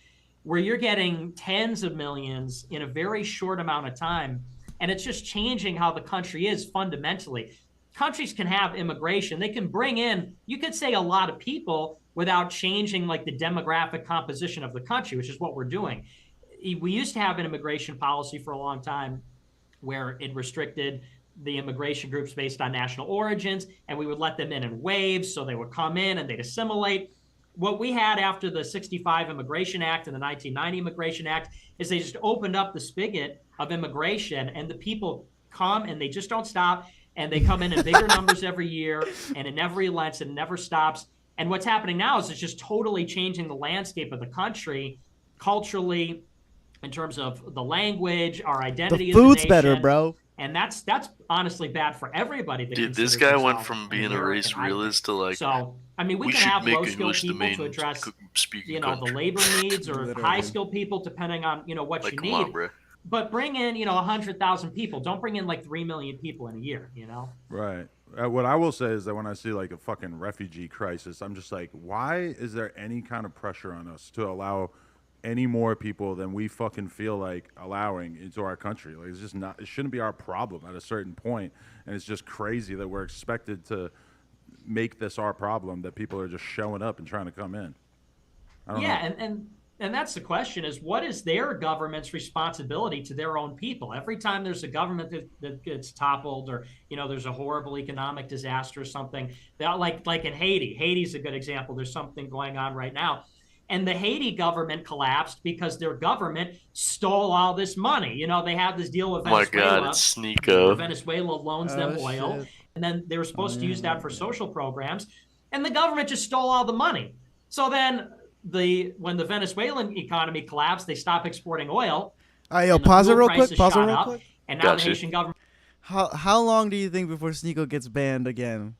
where you're getting tens of millions in a very short amount of time. And it's just changing how the country is fundamentally. Countries can have immigration. They can bring in, you could say, a lot of people without changing like the demographic composition of the country, which is what we're doing. We used to have an immigration policy for a long time where it restricted the immigration groups based on national origins, and we would let them in waves, so they would come in and they'd assimilate. What we had after the 65 Immigration Act and the 1990 Immigration Act is they just opened up the spigot of immigration, and the people come and they just don't stop, and they come in bigger numbers every year, and it never relents and never stops. And what's happening now is it's just totally changing the landscape of the country culturally, in terms of the language, our identity. The food's as a nation, better, bro. And that's honestly bad for everybody. That Dude, this guy went from being a race realist to like. So I mean, we can should have make low-skilled English the people main to address, speaking the country. labor needs, or high-skilled people depending on what Like, you come need. on, bro. But bring in 100,000 people. Don't bring in like 3 million people in a year. Right. What I will say is that when I see like a fucking refugee crisis, I'm just like, why is there any kind of pressure on us to allow any more people than we fucking feel like allowing into our country? Like, it's just not, it shouldn't be our problem at a certain point. And it's just crazy that we're expected to make this our problem, that people are just showing up and trying to come in. I don't know. And that's the question, is what is their government's responsibility to their own people? Every time there's a government that gets toppled, or there's a horrible economic disaster or something, like in Haiti. Haiti's a good example. There's something going on right now. And the Haiti government collapsed because their government stole all this money. They have this deal with Venezuela. Oh my God, it's Sneeko. Venezuela loans them oil, and then they were supposed to use that for social programs, and the government just stole all the money. So then when the Venezuelan economy collapsed, they stopped exporting oil. All right, yo, pause it real quick. Pause it real quick. And now the Haitian government. How long do you think before Sneeko gets banned again?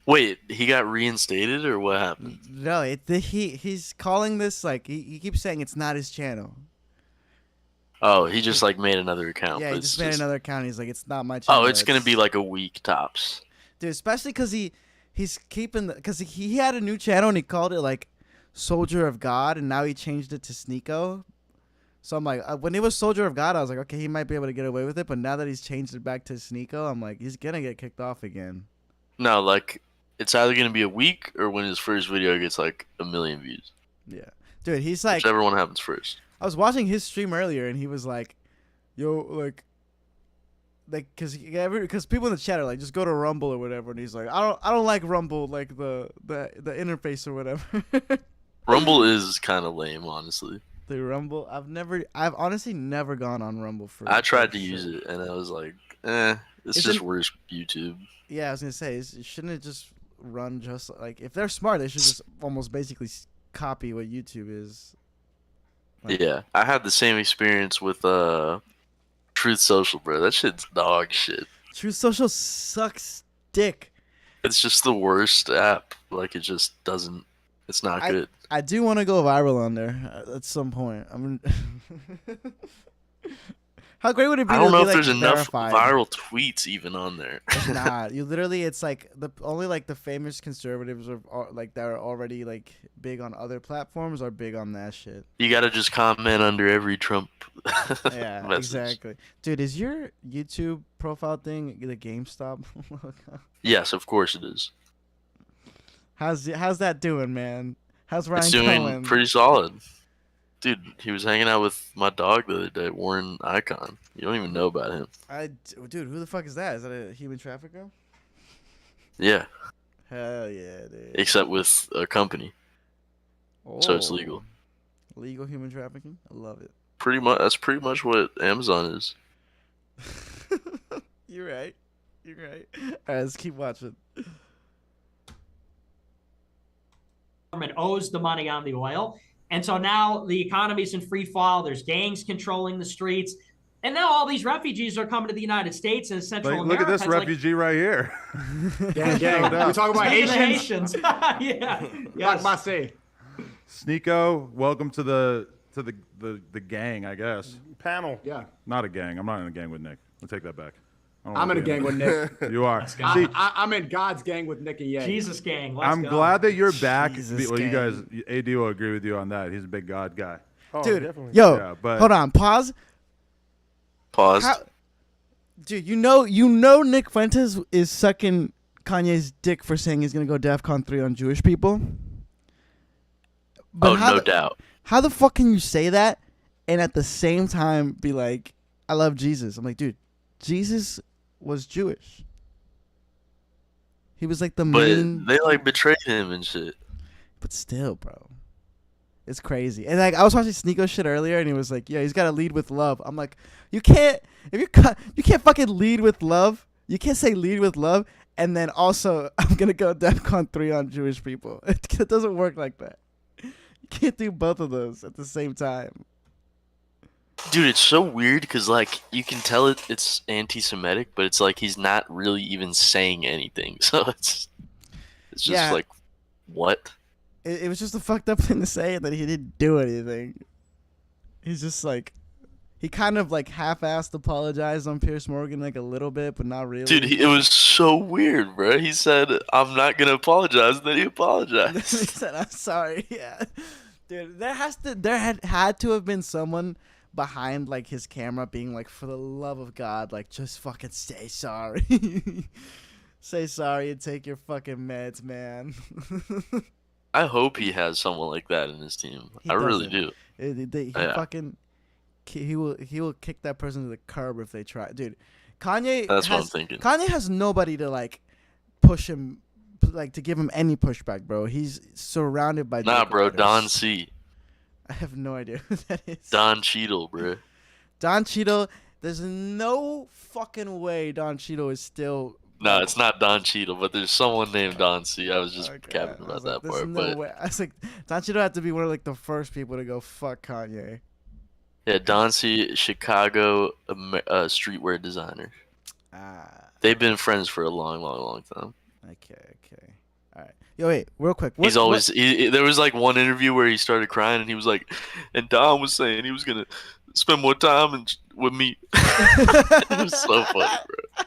Wait, he got reinstated or what happened? No, he's calling this like he keeps saying it's not his channel. Oh, he just like made another account. Yeah, but he it's just made another account. He's like, it's not my channel. Oh, it's gonna be like a week tops. Dude, especially because he's keeping because he had a new channel and he called it like Soldier of God, and now he changed it to Sneeko. So I'm like, when it was Soldier of God, I was like, okay, he might be able to get away with it. But now that he's changed it back to Sneeko, I'm like, he's gonna get kicked off again. No, like, it's either gonna be a week or when his first video gets like 1 million views. Yeah, dude, he's like, whichever one happens first. I was watching his stream earlier, and he was like, "Yo, like, because people in the chat are like, just go to Rumble or whatever," and he's like, "I don't like Rumble, like the interface or whatever." Rumble is kind of lame, honestly. The Rumble, I've honestly never gone on Rumble for. I tried to use it, and I was like, it's just worse YouTube. Yeah, I was gonna say, shouldn't it just run just like, if they're smart, they should just almost basically copy what YouTube is. Like, yeah, I had the same experience with Truth Social, bro. That shit's dog shit. Truth Social sucks dick. It's just the worst app. Like, it just doesn't It's not good. I do want to go viral on there at some point. How great would it be? I don't know if like there's enough verified? viral tweets even on there. It's not. You literally, it's like only like the famous conservatives are like that are already like big on other platforms are big on that shit. You gotta just comment under every Trump. Yeah, message. exactly. Dude, is your YouTube profile thing the GameStop? Yes, of course it is. How's that doing, man? How's Ryan It's doing going? pretty solid. Dude, he was hanging out with my dog the other day, Warren Icon. You don't even know about him. Dude, who the fuck is that? Is that a human trafficker? Yeah. Hell yeah, dude. Except with a company. So it's legal. Legal human trafficking? I love it. Pretty much. That's pretty much what Amazon is. You're right. You're right. All right, let's keep watching. Government owes the money on the oil. And so now the economy's in free fall. There's gangs controlling the streets. And now all these refugees are coming to the United States and Central America. Look at this refugee right here. Gang. We talk about Haitians. Yeah. Yes. Sneeko, welcome to the gang, I guess. Panel. Yeah. Not a gang. I'm not in a gang with Nick. I'll take that back. I'm in a gang with Nick. You are. See, I'm in God's gang with Nick and Ye. Jesus gang. Let's I'm go. glad that you're back. Jesus Well, you gang. guys, AD will agree with you on that. He's a big God guy. Oh, Dude, definitely. yo, Yeah, but- hold on, pause. Paused. Dude, you know Nick Fuentes is sucking Kanye's dick for saying he's gonna go DEFCON 3 on Jewish people. But No doubt. How the fuck can you say that and at the same time be like, I love Jesus? I'm like, dude, Jesus was Jewish. He was like the main. But they like betrayed him and shit. But still, bro. It's crazy. And like I was watching Sneeko shit earlier and he was like, yeah, he's gotta lead with love. I'm like, you can't fucking lead with love. You can't say lead with love and then also I'm gonna go DEFCON 3 on Jewish people. It doesn't work like that. You can't do both of those at the same time. Dude, it's so weird because like you can tell it's anti-Semitic, but it's like he's not really even saying anything. So it's just like, what? It was just a fucked up thing to say that he didn't do anything. He's just like, he kind of like half-assed apologized on Piers Morgan like a little bit, but not really. Dude, it was so weird, bro. He said, "I'm not gonna apologize," then he apologized. He said, "I'm sorry." Yeah, dude, there had to have been someone behind like his camera being like, for the love of God, like just fucking say sorry. Say sorry and take your fucking meds, man. I hope he has someone like that in his team. I really do. He will kick that person to the curb if they try. Dude, Kanye. That's what I'm thinking. Kanye has nobody to like push him, like to give him any pushback, bro. He's surrounded by. Nah, bro. writers. Don C. I have no idea who that is. Don Cheadle, bro. Don Cheadle. There's no fucking way Don Cheadle is still. No, it's not Don Cheadle, but there's someone named Don C. I was just capping about that part. No but way. I was like, Don Cheadle had to be one of like the first people to go fuck Kanye. yeah, Don C. Chicago streetwear designer. They've been friends for a long time. Okay. All right. Yo, wait, real quick. He's always. There was like one interview where he started crying and he was like, and Don was saying he was gonna spend more time with me. It was so funny, bro.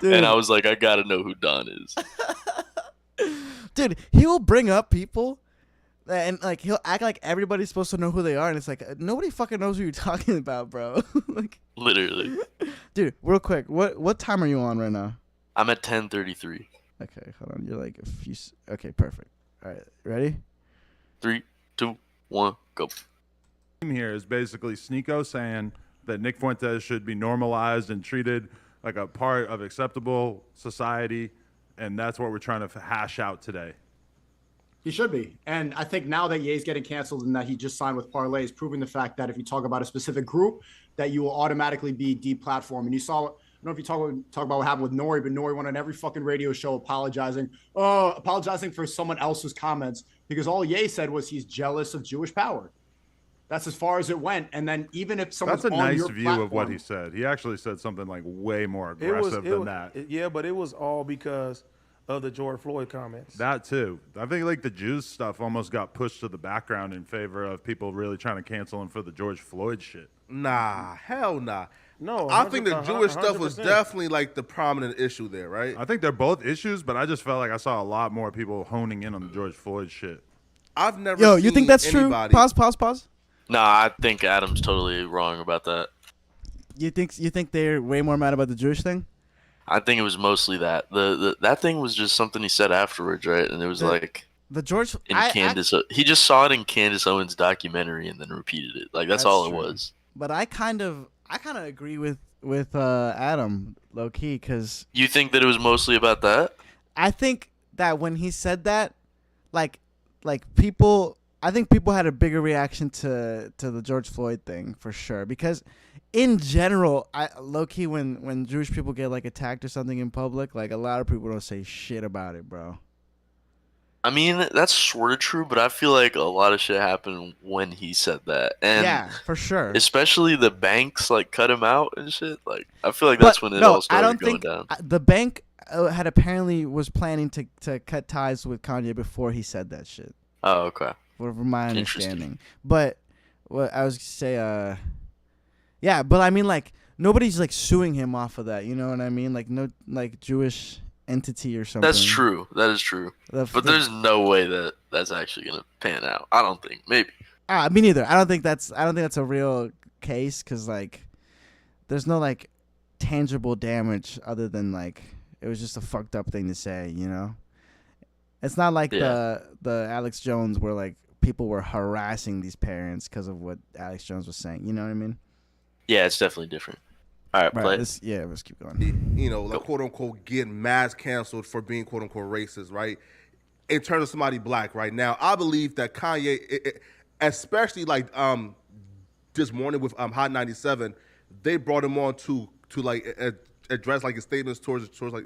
Dude. And I was like, I gotta know who Don is. Dude, he will bring up people and like he'll act like everybody's supposed to know who they are, and it's like nobody fucking knows who you're talking about, bro. Like, literally. Dude, real quick, what time are you on right now? I'm at 10:33. Okay, hold on. You're like a few. Okay, perfect. All right, ready? 3, 2, 1, go. Here is basically Sneeko saying that Nick Fuentes should be normalized and treated like a part of acceptable society, and that's what we're trying to hash out today. He should be. And I think now that Ye's getting canceled and that he just signed with Parlay is proving the fact that if you talk about a specific group, that you will automatically be deplatformed. And you saw, I don't know if you talk about what happened with Nori, but Nori went on every fucking radio show apologizing for someone else's comments because all Ye said was he's jealous of Jewish power. That's as far as it went. And then even if someone's That's a on nice your view platform, of what he said. He actually said something like way more aggressive than that. Yeah, but it was all because of the George Floyd comments. That too. I think like the Jews stuff almost got pushed to the background in favor of people really trying to cancel him for the George Floyd shit. Nah, hell nah. No, I think the Jewish stuff was 100%. definitely like the prominent issue there, right? I think they're both issues, but I just felt like I saw a lot more people honing in on the George Floyd shit. I've never Yo, seen you think that's anybody. true? Pause. Nah, I think Adam's totally wrong about that. You think they're way more mad about the Jewish thing? I think it was mostly that. That thing was just something he said afterwards, right? And it was like the George in Candace. He just saw it in Candace Owens' documentary and then repeated it. Like that's all true. it was. But I kind of agree with Adam low key because You think that it was mostly about that? I think that when he said that, like people, I think people had a bigger reaction to the George Floyd thing for sure because. In general, low key when Jewish people get like attacked or something in public, like a lot of people don't say shit about it, bro. I mean, that's sort of true, but I feel like a lot of shit happened when he said that. And yeah, for sure. Especially the banks like cut him out and shit. Like I feel like that's when it all started going down. The bank had apparently was planning to cut ties with Kanye before he said that shit. Oh, okay. From my understanding. But what I was gonna say, yeah, but I mean, like, nobody's, like, suing him off of that, you know what I mean? Like, no, like, Jewish entity or something. That's true. That is true. But there's no way that that's actually going to pan out. I don't think. Maybe. Me neither. I don't think that's a real case because, like, there's no, like, tangible damage other than, like, it was just a fucked up thing to say, you know? It's not like the Alex Jones where, like, people were harassing these parents because of what Alex Jones was saying. You know what I mean? Yeah, it's definitely different. All right, play. Let's keep going. You know, like quote unquote getting mass canceled for being quote unquote racist, right? In terms of somebody black right now, I believe that Kanye, especially like this morning with Hot 97, they brought him on to like address like his statements towards like like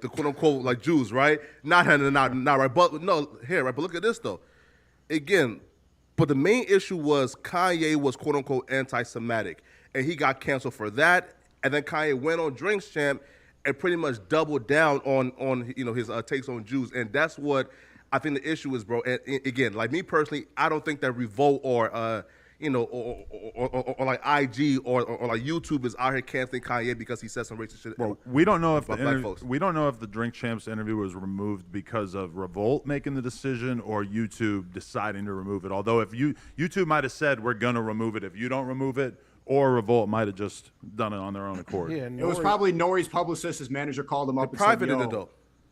the quote unquote like Jews, right? Not right, but no here, right? But look at this though, again. But the main issue was Kanye was quote-unquote anti-Semitic, and he got canceled for that. And then Kanye went on Drinks Champ and pretty much doubled down on his takes on Jews, and that's what I think the issue is, bro. And again, like me personally, I don't think that Revolt or like IG or like YouTube is out here canceling Kanye because he said some racist shit. Well, we don't know if we don't know if the Drink Champs interview was removed because of Revolt making the decision or YouTube deciding to remove it. Although if YouTube might have said we're gonna remove it if you don't remove it, or Revolt might have just done it on their own accord. Yeah, it was probably Nori's publicist. His manager called him up and said, privated it though.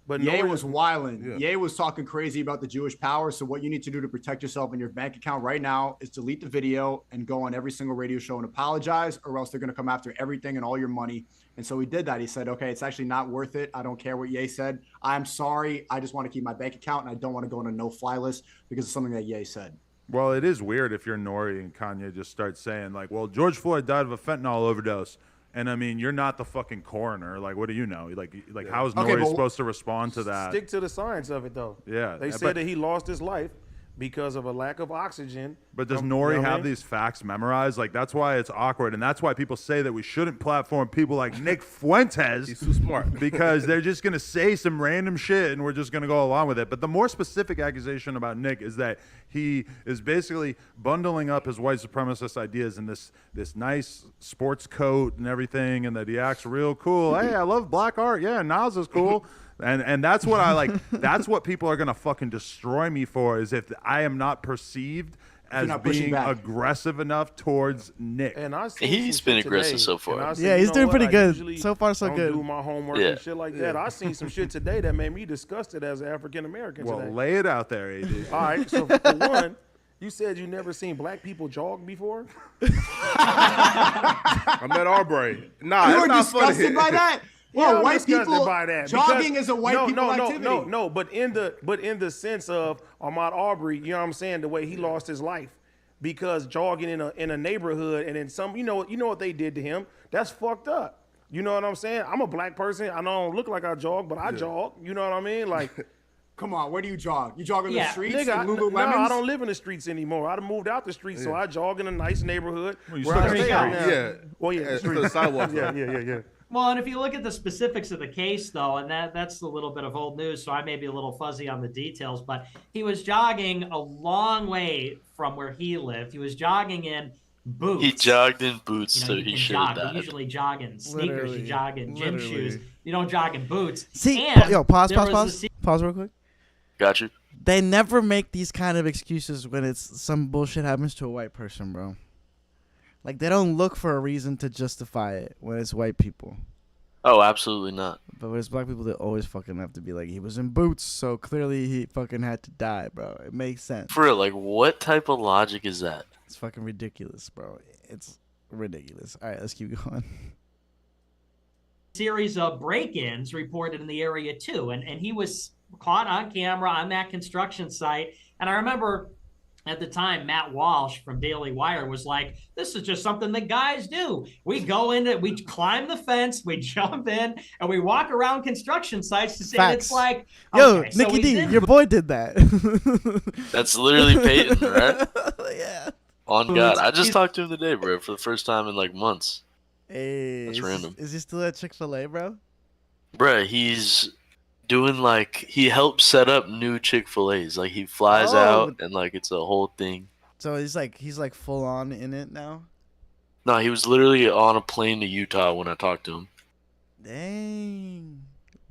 But Ye was wilding. Yeah. Ye was talking crazy about the Jewish power. So what you need to do to protect yourself in your bank account right now is delete the video and go on every single radio show and apologize, or else they're going to come after everything and all your money. And so he did that. He said, okay, it's actually not worth it. I don't care what Ye said. I'm sorry. I just want to keep my bank account, and I don't want to go on a no-fly list because of something that Ye said. Well, it is weird if you're Nori and Kanye just start saying like, well, George Floyd died of a fentanyl overdose. And I mean, you're not the fucking coroner. Like, what do you know? Like how is Nori supposed to respond to that? Stick to the science of it, though. Yeah. They said that he lost his life because of a lack of oxygen. But does Nori have these facts memorized? Like, that's why it's awkward. And that's why people say that we shouldn't platform people like Nick Fuentes. He's too smart. Because they're just going to say some random shit and we're just going to go along with it. But the more specific accusation about Nick is that he is basically bundling up his white supremacist ideas in this nice sports coat and everything, and that he acts real cool. Hey, I love black art. Yeah, Nas is cool. And that's what I like. That's what people are going to fucking destroy me for, is if I am not perceived as being aggressive enough towards Nick. And he's been aggressive so far. Yeah, he's doing pretty good. So far, so good. Do my homework and shit like that. I seen some shit today that made me disgusted as an African American today. Well, lay it out there, AD. All right, so for one, you said you never seen black people jog before? I'm at Arbery. Nah, you it's were not disgusted funny. by that? Yeah, Well, white people by that jogging is a white people activity. No, but in the sense of Ahmaud Arbery, you know what I'm saying, the way he lost his life because jogging in a neighborhood, and then some, you know what they did to him. That's fucked up. You know what I'm saying? I'm a black person. I don't look like I jog, but I jog. You know what I mean? Like, come on, where do you jog? You jog in the streets? Nigga, Lululemons? no, I don't live in the streets anymore. I done moved out the streets, so I jog in a nice neighborhood. Well, you where I still stay got now. Yeah. Well, yeah, To the sidewalk. yeah. Well, and if you look at the specifics of the case, though, and that's a little bit of old news, so I may be a little fuzzy on the details, but he was jogging a long way from where he lived. He was jogging in boots. He jogged in boots, You know, so you he can should jog, have but died. usually jog in sneakers, Literally. you jog in gym Literally. shoes. You don't jog in boots. See, And yo, pause there was real quick. Got you. They never make these kind of excuses when it's some bullshit happens to a white person, bro. Like, they don't look for a reason to justify it when it's white people. Oh, absolutely not. But when it's black people, they always fucking have to be like, he was in boots, so clearly he fucking had to die, bro. It makes sense. For real, like, what type of logic is that? It's fucking ridiculous, bro. It's ridiculous. All right, let's keep going. Series of break-ins reported in the area too, and he was caught on camera on that construction site. And I remember at the time, Matt Walsh from Daily Wire was like, this is just something that guys do. We go in, we climb the fence, we jump in, and we walk around construction sites to see. And it's like, yo, okay, so Nicky D, your boy did that. That's literally Peyton, right? Yeah. On God. I just talked to him today, bro, for the first time in, like, months. Hey, That's random. Is he still at Chick-fil-A, bro? Bruh, he's doing, like, he helps set up new Chick-fil-A's. Like, he flies out, and, like, it's a whole thing. So he's like full on in it now? No, he was literally on a plane to Utah when I talked to him. Dang.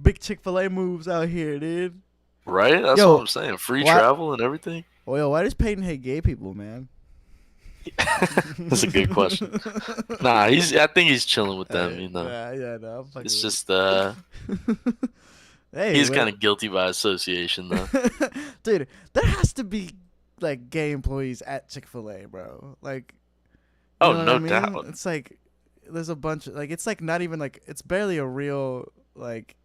Big Chick-fil-A moves out here, dude. Right? That's what I'm saying. Free travel and everything. Oh, yo, why does Peyton hate gay people, man? That's a good question. Nah, I think he's chilling with them, you know. Yeah, no, I'm fucking It's with just Hey, he's well- kind of guilty by association, though. Dude, there has to be like gay employees at Chick-fil-A, bro. Like, you Oh, know what no I mean? doubt. It's like there's a bunch of like it's like not even like it's barely a real like.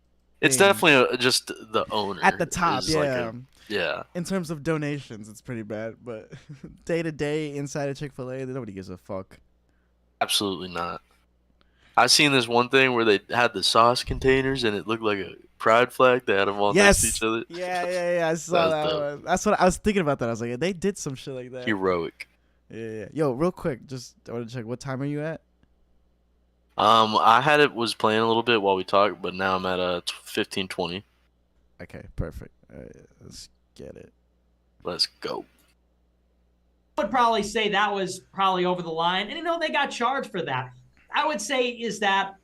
It's thing. definitely just the owner At the top, is like yeah. yeah. In terms of donations, it's pretty bad, but day to day inside of Chick-fil-A, nobody gives a fuck. Absolutely not. I seen this one thing where they had the sauce containers and it looked like a pride flag. They had them all next to each other. Yeah. I saw that one. That's what I was thinking about. That I was like, they did some shit like that. Heroic. Yeah. Yo, real quick, just I want to check. What time are you at? I was playing a little bit while we talked, but now I'm at 15:20. Okay, perfect. All right, let's get it. Let's go. I would probably say that was probably over the line. And, they got charged for that. I would say, is that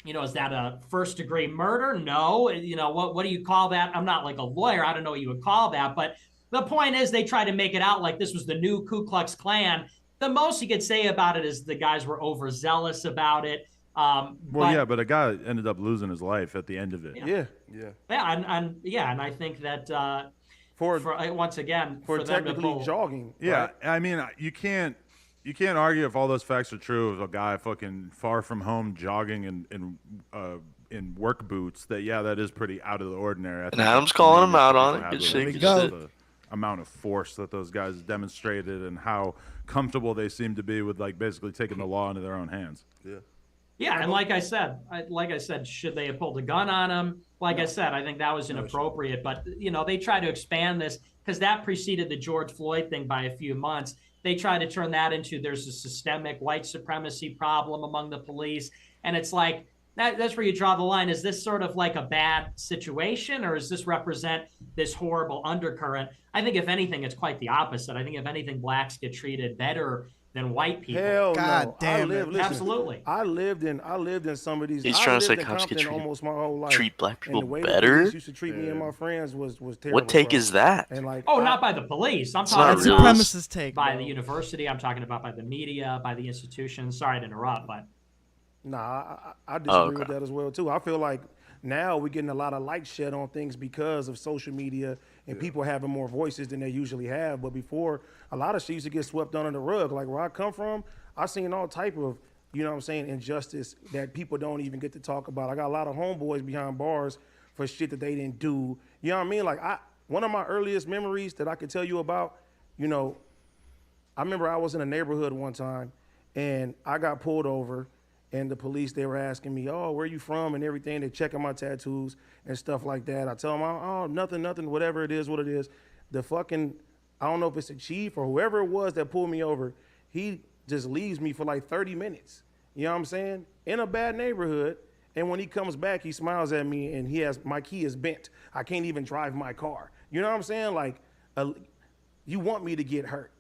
a first-degree murder? No. What do you call that? I'm not like a lawyer. I don't know what you would call that. But the point is they tried to make it out like this was the new Ku Klux Klan. The most you could say about it is the guys were overzealous about it. But a guy ended up losing his life at the end of it. Yeah, and I think that once again for them to technically pull, jogging. Yeah, right? I mean, you can't argue if all those facts are true of a guy fucking far from home jogging in work boots. That is pretty out of the ordinary. I think Adam's calling him out on it. have Good to shit, look good at shit. the amount of force that those guys demonstrated and how comfortable they seem to be with like basically taking the law into their own hands. Yeah, and like I said, should they have pulled a gun on him? I said, I think that was inappropriate. But they try to expand this because that preceded the George Floyd thing by a few months. They try to turn that into there's a systemic white supremacy problem among the police, and it's like that's where you draw the line. Is this sort of like a bad situation, or does this represent this horrible undercurrent? I think if anything, it's quite the opposite. I think if anything, blacks get treated better than white people. Hell God no. damn it. Listen, Absolutely. I lived in some of these. He's I trying to lived say in cops get Compton treated- almost my whole life. treat black And the people way the better? police used to treat me and my friends was terrible. What take bro. is that? And like, Not by the police. I'm It's talking not about real. Supremacist take, by bro. the university. I'm talking about by the media, by the institutions. Sorry to interrupt, but Nah, I disagree okay. with that as well too. I feel like now we're getting a lot of light shed on things because of social media and people having more voices than they usually have. But before, a lot of shit used to get swept under the rug. Like where I come from, I seen all type of, injustice that people don't even get to talk about. I got a lot of homeboys behind bars for shit that they didn't do. You know what I mean? Like one of my earliest memories that I could tell you about, I remember I was in a neighborhood one time and I got pulled over. And the police, they were asking me, oh, where you from and everything. They're checking my tattoos and stuff like that. I tell them, oh, nothing, whatever it is, what it is. The fucking, I don't know if it's a chief or whoever it was that pulled me over, he just leaves me for like 30 minutes. You know what I'm saying? In a bad neighborhood. And when he comes back, he smiles at me, and my key is bent. I can't even drive my car. You know what I'm saying? Like, you want me to get hurt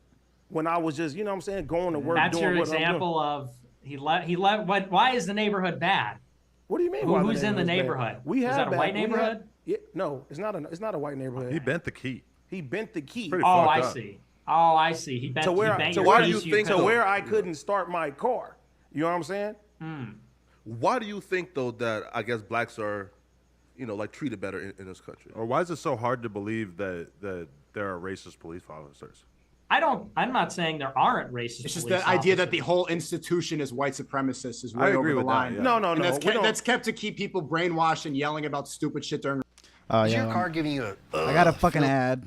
when I was just, you know what I'm saying, going to work. That's doing your what I'm doing. example of he left. Why is the neighborhood bad? What do you mean? Who's in the neighborhood? We is have that a white neighborhood? No, it's not a white neighborhood. He bent the key. He bent the key. Pretty Oh, fucked I up. see. Oh, I see. He bent. To where, he bent to your why key do so you think couldn't- to where I couldn't start my car? You know what I'm saying? Why do you think though that I guess blacks are, like treated better in this country? Or why is it so hard to believe that there are racist police officers? I'm not saying there aren't racist. It's just police the idea that officers. the whole institution is white supremacist is way I agree over the with that, line. yeah. No, And no. that's kept to keep people brainwashed and yelling about stupid shit during. Oh Is yeah. your car giving you a? I got a fucking ad.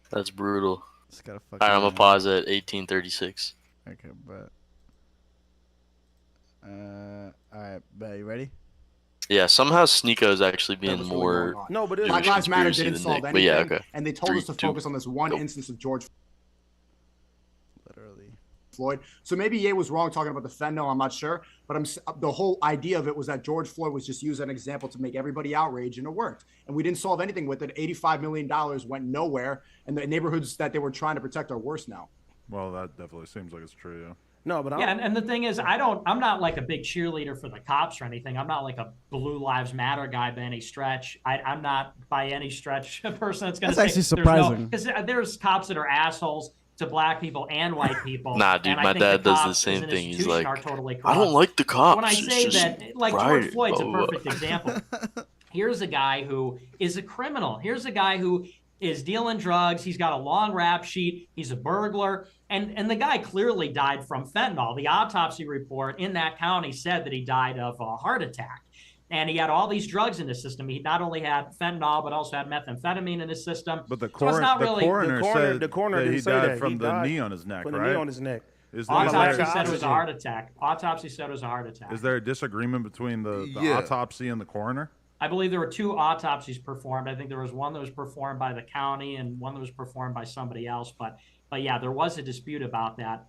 That's brutal. Just got a fucking. All right, I'm gonna ad. pause at 1836. Okay, but. All right, bet you ready? Yeah, somehow Sneeko is actually being more. No, but Jewish Black Lives Matter conspiracy didn't than solve Nick. anything, But yeah, okay. and they told us to focus on this one instance of George Literally. Floyd. So maybe Ye was wrong talking about the fentanyl. I'm not sure, but the whole idea of it was that George Floyd was just used as an example to make everybody outraged, and it worked. And we didn't solve anything with it. $85 million went nowhere, and the neighborhoods that they were trying to protect are worse now. Well, that definitely seems like it's true, yeah. No, but Yeah, and the thing is, I'm not like a big cheerleader for the cops or anything. I'm not like a Blue Lives Matter guy by any stretch. I'm not by any stretch a person that's going to say. That's actually surprising. Because there's cops that are assholes to black people and white people. Nah, dude, and I my think dad the does the cops as same an thing. He's institution like, are totally I don't corrupt. like the cops. When I It's say just that, like right, George Floyd's a blah, blah, perfect blah. example. Here's a guy who is a criminal. Here's a guy who is dealing drugs. He's got a long rap sheet. He's a burglar. And the guy clearly died from fentanyl. The autopsy report in that county said that he died of a heart attack. And he had all these drugs in his system. He not only had fentanyl, but also had methamphetamine in his system. But the So it's not really, coroner said the coroner that he didn't say died that. from He the died knee on his neck, from right? the knee on his neck. Autopsy said it was a heart attack. Autopsy said it was a heart attack. Is there a disagreement between the Yeah. autopsy and the coroner? I believe there were 2 autopsies performed. I think there was one that was performed by the county and one that was performed by somebody else. But yeah, there was a dispute about that.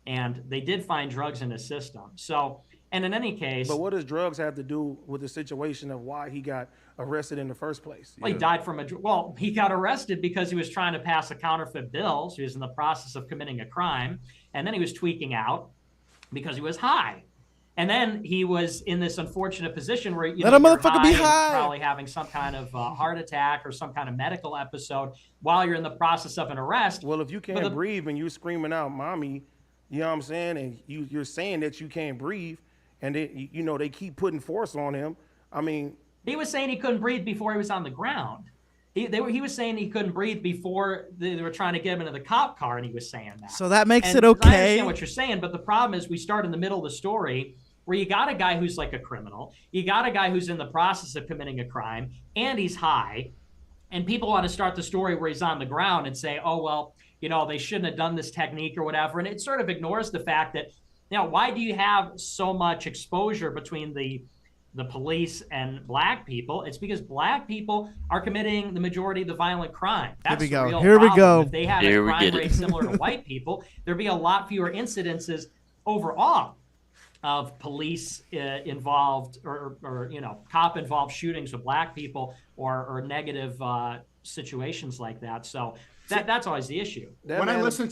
And they did find drugs in his system. So, and in any case. But what does drugs have to do with the situation of why he got arrested in the first place? Well, he died from he got arrested because he was trying to pass a counterfeit bill. So he was in the process of committing a crime. And then he was tweaking out because he was high. And then he was in this unfortunate position where Let a motherfucker be and high. probably having some kind of heart attack or some kind of medical episode while you're in the process of an arrest. Well, if you can't breathe and you're screaming out, "Mommy," you know what I'm saying, and you're saying that you can't breathe, and they keep putting force on him. I mean, he was saying he couldn't breathe before he was on the ground. He was saying he couldn't breathe before they were trying to get him into the cop car, and he was saying that. So that makes And it I okay. understand what you're saying, but the problem is we start in the middle of the story where you got a guy who's like a criminal, you got a guy who's in the process of committing a crime, and he's high, and people want to start the story where he's on the ground and say, oh, well, they shouldn't have done this technique or whatever, and it sort of ignores the fact that, why do you have so much exposure between the police and black people? It's because black people are committing the majority of the violent crime. That's Here we the go. real Here we problem. go. If they had Here a we crime get it. rate similar to white people, there'd be a lot fewer incidences overall of police involved or cop involved shootings of black people or negative situations like that. So that's always the issue. When I listen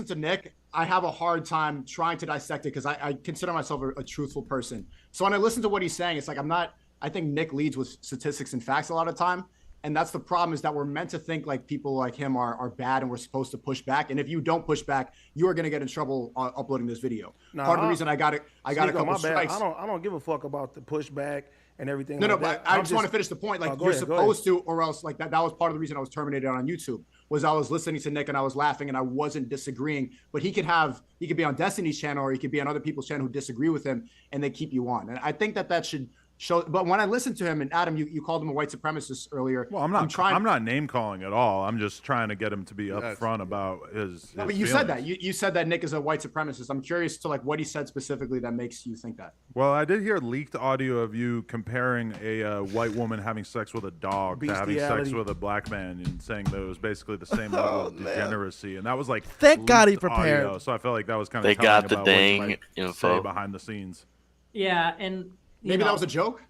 to Nick, I have a hard time trying to dissect it because I consider myself a truthful person. So when I listen to what he's saying, it's like I think Nick leads with statistics and facts a lot of time. And that's the problem, is that we're meant to think like people like him are bad and we're supposed to push back. And if you don't push back, you are going to get in trouble uploading this video. Part of the reason I got a couple strikes. I don't give a fuck about the pushback and everything. No, like but that. I just want to finish the point. Like go you're ahead, supposed to, or else like that was part of the reason I was terminated on YouTube, was I was listening to Nick and I was laughing and I wasn't disagreeing. But he could be on Destiny's channel or he could be on other people's channel who disagree with him and they keep you on. And I think that should show. But when I listened to him, and Adam, you called him a white supremacist earlier. Well, I'm not name calling at all. I'm just trying to get him to be upfront about his. No, but you said that. You said that Nick is a white supremacist. I'm curious to what he said specifically that makes you think that. Well, I did hear leaked audio of you comparing a white woman having sex with a dog to having sex with a black man, and saying that it was basically the same level of degeneracy, and that was like thank God he prepared. Audio, so I felt like that was kind of they got the about dang what you might info say behind the scenes. Yeah, and Maybe that was a joke?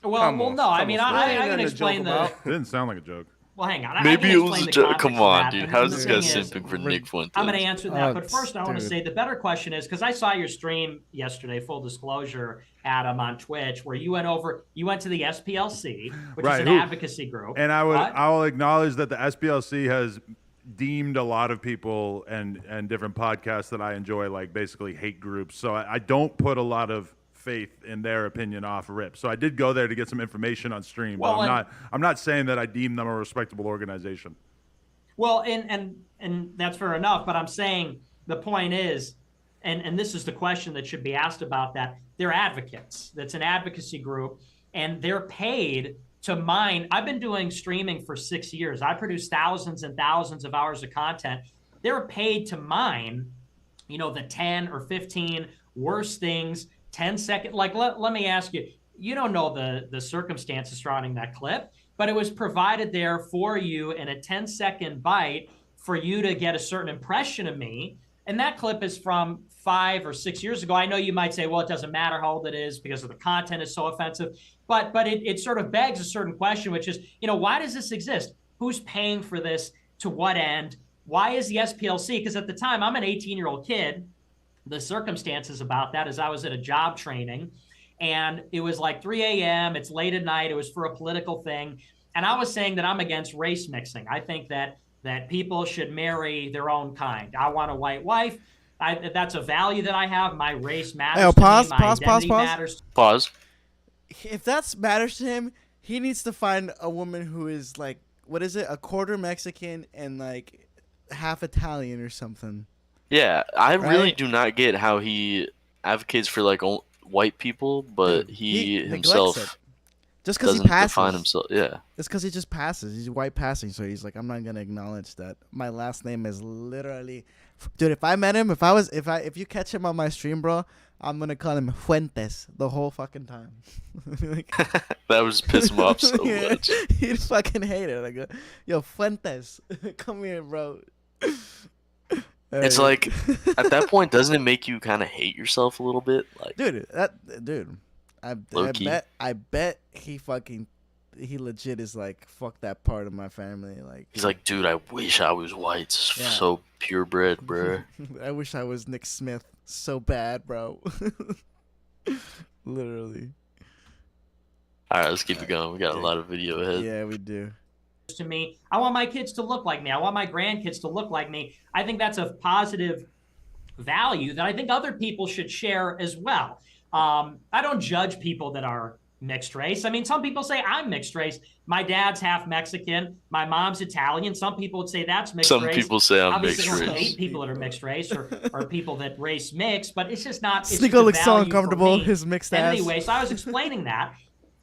Well, no. I mean, I can explain the. It didn't sound like a joke. Well, hang on. Maybe I it can was explain a the joke. context Come of on, that. dude. And How's the this guy thing is, simping for Nick Fuentes? I'm going to answer that, but first I want to dude. say the better question is, because I saw your stream yesterday, full disclosure, Adam, on Twitch, where you went to the SPLC, which is an advocacy group. And I will acknowledge that the SPLC has deemed a lot of people and different podcasts that I enjoy like basically hate groups. So I don't put a lot of faith in their opinion off rip. So I did go there to get some information on stream, but I'm not saying that I deem them a respectable organization. Well, and that's fair enough, but I'm saying the point is, and this is the question that should be asked about that, they're advocates. That's an advocacy group, and they're paid to mine. I've been doing streaming for 6 years. I produce thousands and thousands of hours of content. They're paid to mine, the 10 or 15 worst things, 10-second. Like, let me ask you, you don't know the circumstances surrounding that clip, but it was provided there for you in a 10-second bite for you to get a certain impression of me. And that clip is from 5 or 6 years ago. I know you might say, well, it doesn't matter how old it is because of the content is so offensive. But it sort of begs a certain question, which is, why does this exist? Who's paying for this? To what end? Why is the SPLC? Because at the time, I'm an 18-year-old kid. The circumstances about that is I was at a job training, and it was like 3 a.m. It's late at night. It was for a political thing. And I was saying that I'm against race mixing. I think that people should marry their own kind. I want a white wife. That's a value that I have. My race matters to me. My identity matters. Pause. If that matters to him, he needs to find a woman who is like, what is it, a quarter Mexican and like half Italian or something. Yeah, I really do not get how he advocates for like white people, but he himself just because he doesn't passes. define himself. Yeah, it's because he just passes. He's white passing, so he's like, I'm not gonna acknowledge that my last name is literally, dude. If I met him, if you catch him on my stream, bro, I'm gonna call him Fuentes the whole fucking time. Like, that was piss him off so much. He'd fucking hate it. Like, yo, Fuentes, come here, bro. It's like at that point, doesn't it make you kind of hate yourself a little bit? Like, I bet he legit is like, fuck that part of my family. Like, he's like, dude, I wish I was white, so purebred, bro. I wish I was Nick Smith so bad, bro. Literally. All right, let's keep it going. We got a lot of video ahead. Yeah, we do. To me, I want my kids to look like me. I want my grandkids to look like me. I think that's a positive value that I think other people should share as well. I don't judge people that are mixed race. I mean, some people say I'm mixed race. My dad's half Mexican. My mom's Italian. Some people would say that's mixed race. Some people say I'm Obviously, mixed race. I hate people that are mixed race or people that race mix, but it's just not. Sneeko looks so uncomfortable. His mixed ass. Anyway, so I was explaining that,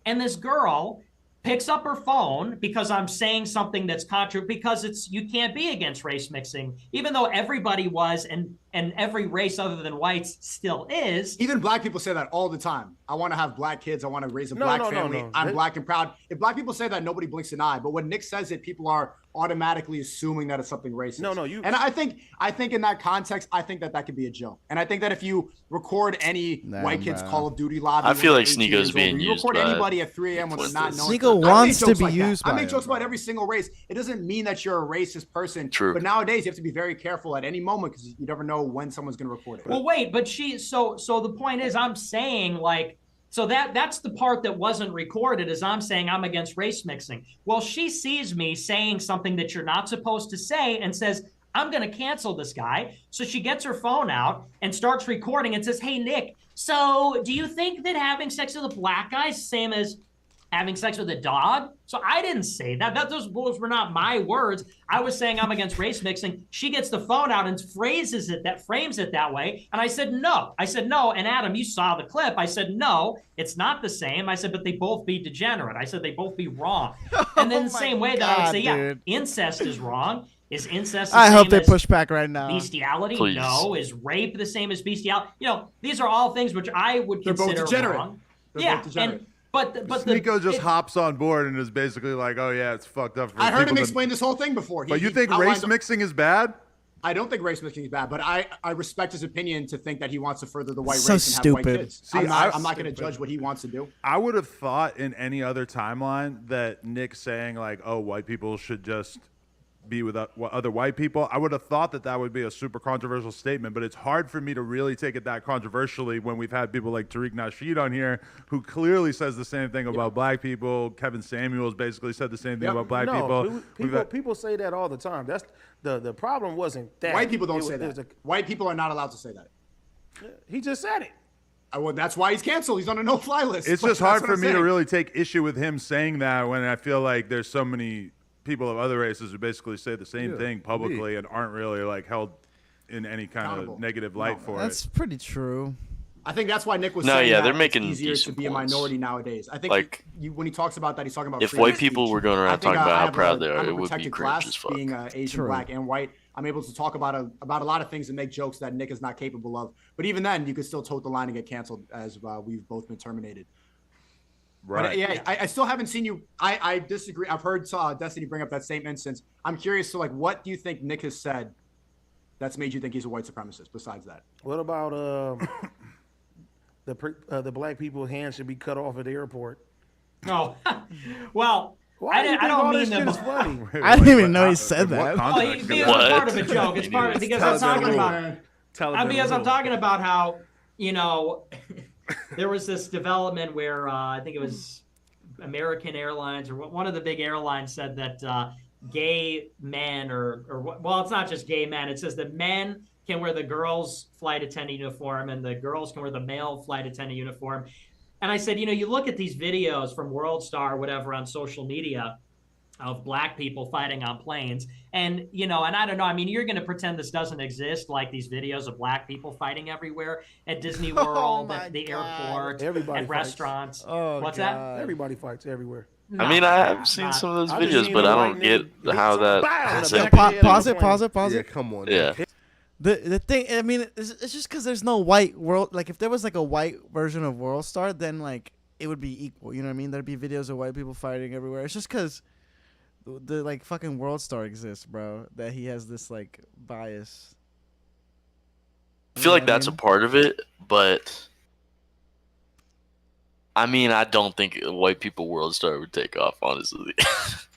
and this girl picks up her phone because I'm saying something that's because you can't be against race mixing, even though everybody was and every race other than whites still is. Even black people say that all the time. I want to have black kids. I want to raise a black family. I'm black and proud. If black people say that, nobody blinks an eye. But when Nick says it, people are automatically assuming that it's something racist. And I think in that context, I think that could be a joke. And I think that if you record any white kids Call of Duty lobby, I feel like Sneeko's being used. You record anybody at 3 a.m. when they're not knowing. Sneeko wants to be used. I make jokes about every single race. It doesn't mean that you're a racist person. True. But nowadays you have to be very careful at any moment because you never know when someone's going to record it. Well, wait, but so the point is, I'm saying like. So that's the part that wasn't recorded, is I'm saying I'm against race mixing. Well, she sees me saying something that you're not supposed to say and says, I'm going to cancel this guy. So she gets her phone out and starts recording and says, hey, Nick, so do you think that having sex with a black guy is the same as having sex with a dog? So I didn't say that. Those were not my words. I was saying I'm against race mixing. She gets the phone out and frames it that way. And I said, no. And Adam, you saw the clip. I said, no, it's not the same. I said, but they both be degenerate. I said, they both be wrong. And then the same way that I would say, yeah, incest is wrong. Is incest the I same hope they as push back right now. Bestiality? Please. No. Is rape the same as bestiality? These are all things which I would They're consider both degenerate. wrong. They're both degenerate. But Sneeko just hops on board and is basically like, oh yeah, it's fucked up. I heard him explain this whole thing before. But you think race mixing is bad? I don't think race mixing is bad, but I respect his opinion to think that he wants to further the white So race and have white stupid. kids. See, I'm not going to stupid. judge what he wants to do. I would have thought in any other timeline that Nick saying like, "Oh, white people should just be with other white people," I would have thought that would be a super controversial statement, but it's hard for me to really take it that controversially when we've had people like Tariq Nasheed on here who clearly says the same thing about black people. Kevin Samuels basically said the same thing about black people. People say that all the time. That's the problem wasn't that. White people don't say that. White people are not allowed to say that. He just said it. Well, that's why he's canceled. He's on a no-fly list. It's just hard for me to really take issue with him saying that when I feel like there's so many people of other races who basically say the same thing publicly and aren't really like held in any kind of negative light for it. That's pretty true. I think that's why Nick was saying they're that making it's easier to decent be a points. minority nowadays. I think Like, when he talks about that, he's talking about if freedom white of people speech. were going I around think talking about I how have proud they are, I'm a it would be protected cringe class, as fuck. being Asian, True. black, and white. I'm able to talk about a lot of things and make jokes that Nick is not capable of. But even then, you could still tote the line and get canceled, as we've both been terminated. Right. But yeah, I still haven't seen you. I disagree. I've heard Destiny bring up that same instance. I'm curious. So, like, what do you think Nick has said that's made you think he's a white supremacist? Besides that, What about the black people's hands should be cut off at the airport? No. Well, Why do you I think don't all mean this shit the. is funny? I didn't even know he said that. Well, because it's part of a joke. It's part of, because I'm talking about. Because I'm talking about how, you know, there was this development where I think it was American Airlines or one of the big airlines said that gay men well, it's not just gay men. It says that men can wear the girls' flight attendant uniform and the girls can wear the male flight attendant uniform. And I said, you know, you look at these videos from World Star or whatever on social media of black people fighting on planes. And, you know, and I don't know, I mean, you're going to pretend this doesn't exist, like these videos of black people fighting everywhere at Disney World, at the airport, Everybody at fights. restaurants. Oh, What's God. Everybody fights everywhere. I mean, I have seen some of those I just videos, seen but a I white don't get nigga how hit that. some- Pause it. Yeah, come on. Yeah. The thing, I mean, it's just because there's no white world. Like, if there was like a white version of World Star, then like it would be equal. You know what I mean? There'd be videos of white people fighting everywhere. It's just because the like fucking World Star exists, bro. That he has this like bias. I feel like that's a part of it, but I mean, I don't think a white people World Star would take off, honestly.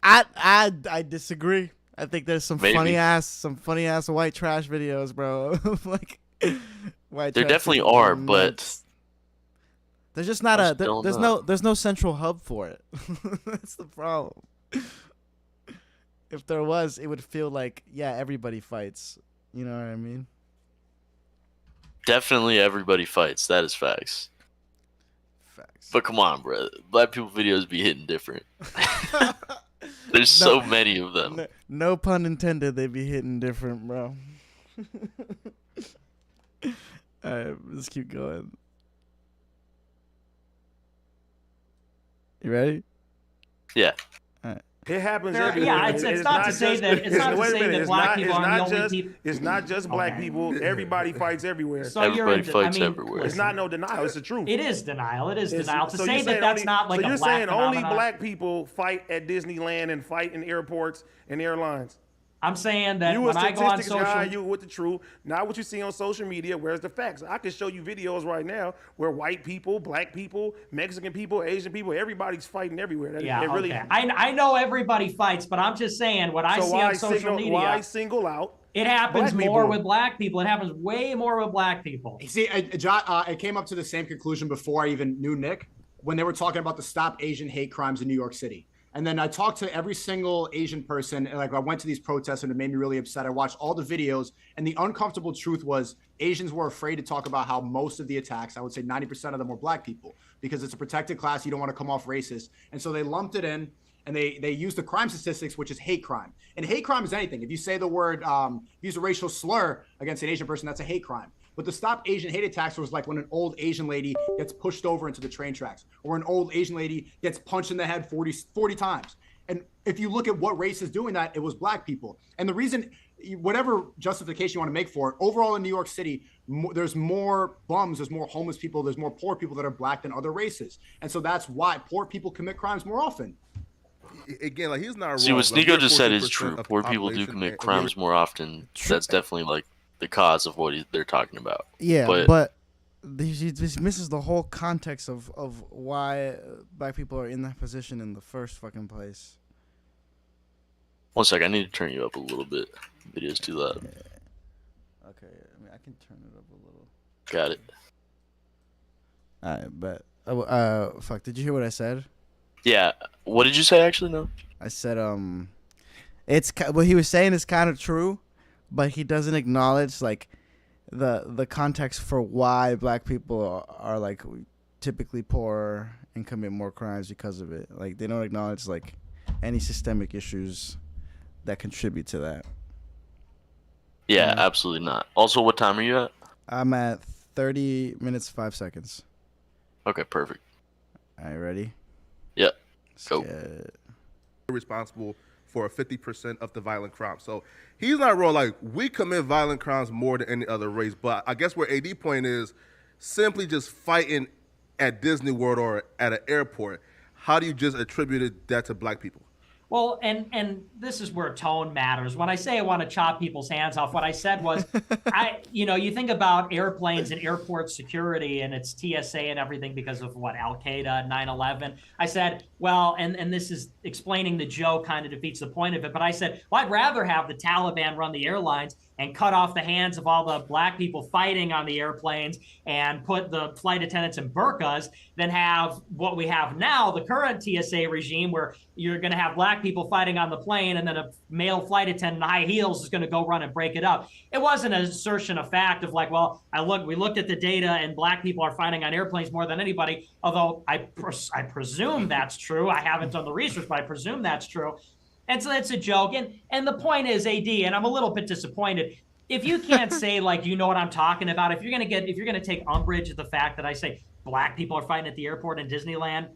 I disagree. I think there's some Maybe. funny ass white trash videos, bro. Like white. There trash definitely videos are, nuts. There's just not I a just don't there's know. no central hub for it. That's the problem. If there was, it would feel like everybody fights. You know what I mean? Definitely everybody fights. That is facts. But come on, bro. Black people videos be hitting different. There's so many of them. No pun intended. They be hitting different, bro. All right, let's keep going. You ready? Yeah. All right. It happens There- everywhere. yeah, it's not to say that- it's not to wait a say minute, that it's black not- people it's are the not only just- people- It's not just black people. Everybody fights everywhere. So you're Everybody into- fights I mean, everywhere. It's not no denial. It's the truth. It is denial. It is denial. To so say you're that saying that's only- not like so a you're black saying only phenomenon. black people fight at Disneyland and fight in airports and airlines. I'm saying that You a when I go on statistics guy, social, you with the truth. Not what you see on social media. Where's the facts? I can show you videos right now where white people, black people, Mexican people, Asian people, everybody's fighting everywhere. That- yeah, it really, okay. I know everybody fights, but I'm just saying what I so see why on social media. Why single out? It happens black more people? with black people. It happens way more with black people. See, I came up to the same conclusion before I even knew Nick when they were talking about the Stop Asian Hate Crimes in New York City. And then I talked to every single Asian person, and like I went to these protests and it made me really upset. I watched all the videos, and the uncomfortable truth was Asians were afraid to talk about how most of the attacks, I would say 90% of them, were black people, because it's a protected class. You don't want to come off racist. And so they lumped it in, and they used the crime statistics, which is hate crime. And hate crime is anything. If you say the word, use a racial slur against an Asian person, that's a hate crime. But the Stop Asian Hate attacks was like when an old Asian lady gets pushed over into the train tracks, or an old Asian lady gets punched in the head 40 times. And if you look at what race is doing that, it was black people. And the reason, whatever justification you want to make for it, overall in New York City, there's more bums, there's more homeless people, there's more poor people that are black than other races. And so that's why poor people commit crimes more often. Again, like, he's not wrong. See, what Like, Sneeko just said is 14% true. of the Poor people do population, commit and crimes more often. That's definitely like the cause of what they're talking about. Yeah, but he just misses the whole context of why black people are in that position in the first fucking place. One sec, I need to turn you up a little bit. Video's too loud. Okay, I mean, I can turn it up a little. Got it. Alright, but fuck, did you hear what I said? Yeah. What did you say actually? No. I said it's what he was saying is kind of true, but he doesn't acknowledge like the context for why black people are like typically poorer and commit more crimes because of it. Like, they don't acknowledge like any systemic issues that contribute to that. Yeah, absolutely not. Also, what time are you at? I'm at 30 minutes 5 seconds. Okay, perfect. All right, ready? Yep. Go. Responsible for 50% of the violent crimes. So he's not wrong. Like, we commit violent crimes more than any other race. But I guess where AD point is simply just fighting at Disney World or at an airport. How do you just attribute that to black people? Well, and this is where tone matters. When I say I want to chop people's hands off, what I said was, you think about airplanes and airport security and it's TSA and everything because of what, Al-Qaeda, 9/11. I said, well, and this is explaining the joke, kind of defeats the point of it, but I said, well, I'd rather have the Taliban run the airlines and cut off the hands of all the black people fighting on the airplanes and put the flight attendants in burqas than have what we have now, the current TSA regime, where you're going to have black people fighting on the plane and then a male flight attendant in high heels is going to go run and break it up. It wasn't an assertion of fact of like, well, we looked at the data and black people are fighting on airplanes more than anybody, although I presume that's true. I haven't done the research, but I presume that's true. And so it's a joke. And the point is, AD, and I'm a little bit disappointed, if you can't say, like, you know what I'm talking about, if you're going to take umbrage at the fact that I say black people are fighting at the airport in Disneyland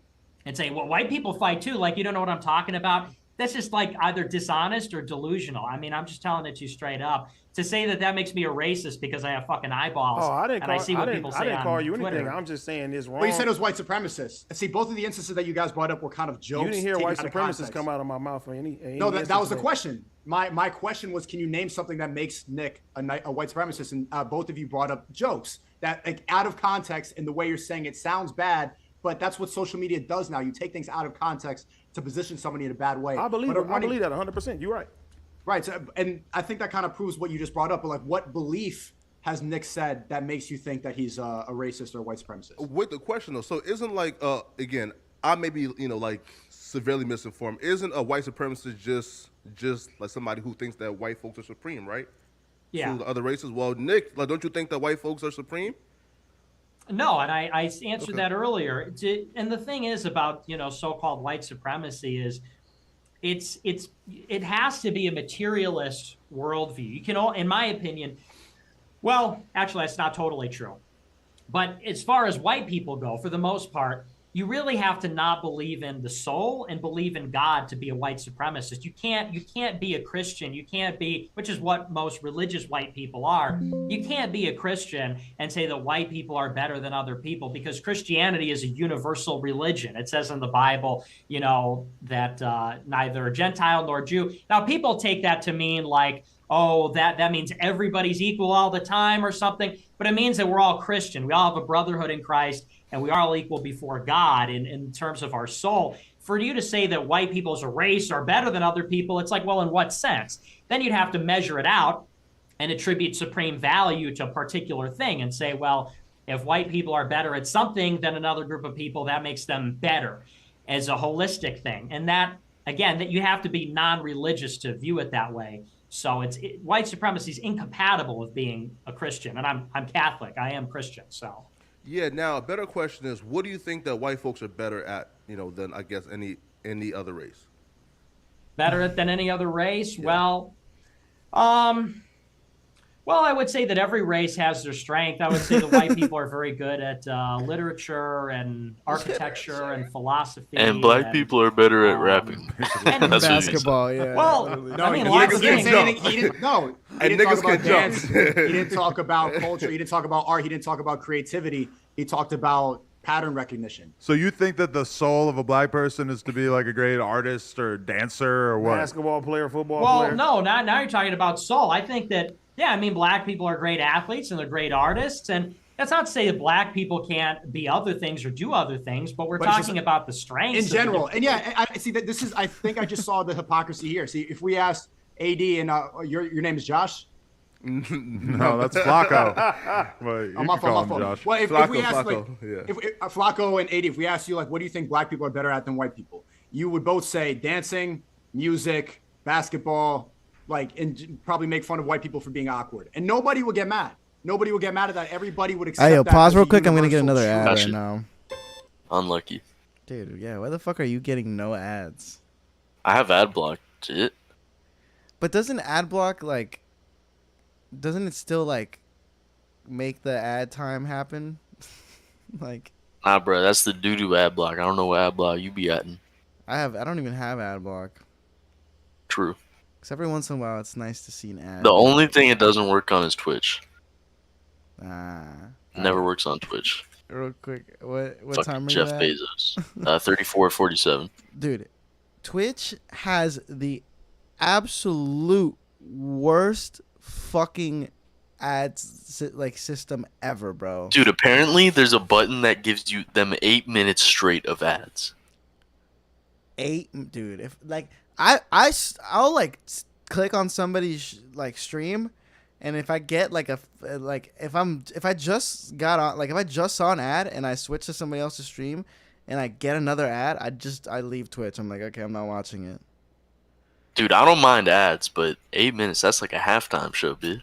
and say, well, white people fight too, like, you don't know what I'm talking about, that's just like either dishonest or delusional. I mean, I'm just telling it to you straight up. To say that makes me a racist because I have fucking eyeballs. Oh, I didn't call you Twitter. anything. I'm just saying it's wrong. Well, you said it was white supremacists. See, both of the instances that you guys brought up were kind of jokes. You didn't hear white taken out of supremacists context. come out of my mouth for any No, that was the question. My question was, can you name something that makes Nick a white supremacist? And both of you brought up jokes that, like, out of context, and the way you're saying it sounds bad, but that's what social media does now. You take things out of context to position somebody in a bad way. I believe that 100%. You're right. Right. So, and I think that kind of proves what you just brought up. But like, what belief has Nick said that makes you think that he's a racist or a white supremacist? With the question though, so isn't like again, I may be like severely misinformed. Isn't a white supremacist just like somebody who thinks that white folks are supreme, right? Yeah. To the other races. Well, Nick, like, don't you think that white folks are supreme? No, and I answered that earlier. And the thing is about so-called white supremacy is it has to be a materialist worldview. You can, in my opinion, well, actually, that's not totally true. But as far as white people go, for the most part, you really have to not believe in the soul and believe in God to be a white supremacist. You can't be a Christian. You can't be, which is what most religious white people are. You can't be a Christian and say that white people are better than other people, because Christianity is a universal religion. It says in the Bible, that neither Gentile nor Jew. Now, people take that to mean like, oh, that means everybody's equal all the time or something. But it means that we're all Christian. We all have a brotherhood in Christ, and we are all equal before God in terms of our soul. For you to say that white people as a race are better than other people, it's like, well, in what sense? Then you'd have to measure it out and attribute supreme value to a particular thing and say, well, if white people are better at something than another group of people, that makes them better as a holistic thing. And that, again, that you have to be non-religious to view it that way. So white supremacy is incompatible with being a Christian, and I'm Catholic. I am Christian, so. Yeah. Now, a better question is, what do you think that white folks are better at, than I guess any other race? Better than any other race? Yeah. Well, I would say that every race has their strength. I would say the white people are very good at literature and architecture and philosophy. And black people are better at rapping. And basketball, yeah. Well, No, I mean, he lots of didn't things. say anything. He didn't talk about dance. He jump. didn't talk about culture. He didn't talk about art. He didn't talk about creativity. He talked about pattern recognition. So you think that the soul of a black person is to be like a great artist or dancer or what? Basketball player, football Well, player. no, now you're talking about soul. I think that, yeah, I mean, black people are great athletes and they're great artists. And that's not to say that black people can't be other things or do other things, but we're talking about the strengths. In of the general. different- And yeah, I see that this is, I think I just saw the hypocrisy here. See, if we asked AD and your name is Josh? No, that's Flacco. But you Oh, my can call fault, him my fault. Josh. Well, if we asked, Flacco, like, yeah. if Flacco and AD, if we asked you, like, what do you think black people are better at than white people? You would both say dancing, music, basketball, like, and probably make fun of white people for being awkward. And nobody would get mad. Nobody would get mad at that. Everybody would accept Hey, yo, that pause as real a quick. I'm gonna get universal another ad truth. right now. Unlucky. Dude, yeah, why the fuck are you getting no ads? I have ad block. Shit. But doesn't ad block, like, doesn't it still, like, make the ad time happen? Like, Nah, bro, that's the doo-doo ad block. I don't know what ad block you be atting. I don't even have ad block. True. Because every once in a while, it's nice to see an ad. The only thing it doesn't work on is Twitch. It never works on Twitch. Real quick, what Fucking time are Jeff you at? Bezos. 34:47. Dude, Twitch has the absolute worst fucking system ever, bro. Dude, apparently there's a button that gives you them 8 minutes straight of ads. Dude, if like I'll like click on somebody's like stream, and if I get like if I just got on, like if I just saw an ad and I switch to somebody else's stream and I get another ad, I leave Twitch. I'm like, okay, I'm not watching it. Dude, I don't mind ads, but 8 minutes, that's like a halftime show, dude.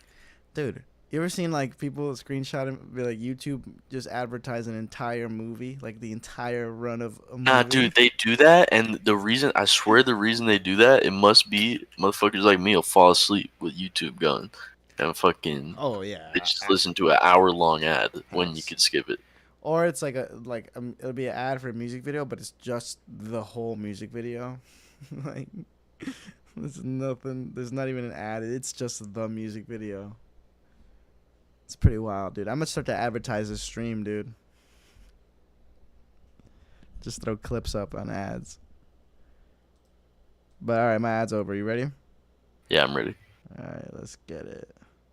Dude, you ever seen like people screenshot and be like YouTube just advertise an entire movie, like the entire run of a movie? Nah, dude, they do that, and the reason they do that, it must be motherfuckers like me will fall asleep with YouTube going. And fucking, oh yeah, they just listen to an hour-long ad when you could skip it. Or it's like it'll be an ad for a music video, but it's just the whole music video. Like, there's nothing. There's not even an ad. It's just the music video. It's pretty wild, dude. I'm gonna start to advertise this stream, dude. Just throw clips up on ads. But all right, my ad's over. You ready? Yeah, I'm ready. All right, let's get it.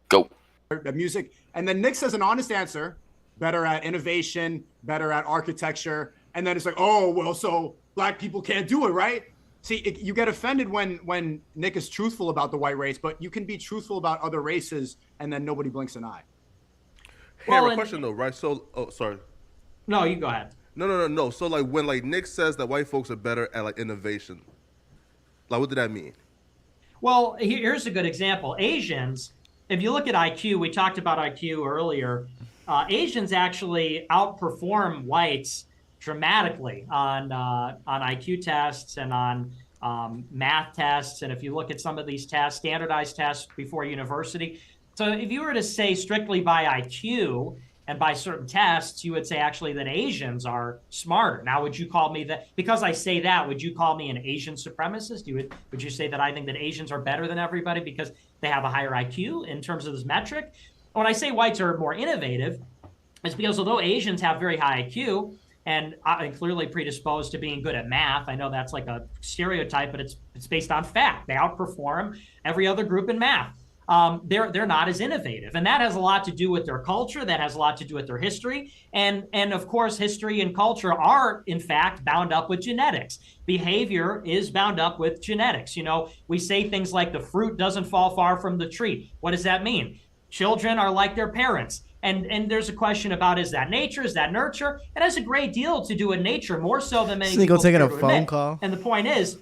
Go. The music, and then Nick says an honest answer, better at innovation, better at architecture, and then it's like, oh well, so black people can't do it, right? See, you get offended when Nick is truthful about the white race, but you can be truthful about other races, and then nobody blinks an eye. Hey, I have a question though, right? So, oh, sorry. No, you go ahead. No. So, like, when like Nick says that white folks are better at like innovation, like, what did that mean? Well, here's a good example. Asians, if you look at IQ, we talked about IQ earlier. Asians actually outperform whites dramatically on IQ tests and on math tests. And if you look at some of these tests, standardized tests before university. So if you were to say strictly by IQ and by certain tests, you would say actually that Asians are smarter. Now, would you call me that? Because I say that, would you call me an Asian supremacist? Would you say that I think that Asians are better than everybody because they have a higher IQ in terms of this metric? When I say whites are more innovative, it's because although Asians have very high IQ and are clearly predisposed to being good at math, I know that's like a stereotype, but it's based on fact. They outperform every other group in math. They're not as innovative, and that has a lot to do with their culture. That has a lot to do with their history, and of course, history and culture are in fact bound up with genetics. Behavior is bound up with genetics. You know, we say things like the fruit doesn't fall far from the tree. What does that mean? Children are like their parents. And there's a question about, is that nature? Is that nurture? It has a great deal to do with nature, more so than many people taking a care to phone admit. call. And the point is,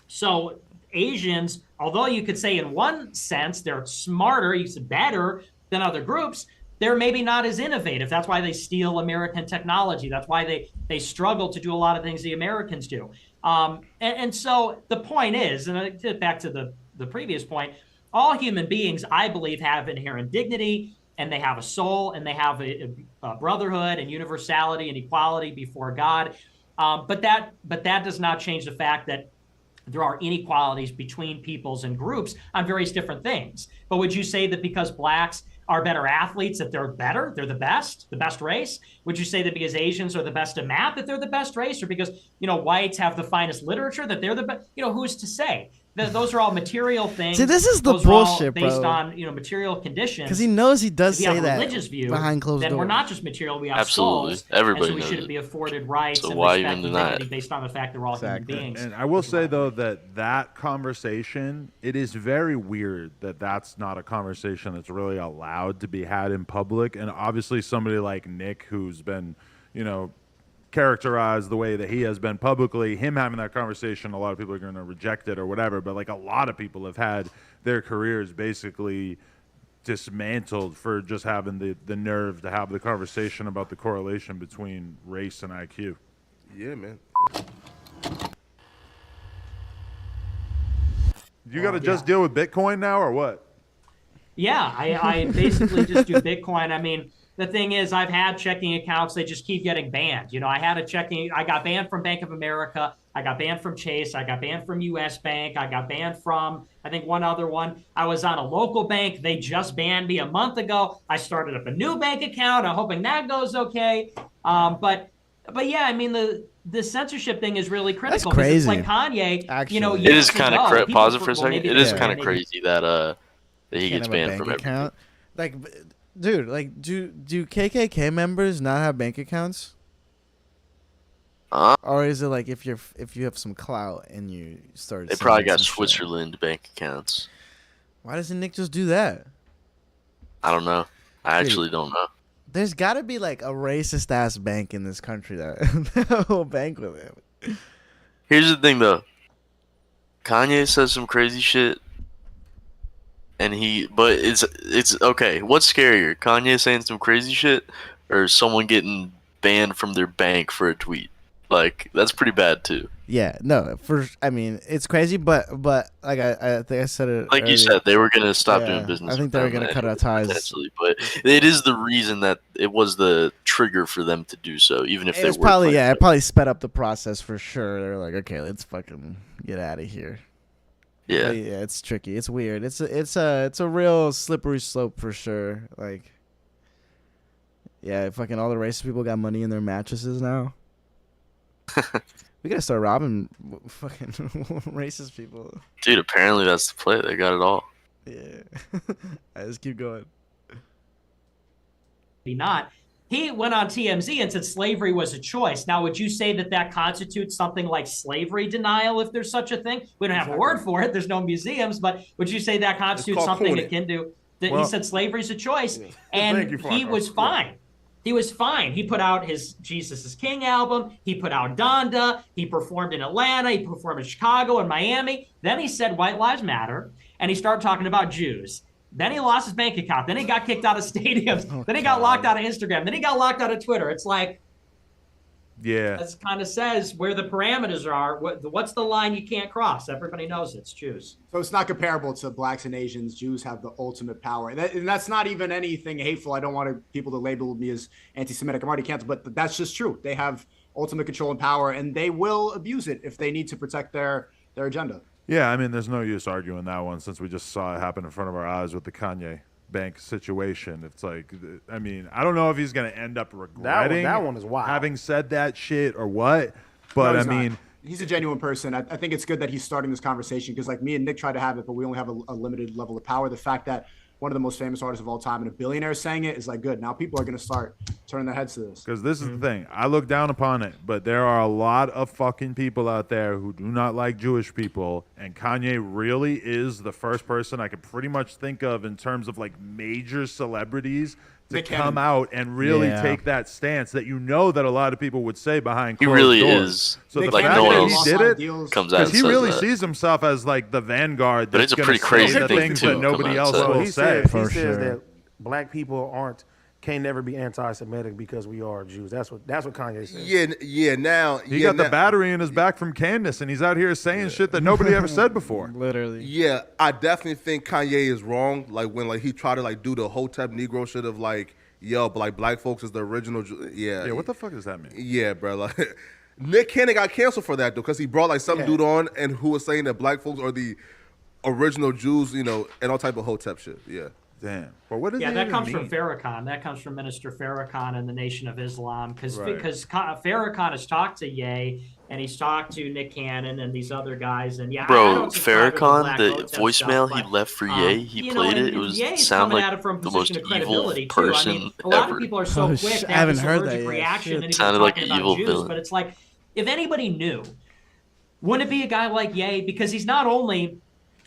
so Asians, although you could say in one sense they're smarter, you said better than other groups, they're maybe not as innovative. That's why they steal American technology. That's why they struggle to do a lot of things the Americans do. And so the point is, and I get back to the previous point, all human beings, I believe, have inherent dignity, and they have a soul, and they have a brotherhood and universality and equality before God. But that does not change the fact that there are inequalities between peoples and groups on various different things. But would you say that because blacks are better athletes, that they're better, they're the best race? Would you say that because Asians are the best at math, that they're the best race? Or because, whites have the finest literature, that they're the best? Who's to say? Those are all material things. See, this is the Those are all bullshit, based bro. on, material conditions. Because he knows he does If you say have a that religious view, behind closed then doors. we're not just material, we have Absolutely. souls. Everybody and so we knows shouldn't it. be afforded rights So and why respect even and deny dignity it? based on the fact that we're all human beings. And I will say though that conversation, it is very weird that that's not a conversation that's really allowed to be had in public. And obviously somebody like Nick, who's been, characterized the way that he has been publicly, him having that conversation, a lot of people are going to reject it or whatever. But like a lot of people have had their careers basically dismantled for just having the nerve to have the conversation about the correlation between race and IQ. Yeah, man. You got to just deal with Bitcoin now or what? Yeah, I basically just do Bitcoin. I mean, the thing is, I've had checking accounts. They just keep getting banned. I had I got banned from Bank of America. I got banned from Chase. I got banned from US Bank. I got banned from, I think, one other one. I was on a local bank. They just banned me a month ago. I started up a new bank account. I'm hoping that goes okay. But yeah, I mean, the censorship thing is really critical. That's crazy. It's like Kanye, It is kind of pause it for a second. It is kind of crazy that he Can't gets have a banned bank from everything. account. Like, dude, like, do KKK members not have bank accounts? Or is it like if you have some clout and you start? They probably sending got some shit? Switzerland bank accounts. Why doesn't Nick just do that? I don't know. I actually don't know. There's got to be like a racist ass bank in this country that will bank with him. Here's the thing though. Kanye says some crazy shit, and but it's okay. What's scarier, Kanye saying some crazy shit, or someone getting banned from their bank for a tweet? Like, that's pretty bad too. Yeah, no, I mean, it's crazy, but like I think I said it. Like earlier. you said, they were gonna stop doing business. I think they were gonna cut our ties. Potentially, but it is the reason that it was the trigger for them to do so, even if It they was were. probably it probably sped up the process for sure. They're like, okay, let's fucking get out of here. Yeah, But yeah, it's tricky. It's weird. It's a real slippery slope for sure. Like, yeah, fucking all the racist people got money in their mattresses now. We gotta start robbing fucking racist people. Dude, apparently that's the play. They got it all. Yeah. I just keep going. Not. He went on TMZ and said slavery was a choice. Now, would you say that constitutes something like slavery denial, if there's such a thing? We don't have a word for it. There's no museums, but would you say that constitutes something akin to that? He said slavery's a choice, and he was fine. He was fine. He put out his Jesus is King album. He put out Donda. He performed in Atlanta. He performed in Chicago and Miami. Then he said White Lives Matter, and he started talking about Jews. Then he lost his bank account. Then he got kicked out of stadiums. Then he got locked out of Instagram. Then he got locked out of Twitter. It's like, yeah, that kind of says where the parameters are. What's the line you can't cross? Everybody knows it's Jews. So it's not comparable to blacks and Asians. Jews have the ultimate power. And that's not even anything hateful. I don't want people to label me as anti-Semitic. I'm already canceled, but that's just true. They have ultimate control and power, and they will abuse it if they need to protect their agenda. Yeah, I mean, there's no use arguing that one since we just saw it happen in front of our eyes with the Kanye bank situation. It's like, I mean, I don't know if he's going to end up regretting that one is wild. having said that shit or what, but No, I he's mean, not. He's a genuine person. I think it's good that he's starting this conversation because, like, me and Nick tried to have it, but we only have a limited level of power. The fact that one of the most famous artists of all time and a billionaire saying it is like good. Now people are going to start turning their heads to this. because this is the thing. I look down upon it, but there are a lot of fucking people out there who do not like Jewish people, and Kanye really is the first person I could pretty much think of in terms of like major celebrities to come out and really take that stance that that a lot of people would say behind He closed really doors. is. So the Like, fact no one that else he did it, comes out and he says really that. sees himself as like the vanguard. But That's it's a gonna pretty crazy say the thing things to that come nobody out and else say. will He say. says that black people can't never be anti-Semitic because we are Jews. That's what Kanye said. Yeah. Now He got the battery in his back from Candace, and he's out here saying shit that nobody ever said before. Literally. Yeah, I definitely think Kanye is wrong. Like when he tried to do the Hotep Negro shit of like, yo, but like black folks is the original. Yeah, what the fuck does that mean? Yeah, bro. Like Nick Cannon got canceled for that though, because he brought like some dude on and who was saying that black folks are the original Jews, and all type of Hotep shit. Yeah. Damn. But what does Yeah, it that even comes mean? from Farrakhan. That comes from Minister Farrakhan and the Nation of Islam, because Right. Farrakhan has talked to Ye and he's talked to Nick Cannon and these other guys. And yeah, I Bro, don't subscribe to the Farrakhan, Black the Hotep voicemail stuff, he but, left for Ye, he you know, played and, it. It and was Ye's sound coming like at it from a the most position of evil credibility too. I person mean, a lot ever. of people are so quick to I have haven't this heard allergic that yet. reaction Shit. and even Sounded like talking an about evil Jews. villain. But it's like, if anybody knew, wouldn't it be a guy like Ye? Because he's not only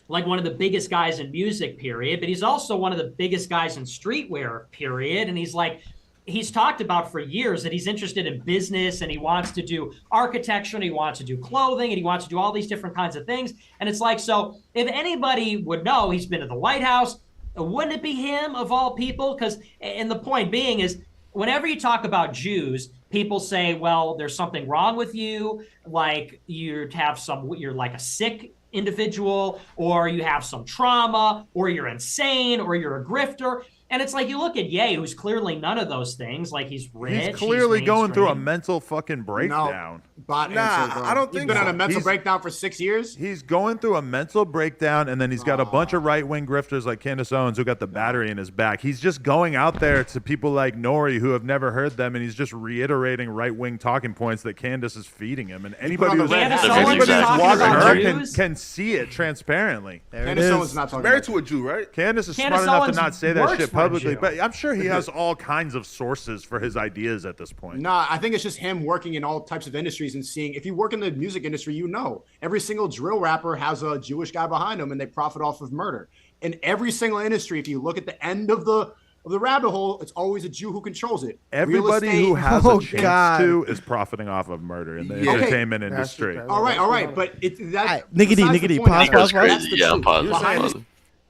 like one of the biggest guys in music, period, but he's also one of the biggest guys in streetwear, period. And he's talked about for years that he's interested in business and he wants to do architecture and he wants to do clothing and he wants to do all these different kinds of things. And it's like, so if anybody would know, he's been to the White House, wouldn't it be him of all people? Because, and the point being is, whenever you talk about Jews, people say, well, there's something wrong with you, like you're like a sick individual, or you have some trauma, or you're insane, or you're a grifter. And it's like, you look at Ye, who's clearly none of those things. Like, he's rich. He's clearly going through a mainstream. mental fucking breakdown. I don't think He's been on a mental breakdown for 6 years. He's going through a mental breakdown, and then he's got a bunch of right-wing grifters like Candace Owens who got the battery in his back. He's just going out there to people like Nori who have never heard them, and he's just reiterating right-wing talking points that Candace is feeding him. And anybody who's watching her can see it transparently. Candace Owens not talking married to a Jew, right? Candace is Candace smart enough Owens to not say that works shit for a publicly, Jew. but I'm sure he has all kinds of sources for his ideas at this point. Nah, I think it's just him working in all types of industries and seeing. If you work in the music industry, you know every single drill rapper has a Jewish guy behind them, and they profit off of murder. In every single industry, if you look at the end of the rabbit hole, it's always a Jew who controls it. Everybody who has a chance to is profiting off of murder in the entertainment industry. All right, but Nicky D, pause. Yeah, pause. Pause.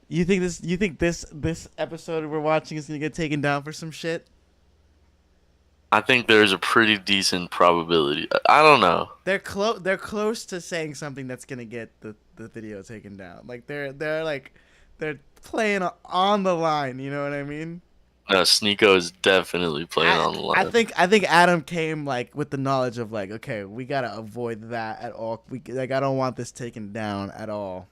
You think this episode we're watching is gonna get taken down for some shit? I think there's a pretty decent probability. I don't know. They're close to saying something that's gonna get the video taken down. Like they're playing on the line. You know what I mean? No, Sneeko is definitely playing on the line. I think Adam came like with the knowledge of like, okay, we gotta avoid that at all. I don't want this taken down at all.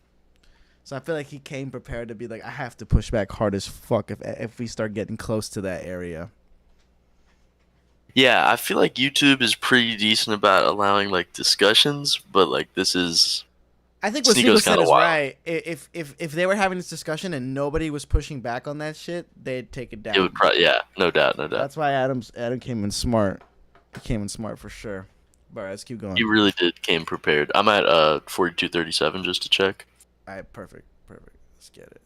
So I feel like he came prepared to be like, I have to push back hard as fuck if we start getting close to that area. Yeah, I feel like YouTube is pretty decent about allowing like discussions, but like this is. I think what Sneeko said is right. If they were having this discussion and nobody was pushing back on that shit, they'd take it down. It would yeah, no doubt. That's why Adam came in smart. He came in smart for sure. All right, let's keep going. He really came prepared. I'm at 4237 just to check. All right, perfect. Let's get it.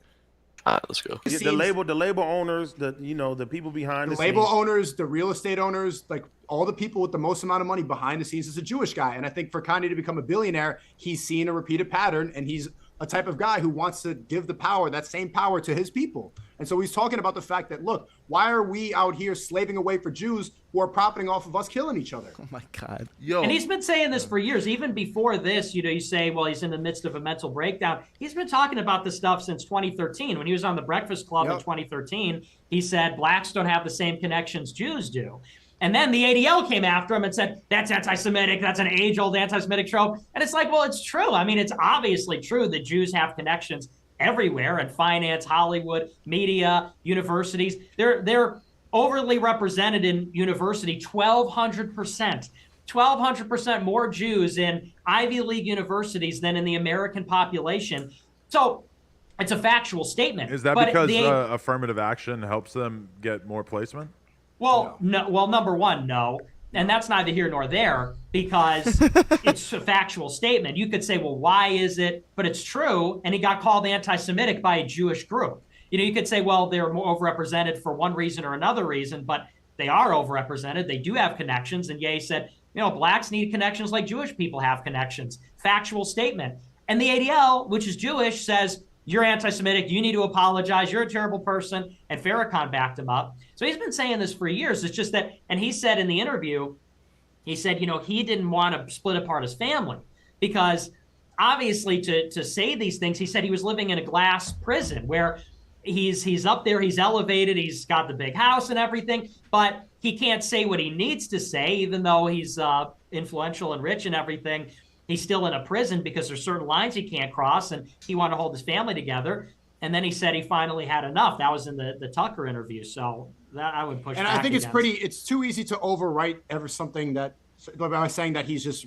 All right, let's go. The label owners, the people behind the label owners, the real estate owners, like all the people with the most amount of money behind the scenes is a Jewish guy. And I think for Kanye to become a billionaire, he's seen a repeated pattern, and he's a type of guy who wants to give that same power to his people. And so he's talking about the fact that, look, why are we out here slaving away for Jews who are profiting off of us killing each other? Oh my God. And he's been saying this for years. Even before this, you say, well, he's in the midst of a mental breakdown. He's been talking about this stuff since 2013. When he was on the Breakfast Club in 2013, he said blacks don't have the same connections Jews do. And then the ADL came after him and said, that's anti-Semitic, that's an age-old anti-Semitic trope. And it's like, well, it's true. I mean, it's obviously true that Jews have connections everywhere in finance, Hollywood, media, universities. They're overly represented in university, 1,200%. 1,200% more Jews in Ivy League universities than in the American population. So it's a factual statement. Is that because affirmative action helps them get more placement? Well, no. Well, number one, no. And that's neither here nor there, because it's a factual statement. You could say, well, why is it? But it's true. And he got called anti-Semitic by a Jewish group. You could say, well, they're more overrepresented for one reason or another reason, but they are overrepresented. They do have connections. And Ye said, blacks need connections like Jewish people have connections. Factual statement. And the ADL, which is Jewish, says, you're anti-Semitic, you need to apologize, you're a terrible person, and Farrakhan backed him up. So he's been saying this for years. It's just that, and he said in the interview, he said, he didn't want to split apart his family because obviously to say these things, he said he was living in a glass prison where he's up there, he's elevated, he's got the big house and everything, but he can't say what he needs to say, even though he's influential and rich and everything. He's still in a prison because there's certain lines he can't cross, and he wanted to hold his family together. And then he said he finally had enough. That was in the Tucker interview. So that I would push. And back I think it's against. it's too easy to overwrite ever something that by saying that he's just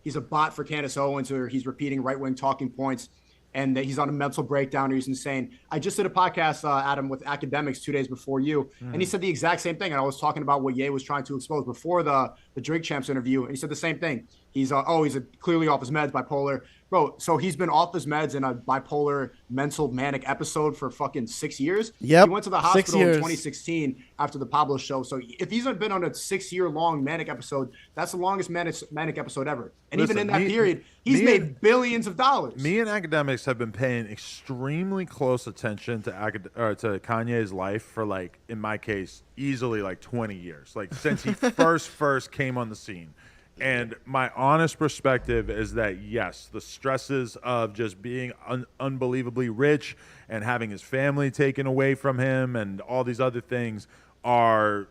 he's a bot for Candace Owens, or he's repeating right-wing talking points, and that he's on a mental breakdown, or he's insane. I just did a podcast, Adam, with Academics 2 days before you, and he said the exact same thing. And I was talking about what Ye was trying to expose before the Drink Champs interview, and he said the same thing. He's he's clearly off his meds, bipolar. Bro, so he's been off his meds in a bipolar mental manic episode for fucking 6 years. Yep. He went to the hospital in 2016 after the Pablo show. So if he's been on a 6-year-long manic episode, that's the longest manic episode ever. And Listen, even in that period, he's made billions of dollars. Me and Academics have been paying extremely close attention to Kanye's life for, like, in my case, easily like 20 years, like since he first came on the scene. And my honest perspective is that, yes, the stresses of just being unbelievably rich and having his family taken away from him and all these other things are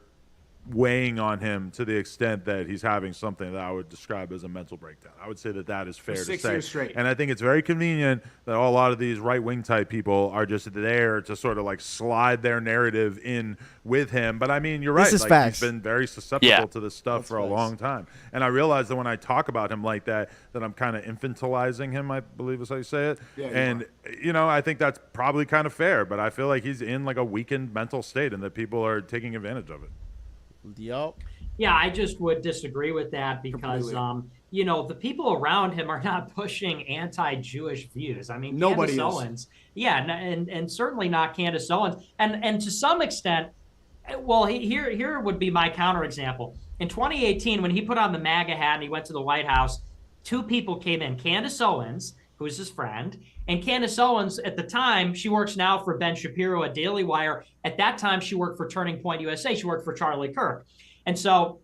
weighing on him to the extent that he's having something that I would describe as a mental breakdown. I would say that that is fair to say. 6 years straight. And I think it's very convenient that a lot of these right-wing type people are just there to sort of like slide their narrative in with him. But I mean, you're right. This is like, facts. he's been very susceptible to this stuff for a long time. And I realize that when I talk about him like that I'm kind of infantilizing him, I believe is how you say it. Yeah, and, you know, I think that's probably kind of fair, but I feel like he's in like a weakened mental state and that people are taking advantage of it. Yup. Yeah, I just would disagree with that because, you know, the people around him are not pushing anti-Jewish views. I mean, Nobody Candace is. Owens, yeah, and certainly not Candace Owens, and to some extent, well, here would be my counterexample. In 2018, when he put on the MAGA hat and he went to the White House, two people came in: Candace Owens, who's his friend, and Candace Owens, at the time, she works now for Ben Shapiro at Daily Wire. At that time, she worked for Turning Point USA. She worked for Charlie Kirk. And so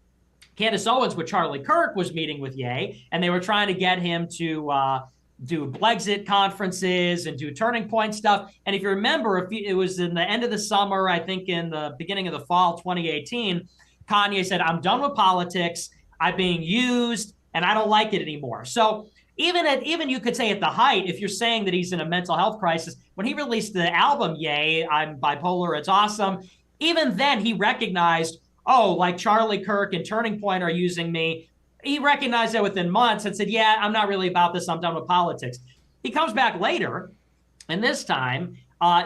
Candace Owens with Charlie Kirk was meeting with Ye, and they were trying to get him to do Brexit conferences and do Turning Point stuff. And if you remember, it was in the end of the summer, I think in the beginning of the fall 2018, Kanye said, "I'm done with politics. I'm being used, and I don't like it anymore." So even you could say at the height, if you're saying that he's in a mental health crisis, when he released the album, Ye, I'm Bipolar, It's Awesome, even then he recognized, oh, like Charlie Kirk and Turning Point are using me. He recognized that within months and said, yeah, I'm not really about this. I'm done with politics. He comes back later, and this time,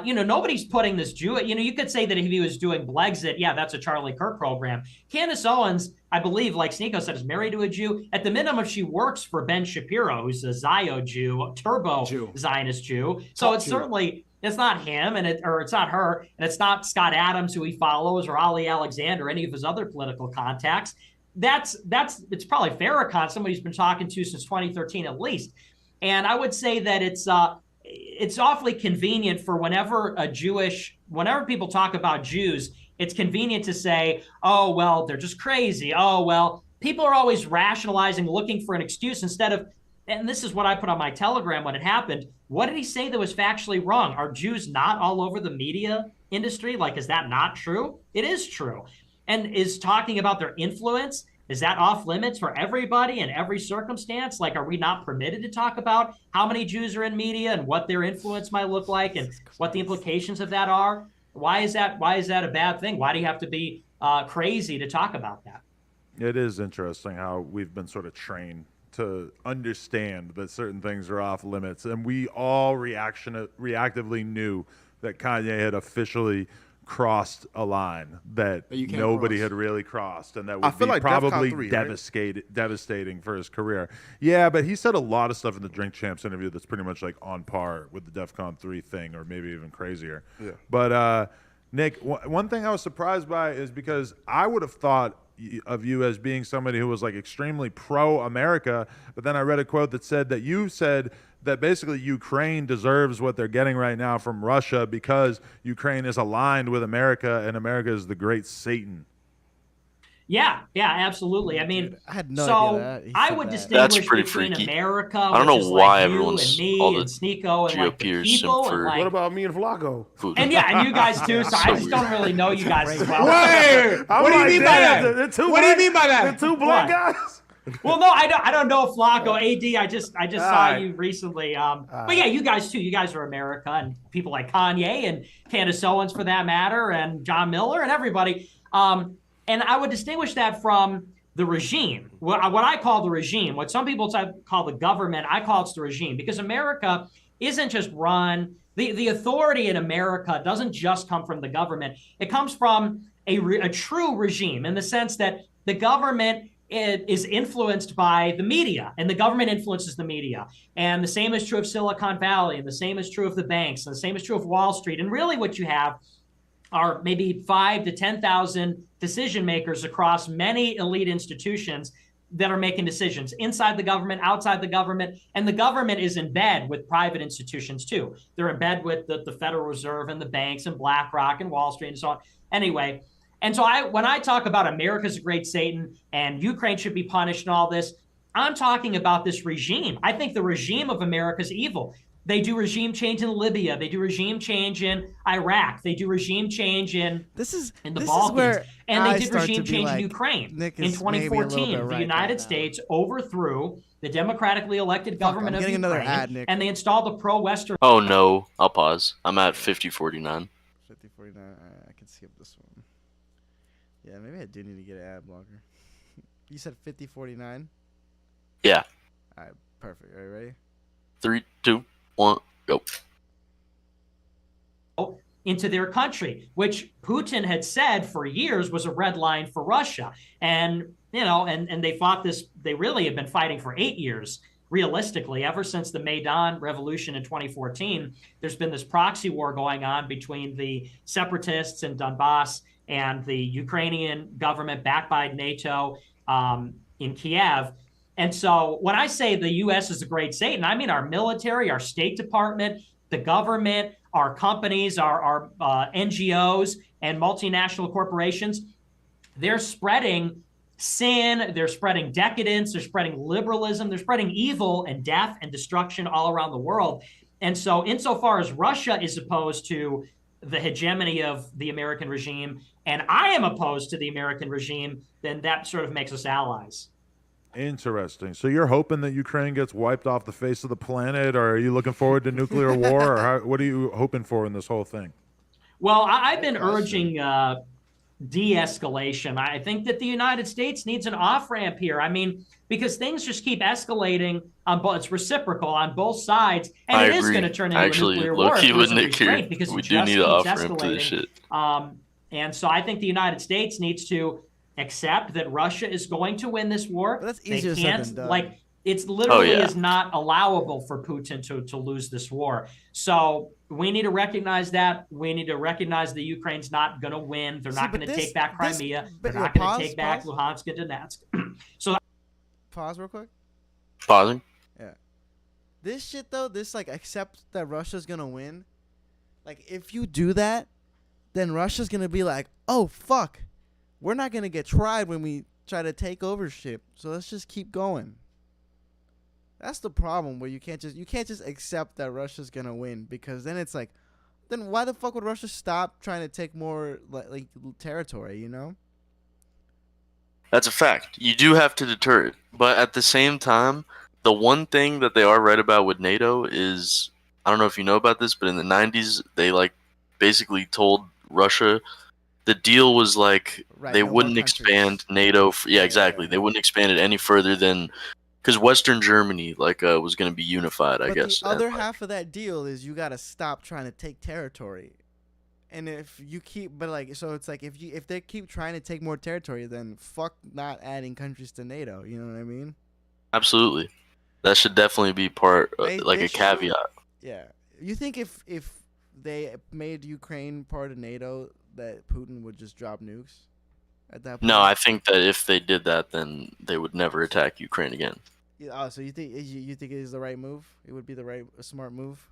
you know, nobody's putting this Jew. You know, you could say that if he was doing Brexit, yeah, that's a Charlie Kirk program. Candace Owens, I believe, like Sneeko said, is married to a Jew. At the minimum, she works for Ben Shapiro, who's a Zio Jew, a turbo Zionist Jew. So it's certainly, it's not him, or it's not her, and it's not Scott Adams, who he follows, or Ali Alexander, any of his other political contacts. It's probably Farrakhan, somebody who's been talking to since 2013 at least. And I would say that it's awfully convenient for whenever people talk about Jews, it's convenient to say, oh, well, they're just crazy. Oh, well, people are always rationalizing, looking for an excuse instead of, and this is what I put on my Telegram when it happened. What did he say that was factually wrong? Are Jews not all over the media industry? Like, is that not true? It is true. And is talking about their influence, is that off limits for everybody in every circumstance? Like, are we not permitted to talk about how many Jews are in media and what their influence might look like and what the implications of that are? Why is that a bad thing? Why do you have to be crazy to talk about that? It is interesting how we've been sort of trained to understand that certain things are off limits, and we all reactively knew that Kanye had officially crossed a line that nobody had really crossed, and that would be probably devastating for his career. Yeah, but he said a lot of stuff in the Drink Champs interview that's pretty much like on par with the DEFCON 3 thing, or maybe even crazier. Yeah. But Nick, one thing I was surprised by is because I would have thought of you as being somebody who was like extremely pro-America, but then I read a quote that said that you said that basically Ukraine deserves what they're getting right now from Russia because Ukraine is aligned with America and America is the great Satan. Yeah, absolutely. I mean, I had no idea that. I would distinguish That's pretty between freaky. America, I don't know which is why like everyone's you and all me the and Sneeko and like the GOPers people simp and for like, What about me and Flacco? food. and yeah, and you guys too. So I just don't really know you guys as well. Wait, what do you mean by that? The two What do you mean by that? The two black What? guys. Well, no, I don't know Flacco. AD, I just saw you recently. But yeah, you guys too. You guys are America, and people like Kanye and Candace Owens, for that matter, and John Miller and everybody. And I would distinguish that from the regime. What I call the regime, what some people call the government, I call it the regime, because America isn't just run. The authority in America doesn't just come from the government. It comes from a true regime, in the sense that the government is influenced by the media, and the government influences the media. And the same is true of Silicon Valley, and the same is true of the banks, and the same is true of Wall Street. And really what you have are maybe 5,000 to 10,000 decision makers across many elite institutions that are making decisions inside the government, outside the government. And the government is in bed with private institutions too. They're in bed with the Federal Reserve and the banks and BlackRock and Wall Street and so on. Anyway, and so when I talk about America's a great Satan and Ukraine should be punished and all this, I'm talking about this regime. I think the regime of America is evil. They do regime change in Libya. They do regime change in Iraq. They do regime change in the Balkans. And they did regime change in Ukraine. In 2014, the United States overthrew the democratically elected government of Ukraine, and they installed a pro-Western... Oh, no. I'll pause. I'm at 5049. 5049. I can skip this one. Yeah, maybe I do need to get an ad blocker. You said 5049? Yeah. All right, perfect. Are you ready? 3, 2, 1, go. Into their country, which Putin had said for years was a red line for Russia. And, and they fought this, they really have been fighting for 8 years, realistically, ever since the Maidan revolution in 2014. There's been this proxy war going on between the separatists in Donbass and the Ukrainian government backed by NATO in Kiev. And so when I say the U.S. is a great Satan, I mean our military, our State Department, the government, our companies, our NGOs and multinational corporations. They're spreading sin, they're spreading decadence, they're spreading liberalism, they're spreading evil and death and destruction all around the world. And so insofar as Russia is opposed to the hegemony of the American regime, and I am opposed to the American regime, then that sort of makes us allies. Interesting. So you're hoping that Ukraine gets wiped off the face of the planet, or are you looking forward to nuclear war, or what are you hoping for in this whole thing? Well, I've been urging de-escalation. I think that the United States needs an off-ramp here. I mean, because things just keep escalating on both. It's reciprocal on both sides, and it is going to turn into a nuclear war. With Nick here, we do need an off-ramp to this shit. And so I think the United States needs to accept that Russia is going to win this war. But that's easier said than done. Like, it's literally is not allowable for Putin to lose this war. So we need to recognize that. We need to recognize that Ukraine's not going to win. They're not going to take back Crimea. They're not going to take back Luhansk and Donetsk. So pause real quick. Pausing. Yeah. This shit though, accept that Russia's going to win. Like, if you do that, then Russia's going to be like, oh, fuck. We're not going to get tried when we try to take over shit. So let's just keep going. That's the problem, where you can't just accept that Russia's going to win, because then it's like, then why the fuck would Russia stop trying to take more like territory, you know? That's a fact. You do have to deter it. But at the same time, the one thing that they are right about with NATO is, I don't know if you know about this, but in the 90s, they basically told Russia the deal was they wouldn't expand NATO. Exactly. They wouldn't expand it any further than, because Western Germany was going to be unified, I guess. The other half of that deal is you got to stop trying to take territory. And if you keep, so it's like if they keep trying to take more territory, then fuck not adding countries to NATO. You know what I mean? Absolutely. That should definitely be part, a caveat. Yeah. You think if they made Ukraine part of NATO, that Putin would just drop nukes at that point? No, I think that if they did that, then they would never attack Ukraine again. Yeah, so you think it is the right move? It would be a smart move?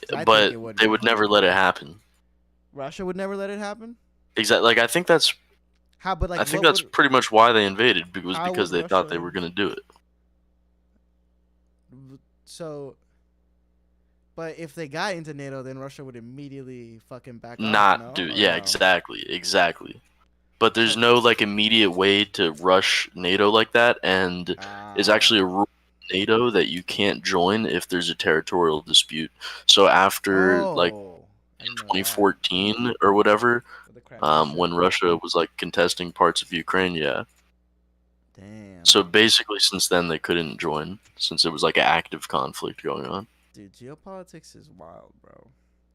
But they would never let it happen. Russia would never let it happen? Exactly. I think that's I think that's pretty much why they invaded, because they thought they were going to do it. So, but if they got into NATO, then Russia would immediately fucking back off. Not do. Yeah, exactly. but there's no like immediate way to rush NATO like that, and it's actually a rule of NATO that you can't join if there's a territorial dispute. So after like in 2014 or whatever, when Russia was like contesting parts of Ukraine, yeah. Damn. So basically, since then they couldn't join, since it was like an active conflict going on. Dude, geopolitics is wild, bro.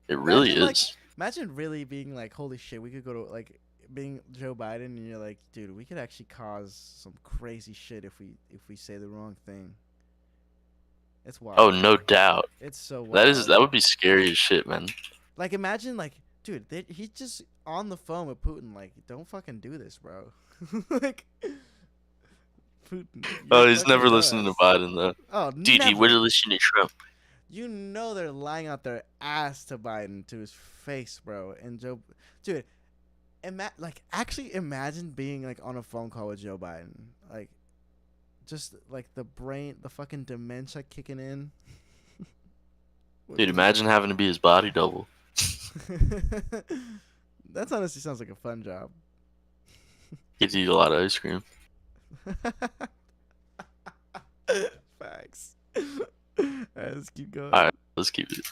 It really Imagine, is. Like, imagine really being like, holy shit, we could go to like being Joe Biden, and you're like, dude, we could actually cause some crazy shit if we say the wrong thing. It's wild. Oh, no doubt. It's so wild. That would be scary as shit, man. Like, imagine, like, dude, he's just on the phone with Putin, like, don't fucking do this, bro. Like, Putin. Oh, he's never listening to Biden, though. Oh, dude, he would have listened to Trump. You know they're lying out their ass to Biden, to his face, bro. And Joe, dude, actually imagine being, like, on a phone call with Joe Biden. Like, just, like, the fucking dementia kicking in. Dude, imagine having to be his body double. That honestly sounds like a fun job. Get to eat a lot of ice cream. Facts. Alright, let's keep going. Alright, let's keep it.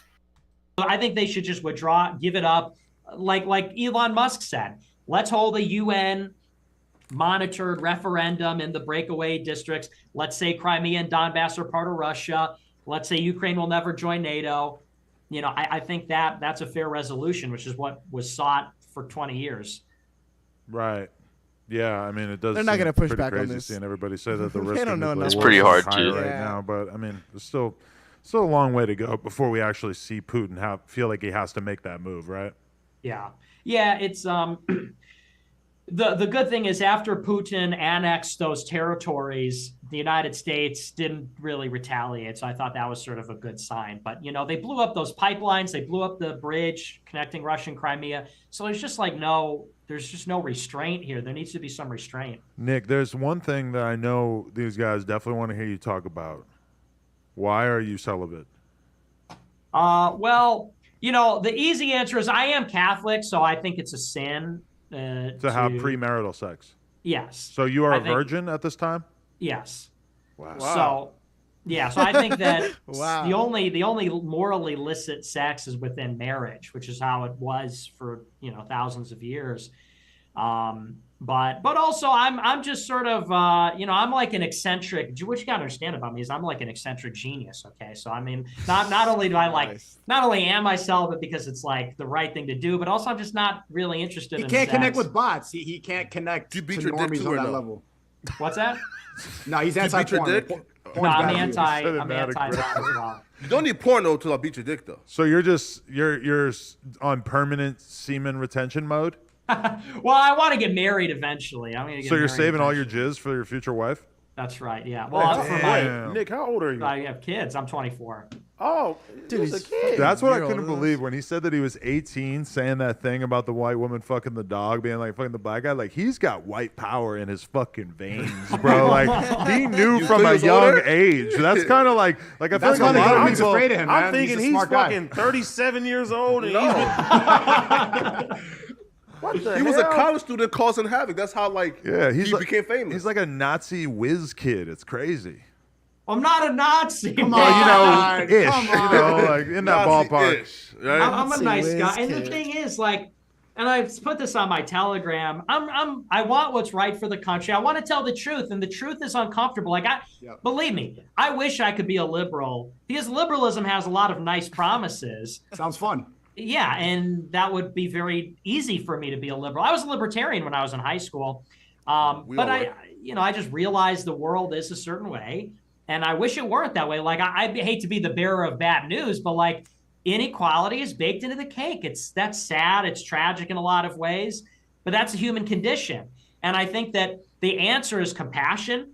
I think they should just withdraw, give it up. Like Elon Musk said, let's hold a UN monitored referendum in the breakaway districts. Let's say Crimea and Donbass are part of Russia. Let's say Ukraine will never join NATO. You know, I think that's a fair resolution, which is what was sought for 20 years. Right. Yeah, I mean, it does. They're not going to push back crazy on this. Seeing everybody say that the risk They don't of know nuclear enough. war pretty is hard, high too. right Yeah. now. But I mean, there's still a long way to go before we actually see Putin feel like he has to make that move, right? Yeah. It's the good thing is after Putin annexed those territories, the United States didn't really retaliate. So I thought that was sort of a good sign. But, you know, they blew up those pipelines. They blew up the bridge connecting Russia and Crimea. So there's just like there's just no restraint here. There needs to be some restraint. Nick, there's one thing that I know these guys definitely want to hear you talk about. Why are you celibate? Well, you know, the easy answer is I am Catholic, so I think it's a sin. To have premarital sex? Yes. So you are I a think- virgin at this time? Yes. Wow. So, yeah. So I think that Wow. the only morally licit sex is within marriage, which is how it was for thousands of years. But also I'm just sort of I'm like an eccentric. What you gotta understand about me is I'm like an eccentric genius. Okay, so I mean not only do I like not only am I celibate because it's like the right thing to do, but also I'm just not really interested. He in can't sex. connect with bots. He can't connect to beat your dick normies too, on or that no? level. What's that? No, he's You beat your anti-porn. dick? Porn's No, bad I'm for you. anti that as well. You don't need porno to beat your dick, though. So you're on permanent semen retention mode? Well, I want to get married eventually. I'm gonna get So you're married saving all your eventually. jizz for your future wife? That's right. Yeah. Well, for my Damn. Nick, how old are you? I have kids. I'm 24. Oh, Dude, he's a he's kid. That's what I You're couldn't older than believe us. when he said that he was 18, saying that thing about the white woman fucking the dog, being like fucking the black guy. Like, he's got white power in his fucking veins, bro. Like, he knew You from think a he was young older? age. That's kind of like I feel That's like why a the lot of government's people. afraid of him, man. I'm thinking a he's smart guy. fucking 37 years old. And No. What the He was a hell? college student causing havoc. That's how he became famous. He's like a Nazi whiz kid. It's crazy. I'm not a Nazi. Come man. Well, on, ish. come on. Like in that ballpark. Nazi-ish, right? I'm a nice Nazi guy, and whiz the kid. thing is, like, and I've put this on my Telegram. I want what's right for the country. I want to tell the truth, and the truth is uncomfortable. Like, believe me, I wish I could be a liberal because liberalism has a lot of nice promises. Sounds fun. Yeah, and that would be very easy for me to be a liberal. I was a libertarian when I was in high school, We all but were. I just realized the world is a certain way, and I wish it weren't that way. Like I hate to be the bearer of bad news, but like inequality is baked into the cake. That's sad. It's tragic in a lot of ways, but that's a human condition. And I think that the answer is compassion.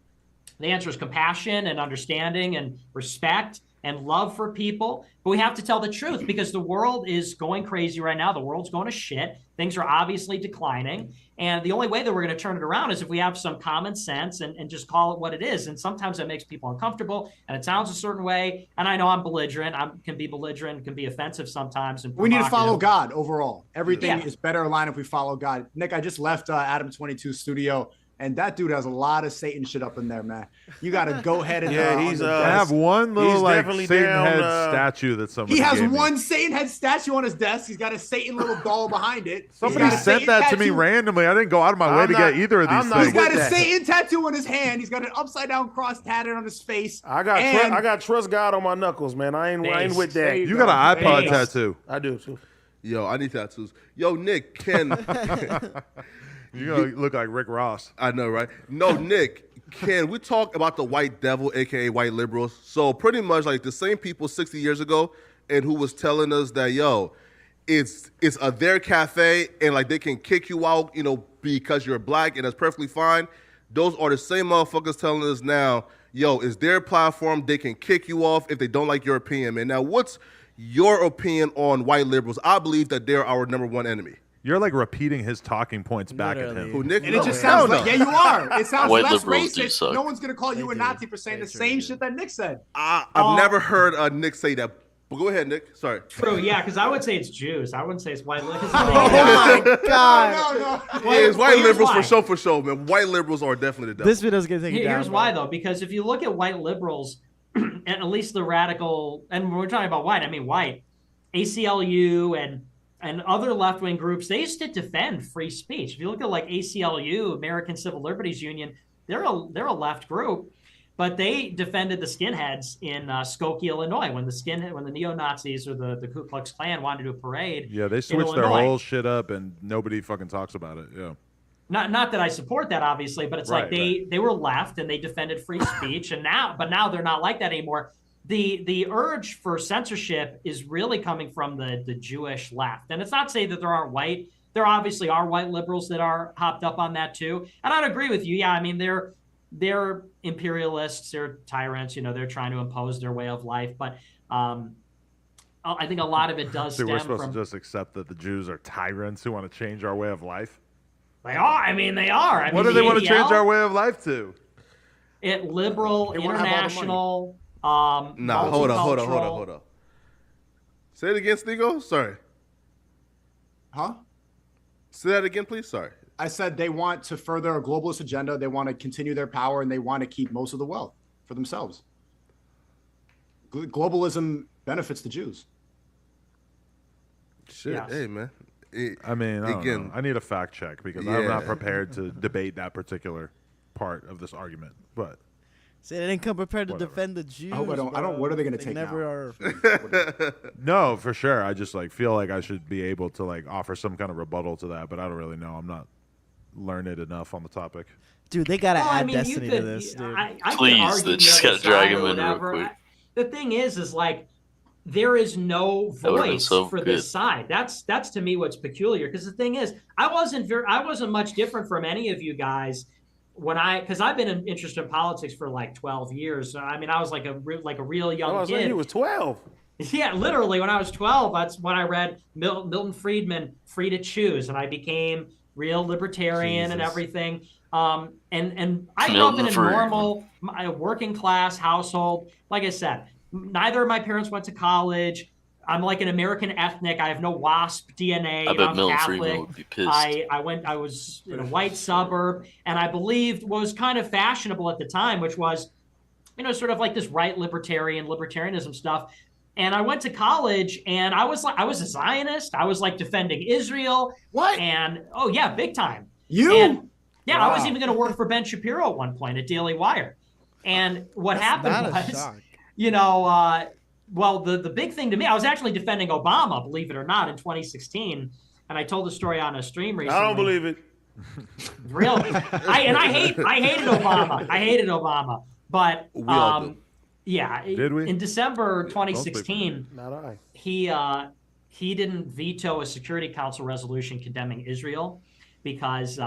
The answer is compassion and understanding and respect. and love for people, but we have to tell the truth because the world is going crazy right now. The world's going to shit. Things are obviously declining. And the only way that we're going to turn it around is if we have some common sense and just call it what it is. And sometimes that makes people uncomfortable and it sounds a certain way. And I know I'm belligerent. I can be belligerent, can be offensive sometimes. And we need to follow God overall. Everything is better aligned if we follow God. Nick, I just left Adam22 studio. And that dude has a lot of Satan shit up in there, man. You got to go ahead and I have one little like Satan head statue that somebody. He has gave one me. Satan head statue on his desk. He's got a Satan little doll behind it. Somebody sent that to me randomly. I didn't go out of my way to get either of these things. He's got a Satan tattoo on his hand. He's got an upside down cross tatted on his face. I got trust God on my knuckles, man. I ain't with that. You got an iPod tattoo. I do too. Yo, I need tattoos. Yo, Nick, Ken. You're going to look like Rick Ross. I know, right? No, Nick, can we talk about the white devil, a.k.a. white liberals? So pretty much like the same people 60 years ago and who was telling us that, yo, it's their cafe and like they can kick you out, you know, because you're black and that's perfectly fine. Those are the same motherfuckers telling us now, yo, it's their platform. They can kick you off if they don't like your opinion, man. Now, what's your opinion on white liberals? I believe that they're our number one enemy. You're like repeating his talking points back at him. Who, Nick? And it just sounds like, yeah, you are. It sounds White less liberals do racist. suck. No one's going to call you a Nazi for saying the same shit that Nick said. I've never heard Nick say that. But go ahead, Nick. Sorry. True, yeah, because I would say it's Jews. I wouldn't say it's white liberals. Oh my God. Yeah, it's white liberals for sure, man. White liberals are definitely the devil. This video's gonna take you down. Here's why, though, because if you look at white liberals, and at least the radical, and when we're talking about white, I mean white, ACLU and other left-wing groups, they used to defend free speech. If you look at like ACLU, American Civil Liberties Union, they're a left group, but they defended the skinheads in Skokie, Illinois, when the neo-Nazis or the Ku Klux Klan wanted to do a parade. Yeah, they switched their whole shit up and nobody fucking talks about it. Yeah. Not that I support that, obviously, but it's like they were left and they defended free speech, and now they're not like that anymore. The urge for censorship is really coming from the Jewish left, and it's not to say that there aren't white. There obviously are white liberals that are hopped up on that too, and I'd agree with you. Yeah, I mean they're imperialists, they're tyrants. You know, they're trying to impose their way of life, but I think a lot of it does So stem we're supposed from. to just accept that the Jews are tyrants who want to change our way of life? They are. I mean, they are. What do they want to change our way of life to? Liberal, international. Nah, hold on. Say it again, Stigo. Sorry. Huh? Say that again, please. Sorry. I said they want to further a globalist agenda. They want to continue their power, and they want to keep most of the wealth for themselves. Globalism benefits the Jews. Shit, Yes. hey, man. I mean, I don't again, know. I need a fact check because I'm not prepared to debate that particular part of this argument. But See, they didn't come prepared to defend the Jews. I hope I don't. What are they going to take never now? are. no, for sure. I just like feel like I should be able to like offer some kind of rebuttal to that, but I don't really know. I'm not learned enough on the topic. Dude, they gotta Well, I add mean, Destiny you could, to this, dude. I Please, could argue they just the other gotta drag side him or in real whatever. quick. The thing is like there is no That would've been voice so for good. this side. That's to me what's peculiar. Because the thing is, I wasn't much different from any of you guys because I've been interested in politics for like 12 years. I mean, I was like a real young kid. He was 12. Yeah, literally, when I was 12, that's when I read Milton Friedman, Free to Choose, and I became real libertarian and everything. And I grew up in a normal working class household. Like I said, neither of my parents went to college. I'm like an American ethnic. I have no WASP DNA. I bet I'm Milton Catholic. Friedman would be pissed. I was in a white suburb, and I believed what was kind of fashionable at the time, which was, sort of like this right libertarianism stuff. And I went to college, and I was a Zionist. I was like defending Israel. What? And oh yeah, big time. You? And, yeah, Wow. I was even going to work for Ben Shapiro at one point at Daily Wire. And what happened not a was, shock. well, the big thing to me, I was actually defending Obama, believe it or not, in 2016. And I told the story on a stream recently. I don't believe it. Really? I hated Obama. I hated Obama. But We all do. yeah, Did we? in December 2016, Not I. he didn't veto a Security Council resolution condemning Israel. because,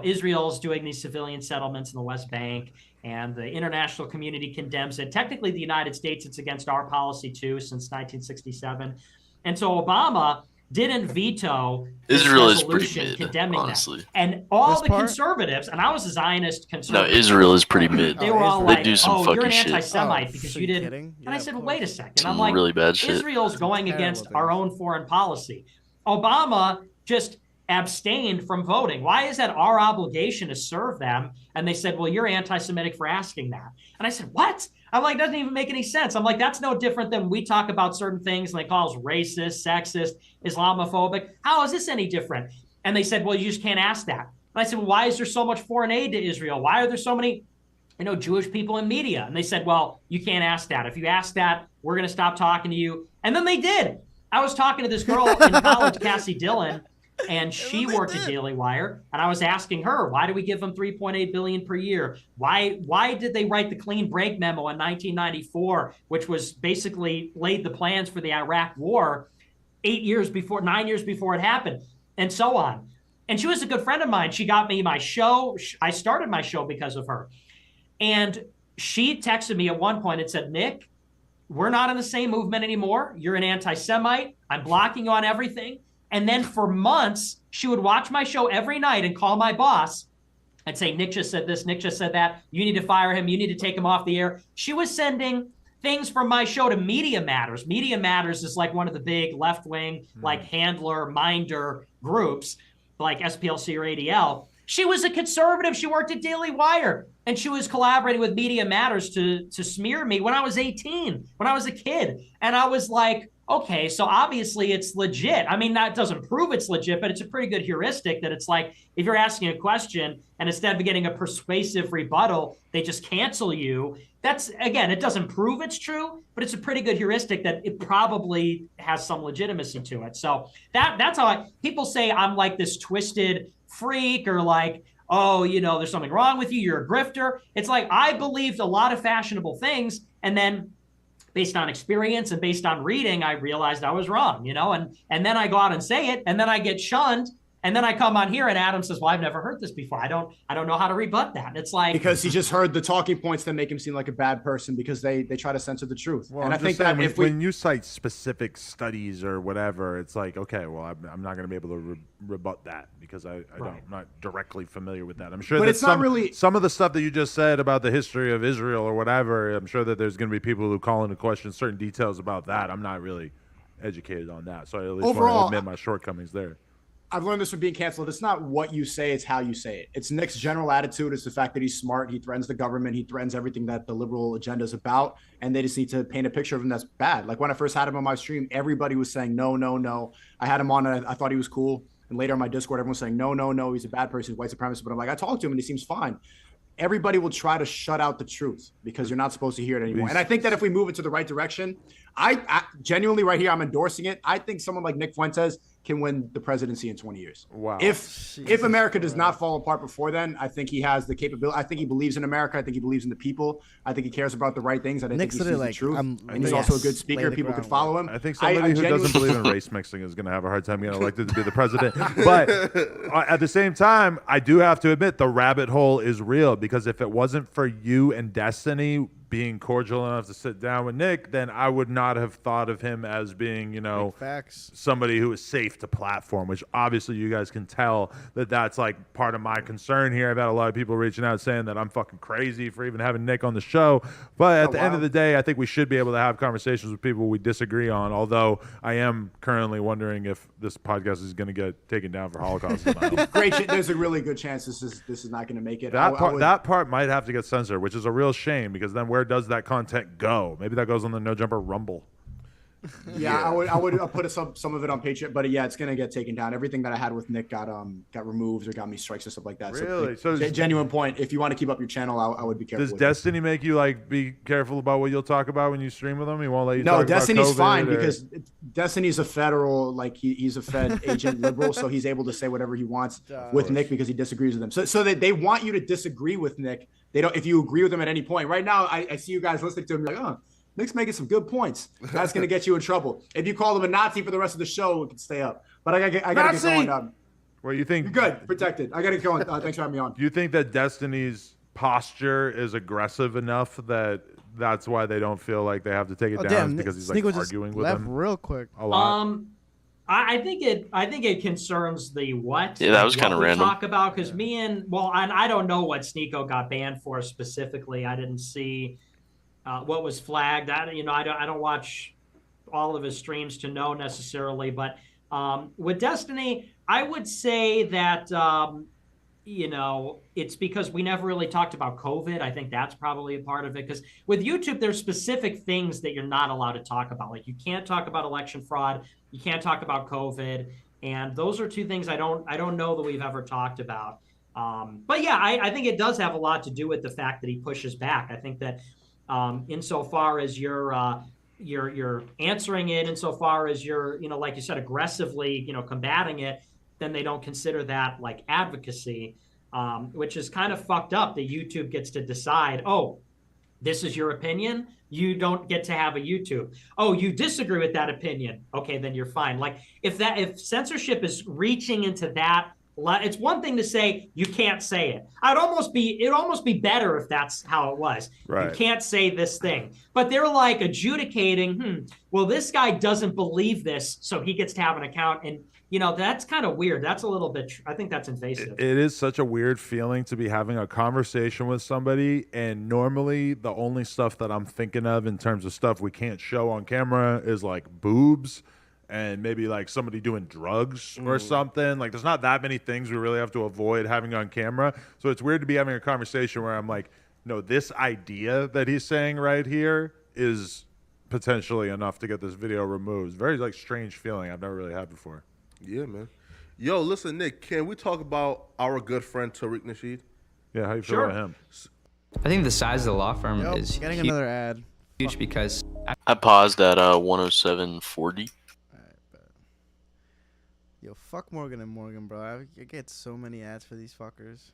Israel's doing these civilian settlements in the West Bank, and the international community condemns it. Technically, the United States, it's against our policy too since 1967. And so Obama didn't veto this Israel is pretty resolution mid, condemning honestly. that. And all This the part? conservatives, and I was a Zionist No, conservative. Israel is pretty mid. They were all They like, do some "Oh, you're an fucking shit. anti-Semite because you didn't." And I said, "Wait a second." Some I'm like, really bad shit. Israel's going against our own foreign policy. Obama just abstained from voting. Why is that our obligation to serve them? And they said, "Well, you're anti-Semitic for asking that." And I said, "What?" I'm like, doesn't even make any sense. I'm like, that's no different than we talk about certain things and they call us racist, sexist, Islamophobic. How is this any different? And they said, "Well, you just can't ask that." And I said, "Well, why is there so much foreign aid to Israel? Why are there so many, Jewish people in media?" And they said, "Well, you can't ask that. If you ask that, we're going to stop talking to you." And then they did. I was talking to this girl in college, Cassie Dillon, and she worked at Daily Wire, and I was asking her, why do we give them $3.8 billion per year? Why did they write the clean break memo in 1994, which was basically laid the plans for the Iraq War 9 years before it happened, and so on? And she was a good friend of mine. She got me my show. I started my show because of her. And she texted me at one point and said, "Nick, we're not in the same movement anymore. You're an anti-Semite. I'm blocking you on everything." And then for months, she would watch my show every night and call my boss and say, "Nick just said this, Nick just said that. You need to fire him. You need to take him off the air." She was sending things from my show to Media Matters. Media Matters is like one of the big left-wing, like handler, minder groups, like SPLC or ADL. She was a conservative. She worked at Daily Wire, and she was collaborating with Media Matters to smear me when I was 18, when I was a kid. And I was like, okay, so obviously it's legit. I mean, that doesn't prove it's legit, but it's a pretty good heuristic that it's like, if you're asking a question and instead of getting a persuasive rebuttal, they just cancel you. That's, again, it doesn't prove it's true, but it's a pretty good heuristic that it probably has some legitimacy to it. So that's how people say I'm like this twisted freak, or like, "Oh, there's something wrong with you. You're a grifter." It's like, I believed a lot of fashionable things, and then based on experience and based on reading, I realized I was wrong, and then I go out and say it, and then I get shunned, and then I come on here and Adam says, "Well, I've never heard this before. I don't know how to rebut that." And it's like, because he just heard the talking points that make him seem like a bad person because they try to censor the truth. Well, and I'm I think just saying, that if when you cite specific studies or whatever, it's like, okay, well, I'm not going to be able to rebut that because I'm not directly familiar with that. I'm sure But that it's not really- some of the stuff that you just said about the history of Israel or whatever, I'm sure that there's going to be people who call into question certain details about that. I'm not really educated on that, so I at least want Overall, to admit my shortcomings there. I've learned this from being canceled. It's not what you say, it's how you say it. It's Nick's general attitude. It's the fact that he's smart. He threatens the government. He threatens everything that the liberal agenda is about. And they just need to paint a picture of him that's bad. Like when I first had him on my stream, everybody was saying, no, no, no. I had him on and I thought he was cool. And later on my Discord, everyone was saying, no, no, no, he's a bad person, he's white supremacist. But I'm like, I talked to him and he seems fine. Everybody will try to shut out the truth because you're not supposed to hear it anymore. And I think that if we move it to the right direction, I genuinely right here, I'm endorsing it. I think someone like Nick Fuentes can win the presidency in 20 years. Wow. If America does not fall apart before then, I think he has the capability. I think he believes in America. I think he believes in the people. I think he cares about the right things. I think he sees the truth. And he's also a good speaker. People could follow him. I think somebody who doesn't believe in race mixing is going to have a hard time getting elected to be the president. But at the same time, I do have to admit the rabbit hole is real, because if it wasn't for you and Destiny being cordial enough to sit down with Nick, then I would not have thought of him as being, somebody who is safe to platform, which obviously you guys can tell that that's like part of my concern here. I've had a lot of people reaching out saying that I'm fucking crazy for even having Nick on the show. But at the end of the day, I think we should be able to have conversations with people we disagree on, although I am currently wondering if this podcast is going to get taken down for Holocaust denial. There's a really good chance this is not going to make it. That part might have to get censored, which is a real shame, because then where does that content go? Maybe that goes on the No Jumper Rumble. Yeah, I would put some of it on Patreon, but yeah, it's gonna get taken down. Everything that I had with Nick got removed or got me strikes and stuff like that. Really? So genuine point. If you want to keep up your channel, I would be careful. Does Destiny make you be careful about what you'll talk about when you stream with him? He won't let you. No, talk Destiny's about COVID fine because Destiny's a federal, he's a Fed agent liberal, so he's able to say whatever he wants with Nick because he disagrees with him. So they want you to disagree with Nick. They don't. If you agree with him at any point. Right now, I see you guys listening to him. You're like, oh, Nick's making some good points. That's going to get you in trouble. If you call him a Nazi for the rest of the show, we can stay up. But I got to get going. Well, you think You're good, protected. I got to go. Thanks for having me on. Do you think that Destiny's posture is aggressive enough that that's why they don't feel like they have to take it down? Is because he's like arguing with left them real quick. a lot. I think it concerns the what. Yeah, that was what kinda we random. Talk about because and I don't know what Sneeko got banned for specifically. I didn't see what was flagged. I don't watch all of his streams to know necessarily, but with Destiny, I would say that it's because we never really talked about COVID. I think that's probably a part of it. Because with YouTube, there's specific things that you're not allowed to talk about. Like you can't talk about election fraud, you can't talk about COVID, and those are two things I don't know that we've ever talked about. But yeah, I think it does have a lot to do with the fact that he pushes back. I think that insofar as you're answering it, insofar as you're like you said, aggressively combating it, then they don't consider that like advocacy, which is kind of fucked up that YouTube gets to decide, oh, this is your opinion, you don't get to have a YouTube. Oh, you disagree with that opinion, okay, then you're fine. Like if censorship is reaching into that, it's one thing to say you can't say it. It'd almost be better if that's how it was. Right. You can't say this thing. But they're like adjudicating, well, this guy doesn't believe this, so he gets to have an account. And that's kind of weird. That's a little bit, I think that's invasive. It is such a weird feeling to be having a conversation with somebody, and normally the only stuff that I'm thinking of in terms of stuff we can't show on camera is like boobs and maybe like somebody doing drugs or something. Like there's not that many things we really have to avoid having on camera. So it's weird to be having a conversation where I'm like, no, this idea that he's saying right here is potentially enough to get this video removed. It's a very like strange feeling I've never really had before. Yeah, man. Yo, listen, Nick, can we talk about our good friend Tariq Nasheed? Yeah, how you feel about him? I think the size of the law firm is getting another ad. huge because I paused at 107.40. Yo, fuck Morgan and Morgan, bro. I get so many ads for these fuckers.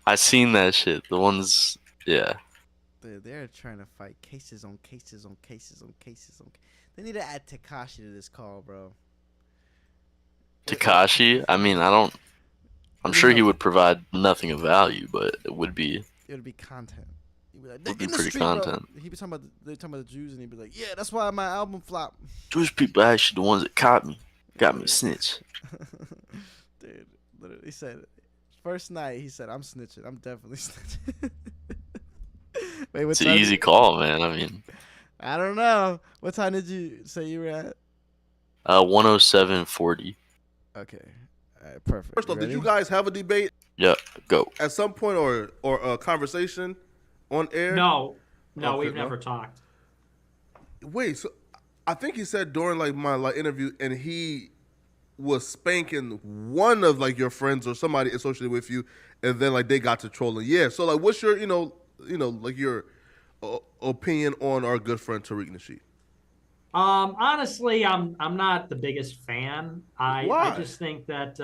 I seen that shit. The ones, yeah. They're trying to fight cases on cases on cases on cases on. They need to add Tekashi to this call, bro. Tekashi, I mean, I'm sure he would provide nothing of value, but it would be. It would be content. He'd be like, Would be in the pretty street, bro. content. He'd be talking about the Jews, and he'd be like, yeah, that's why my album flopped. Jewish people are actually the ones that caught me, got me snitch. Dude, literally, he said, first night, he said, I'm snitching. I'm definitely snitching. Wait, what It's an time easy call, man. I mean, I don't know. What time did you say you were at? 107.40. Okay. All right, perfect. First off, did you guys have a debate? Yeah, go. At some point or a conversation on air? No, Okay, we've no? never talked. Wait, so I think he said during like my interview, and he was spanking one of like your friends or somebody associated with you, and then like they got to trolling. Yeah, so like, what's your like your opinion on our good friend Tariq Nasheed? Honestly, I'm not the biggest fan. I just think that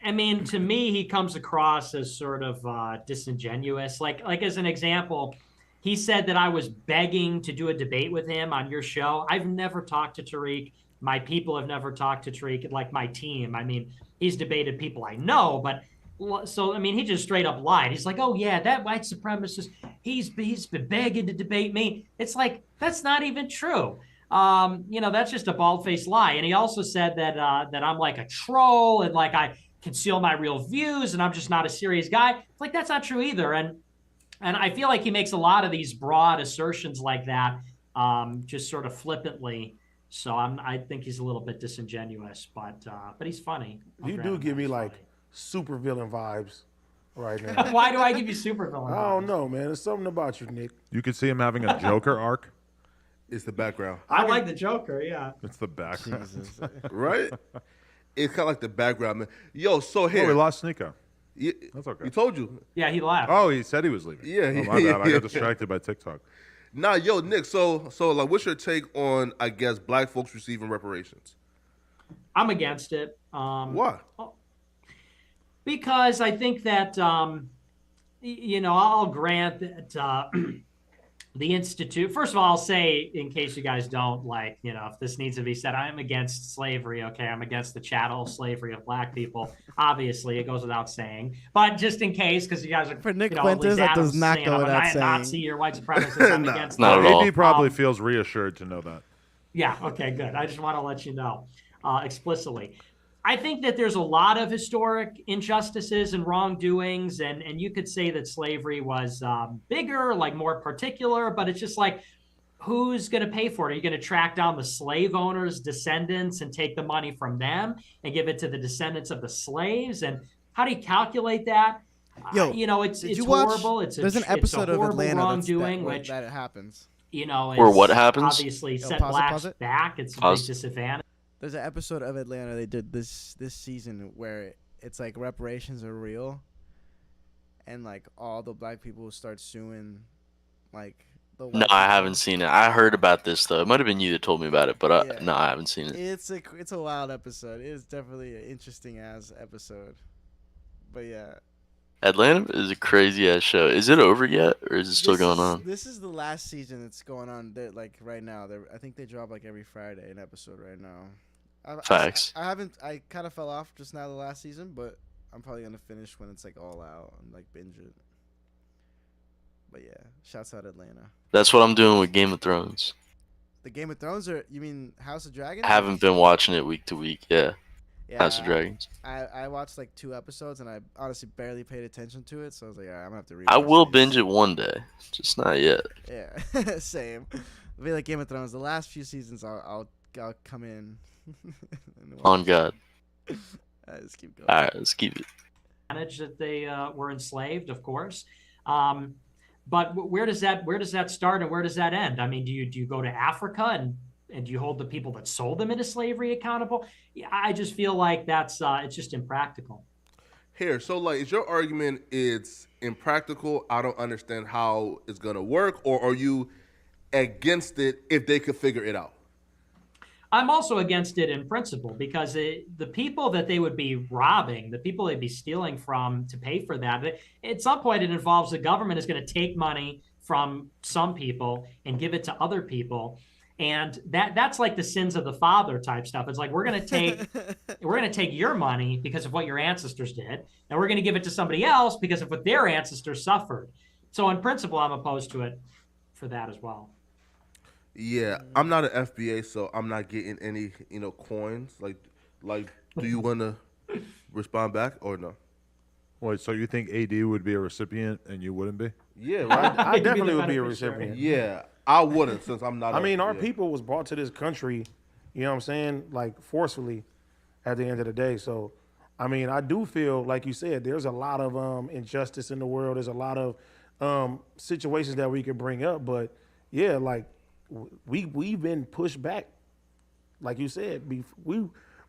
I mean, to me, he comes across as sort of disingenuous. Like as an example, he said that I was begging to do a debate with him on your show. I've never talked to Tariq. My people have never talked to Tariq, like my team. I mean, he's debated people I know, but so I mean, he just straight up lied. He's like, "Oh yeah, that white supremacist, he's been begging to debate me." It's like that's not even true. That's just a bald-faced lie. And he also said that that I'm like a troll and like I conceal my real views and I'm just not a serious guy. It's like that's not true either. And I feel like he makes a lot of these broad assertions like that, just sort of flippantly. So I think he's a little bit disingenuous, but he's funny. You do give me like super villain vibes right now. Why do I give you super villain vibes? I don't know, man. There's something about you, Nick. You could see him having a Joker arc. It's the background. I like the Joker, yeah. It's the background. Right? It's kind of like the background, man. Yo, so here. Oh, we lost Sneeko. Yeah, that's okay. He told you. Yeah, he left. Oh, he said he was leaving. Yeah, oh, my bad. I got distracted by TikTok. Nah, yo, Nick. So like, what's your take on, I guess, black folks receiving reparations? I'm against it. Why? Because I think that I'll grant that the Institute, first of all, I'll say, in case you guys don't like, if this needs to be said, I'm against slavery, okay? I'm against the chattel slavery of black people. Obviously, it goes without saying. But just in case, because you guys are, For Nick Fuentes, that does not go without saying. Nazi, you're white supremacist, I'm against No, that. AD probably feels reassured to know that. Yeah, okay, good. I just want to let you know explicitly. I think that there's a lot of historic injustices and wrongdoings, and you could say that slavery was bigger, like more particular, but it's just like, who's going to pay for it? Are you going to track down the slave owners' descendants and take the money from them and give it to the descendants of the slaves? And how do you calculate that? Yo, it's watch, horrible. There's an episode of Atlanta wrongdoing, that happens. Or what happens? Obviously set blacks back. It's a big disadvantage. There's an episode of Atlanta they did this season where it's like reparations are real, and like all the black people start suing, like the white No, I haven't seen it. I heard about this though. It might have been you that told me about it, but no, I haven't seen it. It's a wild episode. It's definitely an interesting ass episode, but yeah. Atlanta is a crazy ass show. Is it over yet, or is it still going on? This is the last season that's going on. Like right now, I think they drop like every Friday an episode right now. Facts. I kind of fell off just now the last season, but I'm probably gonna finish when it's like all out and like binge it. But yeah, shouts out Atlanta. That's what I'm doing with Game of Thrones. The Game of Thrones, or you mean House of Dragons? I haven't been watching it week to week. Yeah. House of Dragons. I watched like 2 episodes and I honestly barely paid attention to it, so I was like, all right, I'm gonna have to read. I will binge it one day, just not yet. Yeah, same. It'll be like Game of Thrones. The last few seasons, I'll come in. On God. Just keep going. All right, let's keep it. That they were enslaved, of course. But where does that start and where does that end? I mean, do you go to Africa and do you hold the people that sold them into slavery accountable? Yeah, I just feel like that's it's just impractical. Here, so like, is your argument it's impractical? I don't understand how it's gonna work, or are you against it if they could figure it out? I'm also against it in principle because the people that they would be robbing, the people they'd be stealing from to pay for that, at some point it involves the government is going to take money from some people and give it to other people. And that's like the sins of the father type stuff. It's like we're going to take your money because of what your ancestors did, and we're going to give it to somebody else because of what their ancestors suffered. So in principle, I'm opposed to it for that as well. Yeah, I'm not an FBA, so I'm not getting any, coins. Like, do you want to respond back or no? Wait, so you think AD would be a recipient and you wouldn't be? Yeah, right. I definitely would be a recipient. Yeah, I wouldn't since I'm not. I mean, our people was brought to this country, you know what I'm saying, like forcefully at the end of the day. So, I mean, I do feel, like you said, there's a lot of injustice in the world. There's a lot of situations that we could bring up. But, yeah, like, we've been pushed back, like you said.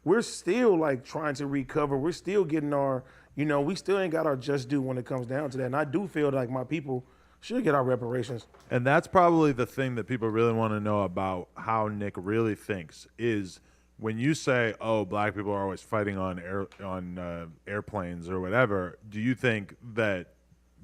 We're still like trying to recover. We're still getting our, we still ain't got our just due when it comes down to that. And I do feel like my people should get our reparations. And that's probably the thing that people really want to know about how Nick really thinks is when you say, "Oh, black people are always fighting on airplanes or whatever." Do you think that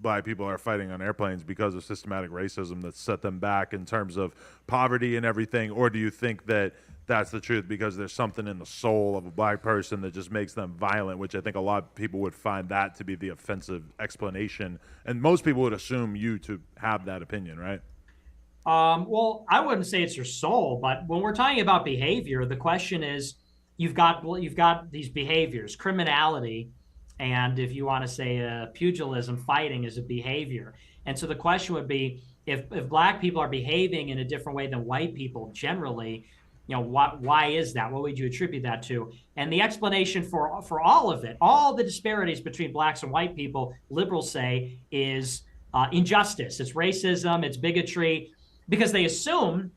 black people are fighting on airplanes because of systematic racism that set them back in terms of poverty and everything? Or do you think that that's the truth because there's something in the soul of a black person that just makes them violent, which I think a lot of people would find that to be the offensive explanation. And most people would assume you to have that opinion, right? Well, I wouldn't say it's your soul, but when we're talking about behavior, the question is you've got these behaviors, criminality, and if you want to say pugilism, fighting is a behavior. And so the question would be, if black people are behaving in a different way than white people generally, why is that? What would you attribute that to? And the explanation for all of it, all the disparities between blacks and white people, liberals say, is injustice. It's racism, it's bigotry, because they assume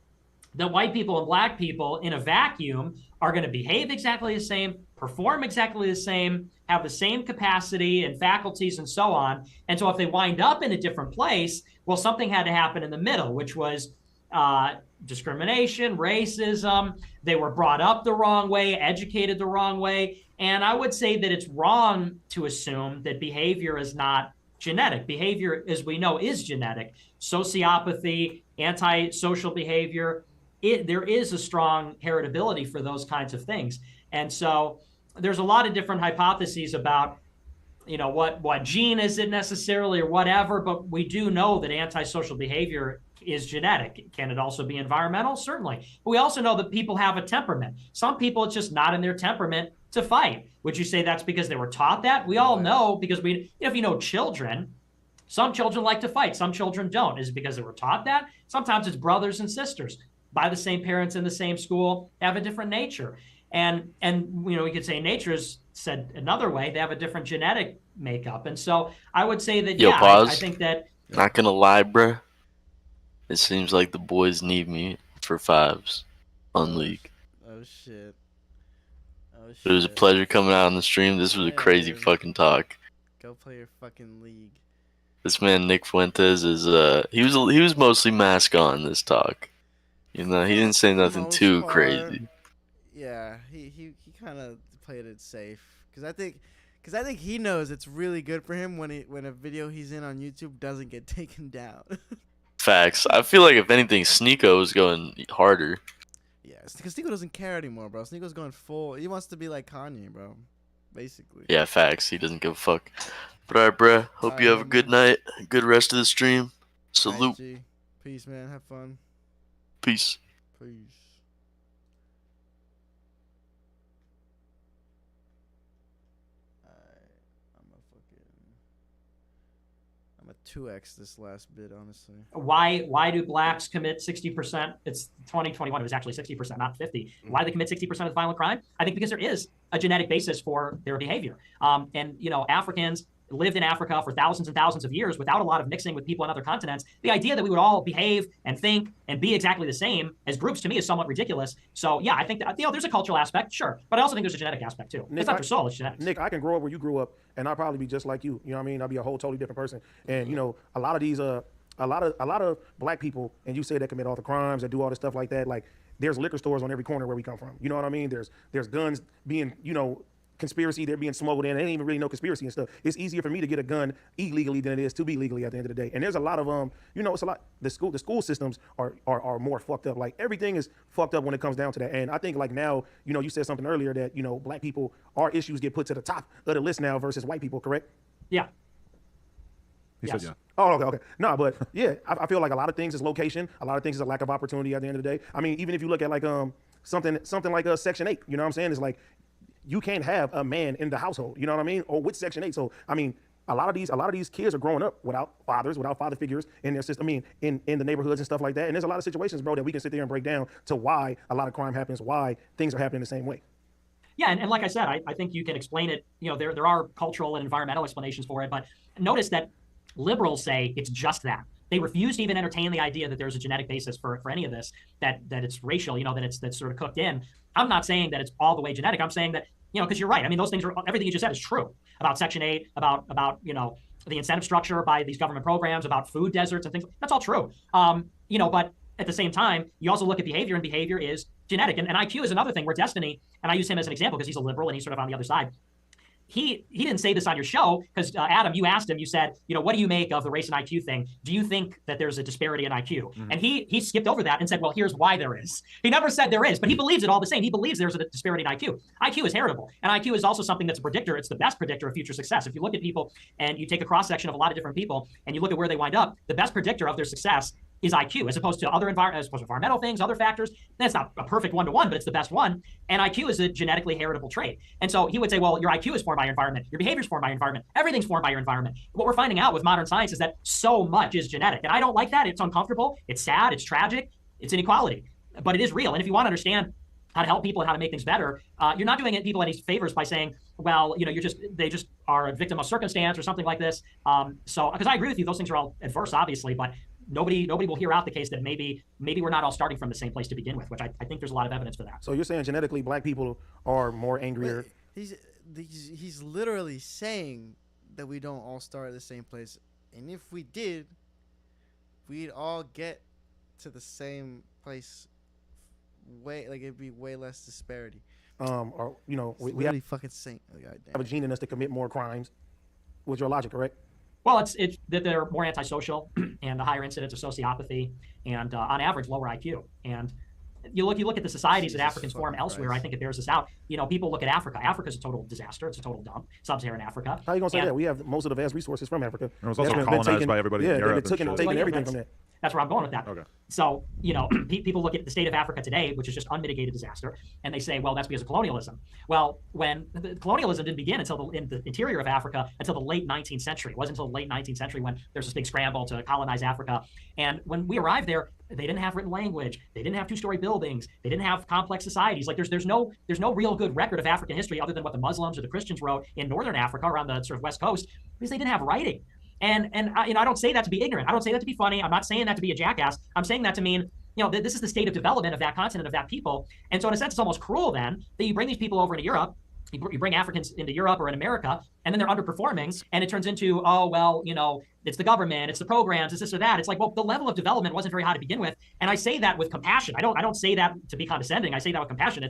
that white people and black people in a vacuum are going to behave exactly the same, perform exactly the same, have the same capacity and faculties and so on. And so if they wind up in a different place, well, something had to happen in the middle, which was discrimination, racism. They were brought up the wrong way, educated the wrong way. And I would say that it's wrong to assume that behavior is not genetic. Behavior, as we know, is genetic. Sociopathy, antisocial behavior, there is a strong heritability for those kinds of things. And so there's a lot of different hypotheses about, what gene is it necessarily or whatever, but we do know that antisocial behavior is genetic. Can it also be environmental? Certainly. But we also know that people have a temperament. Some people, it's just not in their temperament to fight. Would you say that's because they were taught that? We all know, because if you know children, some children like to fight, some children don't. Is it because they were taught that? Sometimes it's brothers and sisters by the same parents in the same school, have a different nature. And we could say nature is said another way, they have a different genetic makeup. And so I would say that, Pause. I think that... Not gonna lie, bruh. It seems like the boys need me for fives on League. Oh, shit. It was a pleasure coming out on the stream. This was a crazy fucking talk. Go play your fucking League. This man, Nick Fuentes, is, he was mostly mask on this talk. He didn't say nothing too crazy. Yeah, he kind of played it safe, because I think he knows it's really good for him when a video he's in on YouTube doesn't get taken down. Facts. I feel like if anything, Sneeko is going harder. Yeah, because Sneeko doesn't care anymore, bro. Sneeko's going full. He wants to be like Kanye, bro. Basically. Yeah, facts. He doesn't give a fuck. But alright, bruh. Hope you have a good night. Good rest of the stream. Salute. Right, peace, man. Have fun. Peace. Peace. I'm a 2x this last bit, honestly. Why do blacks commit 60%? It's 2021. It was actually 60%, not 50. Why do they commit 60% of violent crime? I think because there is a genetic basis for their behavior. And Africans lived in Africa for thousands and thousands of years without a lot of mixing with people on other continents. The idea that we would all behave and think and be exactly the same as groups, to me, is somewhat ridiculous. So yeah, I think that there's a cultural aspect, sure, but I also think there's a genetic aspect too. Nick, it's not their soul, it's genetics. Nick, I can grow up where you grew up, and I'll probably be just like you. You know what I mean? I'll be a whole totally different person. And a lot of these, a lot of black people, and you say that commit all the crimes, that do all the stuff like that. Like, there's liquor stores on every corner where we come from. You know what I mean? There's guns being, conspiracy, they're being smuggled in. They ain't even really no conspiracy and stuff. It's easier for me to get a gun illegally than it is to be legally at the end of the day. And there's a lot of it's a lot. The school systems are more fucked up. Like, everything is fucked up when it comes down to that. And I think, like, now, you said something earlier that black people, our issues get put to the top of the list now versus white people, correct? Yeah. He said yeah. Oh, okay. No, but yeah, I feel like a lot of things is location. A lot of things is a lack of opportunity at the end of the day. I mean, even if you look at like something like Section 8, you know what I'm saying? It's like, you can't have a man in the household, you know what I mean? Or with Section 8. So, I mean, a lot of these kids are growing up without father figures in their system, in the neighborhoods and stuff like that. And there's a lot of situations, bro, that we can sit there and break down to why a lot of crime happens, why things are happening the same way. Yeah, and like I said, I think you can explain it. There are cultural and environmental explanations for it, but notice that liberals say it's just that. They refuse to even entertain the idea that there's a genetic basis for any of this, that it's racial, that's sort of cooked in. I'm not saying that it's all the way genetic. I'm saying that, because you're right. I mean, those things everything you just said is true about Section 8, about the incentive structure by these government programs, about food deserts and things. That's all true. But at the same time, you also look at behavior, and behavior is genetic. And IQ is another thing where Destiny, and I use him as an example because he's a liberal and he's sort of on the other side. He didn't say this on your show because, Adam, you asked him, you said, what do you make of the race and IQ thing? Do you think that there's a disparity in IQ? Mm-hmm. And he skipped over that and said, well, here's why there is. He never said there is, but he believes it all the same. He believes there's a disparity in IQ. IQ is heritable. And IQ is also something that's a predictor. It's the best predictor of future success. If you look at people and you take a cross-section of a lot of different people and you look at where they wind up, the best predictor of their success is IQ, as opposed to environmental things, other factors. That's not a perfect one-to-one, but it's the best one. And IQ is a genetically heritable trait. And so he would say, well, your IQ is formed by your environment. Your behavior is formed by your environment. Everything's formed by your environment. What we're finding out with modern science is that so much is genetic. And I don't like that. It's uncomfortable. It's sad. It's tragic. It's inequality. But it is real. And if you want to understand how to help people and how to make things better, you're not doing people any favors by saying, well, they just are a victim of circumstance or something like this. So, because I agree with you, those things are all adverse, obviously, but nobody will hear out the case that maybe we're not all starting from the same place to begin with, which I think there's a lot of evidence for that. So you're saying genetically black people are more angrier? Wait, he's literally saying that we don't all start at the same place, and if we did, we'd all get to the same place. It'd be way less disparity. We have fucking saying, have a gene in us to commit more crimes. Was your logic correct? Well, it's that they're more antisocial and a higher incidence of sociopathy and on average lower IQ. And you look at the societies that Africans form elsewhere, I think it bears this out. You know, people look at Africa. Africa's a total disaster. It's a total dump. Sub-Saharan Africa. How you gonna say that? We have most of the vast resources from Africa. It was also colonized by everybody in Europe. They've taken everything from that. That's where I'm going with that. Okay. So, you know, people look at the state of Africa today, which is just unmitigated disaster, and they say, well, that's because of colonialism. Well, when the colonialism didn't begin until in the interior of Africa until the late 19th century. It wasn't until the late 19th century when there's this big scramble to colonize Africa. And when we arrived there, they didn't have written language. They didn't have two-story buildings. They didn't have complex societies. Like there's no real good record of African history other than what the Muslims or the Christians wrote in northern Africa around the sort of west coast, because they didn't have writing. And I don't say that to be ignorant. I don't say that to be funny. I'm not saying that to be a jackass. I'm saying that to mean, you know, this is the state of development of that continent, of that people. And so in a sense, it's almost cruel then that you bring these people over into Europe, you bring Africans into Europe or in America, and then they're underperforming, and it turns into, oh, well, you know, it's the government, it's the programs, it's this or that. It's like, well, the level of development wasn't very high to begin with. And I say that with compassion. I don't say that to be condescending. I say that with compassion.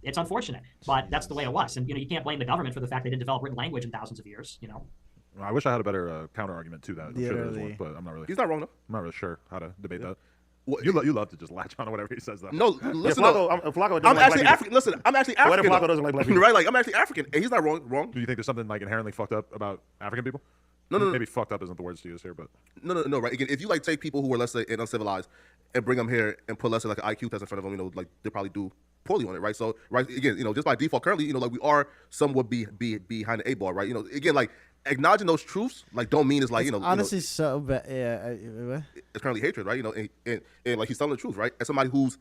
It's unfortunate, but that's the way it was. And, you know, you can't blame the government for the fact they didn't develop written language in thousands of years, you know. Well, I wish I had a better counter argument to that. I'm sure there is one, but I'm not really. He's not wrong though. I'm not really sure how to debate that. Well, you love to just latch on to whatever he says though. No, listen. Flacco I'm actually African. Listen, I'm actually African. Flacco doesn't like black people. Right? Like I'm actually African, and he's not wrong. Do you think there's something like inherently fucked up about African people? No. Maybe fucked up isn't the words to use here, but no. Right? Again, if you like take people who are let's say uncivilized and bring them here and put let's say like an IQ test in front of them, you know, like they probably do poorly on it, right? So, right, again, you know, just by default, currently, you know, like we are somewhat be behind the 8 ball, right? You know, again, like acknowledging those truths, like don't mean it's like you know, honestly, so bad. Yeah, it's currently hatred, right? You know, and like he's telling the truth, right? As somebody who's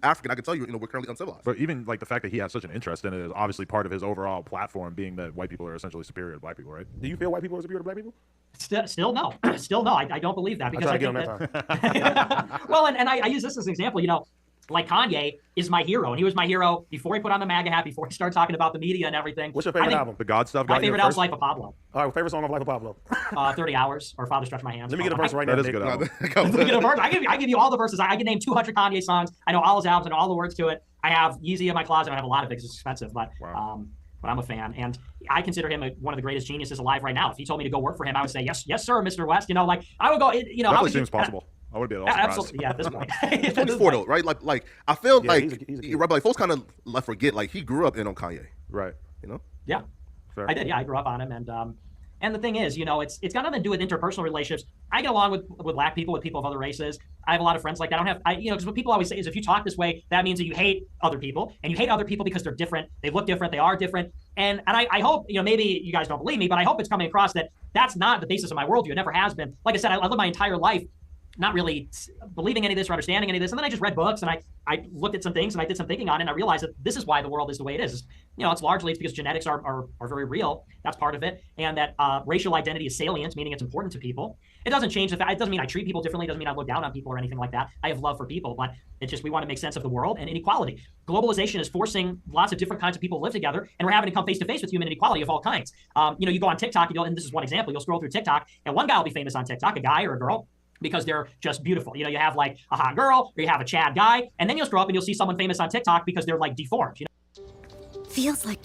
African, I can tell you, you know, we're currently uncivilized. But even like the fact that he has such an interest in it is obviously part of his overall platform, being that white people are essentially superior to black people, right? Do you feel white people are superior to black people? Still no. I don't believe that because I think that. Well, and I use this as an example. You know, like Kanye is my hero, and he was my hero before he put on the MAGA hat, before he started talking about the media and everything. What's your favorite album? The God Stuff. My favorite album is Life of Pablo. All right, favorite song of Life of Pablo. 30 Hours or Father Stretch My Hands. Let me get a verse right now. That is a good album. Let me get a verse. I give you all the verses. I can name 200 Kanye songs. I know all his albums and all the words to it. I have Yeezy in my closet. I have a lot of it because it's expensive, but I'm a fan, and I consider him one of the greatest geniuses alive right now. If he told me to go work for him, I would say yes, sir, Mr. West. You know, like I would go. You know, definitely seems possible. I would be at all surprised. Absolutely, yeah. At this point, he's 24 though, right? Like I feel like you're right, but like folks kind of like forget like he grew up in on Kanye, right? You know? Yeah, fair. I did. Yeah, I grew up on him, and the thing is, you know, it's got nothing to do with interpersonal relationships. I get along with black people, with people of other races. I have a lot of friends like that. You know, because what people always say is if you talk this way, that means that you hate other people, and you hate other people because they're different, they look different, they are different. And I hope, you know, maybe you guys don't believe me, but I hope it's coming across that that's not the basis of my worldview. It never has been. Like I said, I lived my entire life not really believing any of this or understanding any of this. And then I just read books and I looked at some things and I did some thinking on it, and I realized that this is why the world is the way it is. You know, it's largely because genetics are very real. That's part of it. And that racial identity is salient, meaning it's important to people. It doesn't change the fact, it doesn't mean I treat people differently. It doesn't mean I look down on people or anything like that. I have love for people, but it's just we want to make sense of the world and inequality. Globalization is forcing lots of different kinds of people to live together, and we're having to come face to face with human inequality of all kinds. You know, you go on TikTok, and this is one example, you'll scroll through TikTok, and one guy will be famous on TikTok, a guy or a girl, because they're just beautiful. You know, you have like a hot girl, or you have a Chad guy, and then you'll scroll up and you'll see someone famous on TikTok because they're like deformed. You know? Feels like.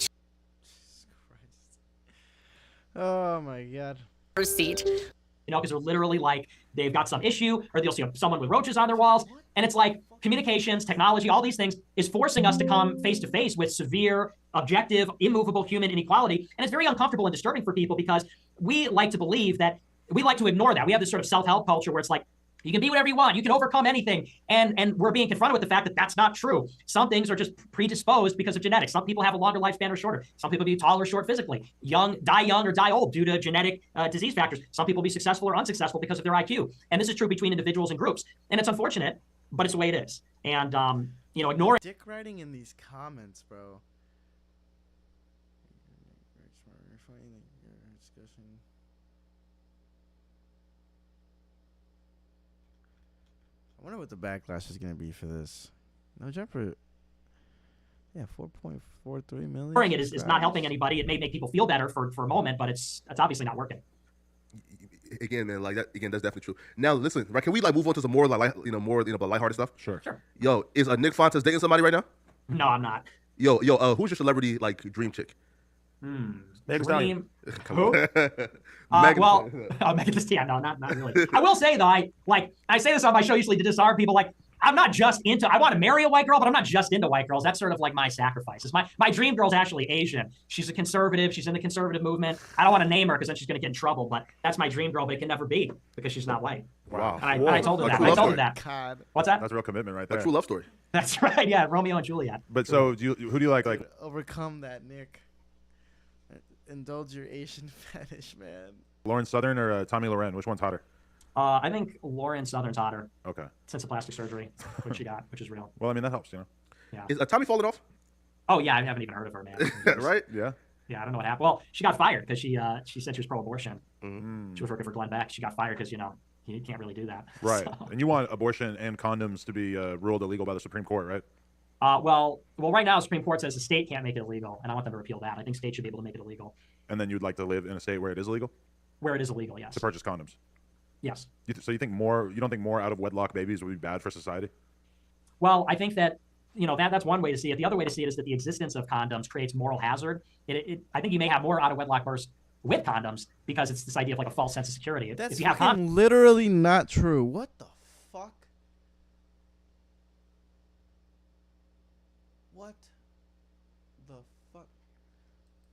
Oh my God. Receipt. You know, because they're literally like they've got some issue, or they'll see someone with roaches on their walls, and it's like communications, technology, all these things is forcing us to come face to face with severe, objective, immovable human inequality, and it's very uncomfortable and disturbing for people because we like to believe that. We like to ignore that. We have this sort of self-help culture where it's like, you can be whatever you want. You can overcome anything. And we're being confronted with the fact that that's not true. Some things are just predisposed because of genetics. Some people have a longer lifespan or shorter. Some people be tall or short physically. Die young or die old due to genetic disease factors. Some people be successful or unsuccessful because of their IQ. And this is true between individuals and groups. And it's unfortunate, but it's the way it is. And, you know, ignoring... Dick writing in these comments, bro. I wonder what the backlash is going to be for this. No jumper. Yeah, 4.43 million. Ignoring it is not helping anybody. It may make people feel better for a moment, but it's obviously not working. Again, man, like that. Again, that's definitely true. Now, listen, right? Can we like move on to some more like lighthearted stuff? Sure. Yo, is Nick Fuentes dating somebody right now? No, I'm not. Yo, who's your celebrity like dream chick? Megan Stallion. Who? Well, Megan Thee Stallion. No, not really. I will say though, I say this on my show usually to disarm people. Like, I'm not just into. I want to marry a white girl, but I'm not just into white girls. That's sort of like my sacrifices. My dream girl's actually Asian. She's a conservative. She's in the conservative movement. I don't want to name her because then she's going to get in trouble. But that's my dream girl. But it can never be because she's not white. Wow. And I told her that. I told her that. God. What's that? That's a real commitment right there. A true love story. That's right. Yeah, Romeo and Juliet. But so, who do you like? Like, overcome that, Nick. Indulge your Asian fetish, man. Lauren Southern or Tommy Loren? Which one's hotter? I think Lauren Southern's hotter. Okay. Since the plastic surgery, which she got, which is real. Well, I mean that helps, you know. Yeah. Is Tommy falling off? Oh yeah, I haven't even heard of her, man. Right? Yeah. Yeah, I don't know what happened. Well, she got fired because she said she was pro-abortion. Mm-hmm. She was working for Glenn Beck. She got fired because you can't really do that. Right. So. And you want abortion and condoms to be ruled illegal by the Supreme Court, right? Well, right now the Supreme Court says the state can't make it illegal, and I want them to repeal that. I think states should be able to make it illegal. And then you'd like to live in a state where it is illegal? Where it is illegal, yes. To purchase condoms. Yes. So you don't think more out of wedlock babies would be bad for society? Well, I think that that's one way to see it. The other way to see it is that the existence of condoms creates moral hazard. I think you may have more out of wedlock births with condoms because it's this idea of like a false sense of security. That's if you have literally not true. What the fuck? What the fuck?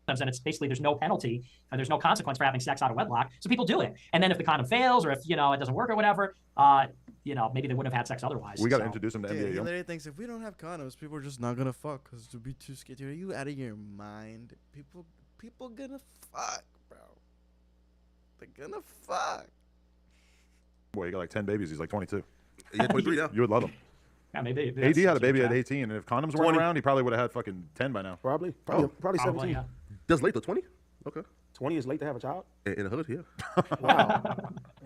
And it's basically there's no penalty and there's no consequence for having sex out of wedlock, so people do it. And then if the condom fails or if it doesn't work or whatever, maybe they wouldn't have had sex otherwise. We got to introduce them to NBA. He literally thinks if we don't have condoms, people are just not gonna fuck because to be too scared. Dude, are you out of your mind? People gonna fuck, bro. They're gonna fuck. Boy, you got like 10 babies. He's like 22. Yeah, 23. Yeah. You would love him. Yeah, maybe. AD had a baby at 18, and if condoms weren't 20. around, he probably would have had fucking 10 by now. Probably 17. Yeah. That's late though. 20. Okay. 20 is late to have a child. In the hood, yeah. Wow.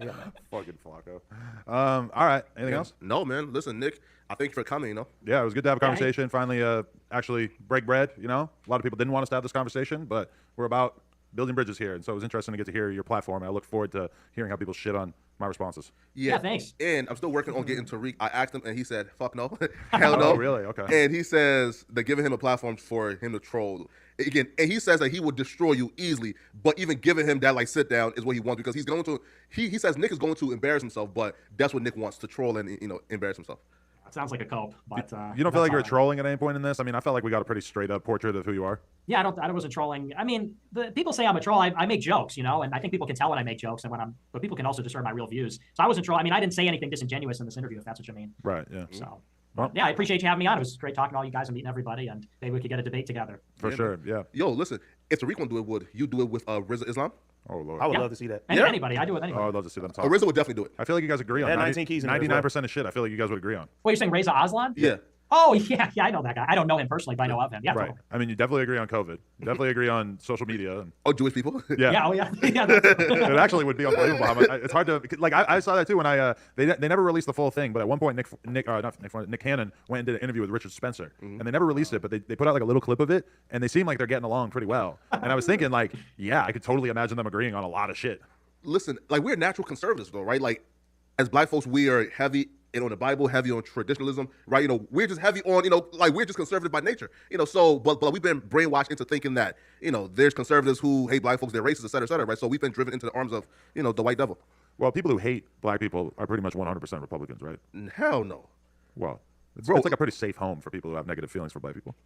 Yeah. Fucking Flacco. All right. Anything else? No, man. Listen, Nick. I thank you for coming. Yeah, it was good to have a conversation. Finally, actually break bread. A lot of people didn't want us to have this conversation, but we're about building bridges here, and so it was interesting to get to hear your platform. And I look forward to hearing how people shit on my responses. Yeah, thanks. And I'm still working on getting Tariq. I asked him, and he said, "Fuck no, hell no." Oh, really? Okay. And he says they're giving him a platform for him to troll again. And he says that he will destroy you easily, but even giving him that sit down is what he wants because he's going to. He says Nick is going to embarrass himself, but that's what Nick wants to troll and embarrass himself. That sounds like a cope, but you don't feel like you're trolling at any point in this? I mean, I felt like we got a pretty straight up portrait of who you are. Yeah, I wasn't trolling. I mean, the people say I'm a troll. I make jokes, and I think people can tell when I make jokes and but people can also discern my real views. So I wasn't trolling. I mean, I didn't say anything disingenuous in this interview, if that's what you mean. Right. Yeah. So. Well, yeah, I appreciate you having me on. It was great talking to all you guys and meeting everybody, and maybe we could get a debate together. For sure. Yeah. Yo, listen, if Tariq won't do it, would you do it with RZA Islam? Oh Lord. I would love to see that. Anybody, I do it with anybody. Oh, I'd love to see them talk. RZA would definitely do it. I feel like you guys agree on 19 keys in there as well. 99% of shit. I feel like you guys would agree on. What, you're saying Reza Aslan? Yeah. Oh, yeah, I know that guy. I don't know him personally, but I know of him. Yeah, right. Totally. I mean, you definitely agree on COVID. You definitely agree on social media. Oh, Jewish people? Yeah. Yeah, oh, yeah. Yeah, it actually would be unbelievable. It's hard to, like, I saw that too when they never released the full thing, but at one point Nick Cannon went and did an interview with Richard Spencer, and they never released it, but they put out like a little clip of it, and they seem like they're getting along pretty well. And I was thinking, like, yeah, I could totally imagine them agreeing on a lot of shit. Listen, like, we're natural conservatives though, right? Like, as black folks, we are heavy on the Bible, heavy on traditionalism, right? We're just heavy on, like, we're just conservative by nature, so, but we've been brainwashed into thinking that, there's conservatives who hate black folks, they're racist, et cetera, right? So we've been driven into the arms of, the white devil. Well, people who hate black people are pretty much 100% Republicans, right? Hell no. Well, it's like a pretty safe home for people who have negative feelings for black people.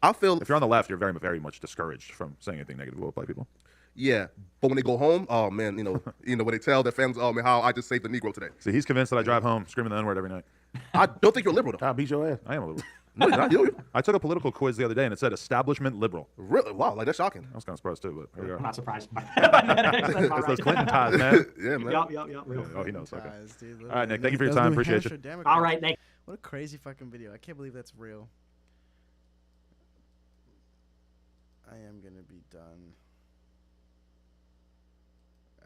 I feel if you're on the left, you're very, very much discouraged from saying anything negative about black people. Yeah, but when they go home, oh man, when they tell their families, oh man, how I just saved the Negro today. See, he's convinced that I drive home screaming the N-word every night. I don't think you're a liberal though. I'll beat your ass. I am a liberal. No, not you. I took a political quiz the other day and it said establishment liberal. Really? Wow, like that's shocking. I was kind of surprised too, but here we are. I'm not surprised. It's those Clinton ties, man. Yeah, man. Yep. Oh, he knows. Okay. Guys, dude, All right, Nick. Thank you for your time. Appreciate you. All right, Nick. What a crazy fucking video. I can't believe that's real. I am gonna be done.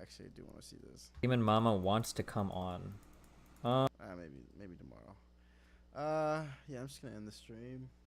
Actually, I do want to see this. Demon Mama wants to come on. Maybe tomorrow. Yeah, I'm just gonna end the stream.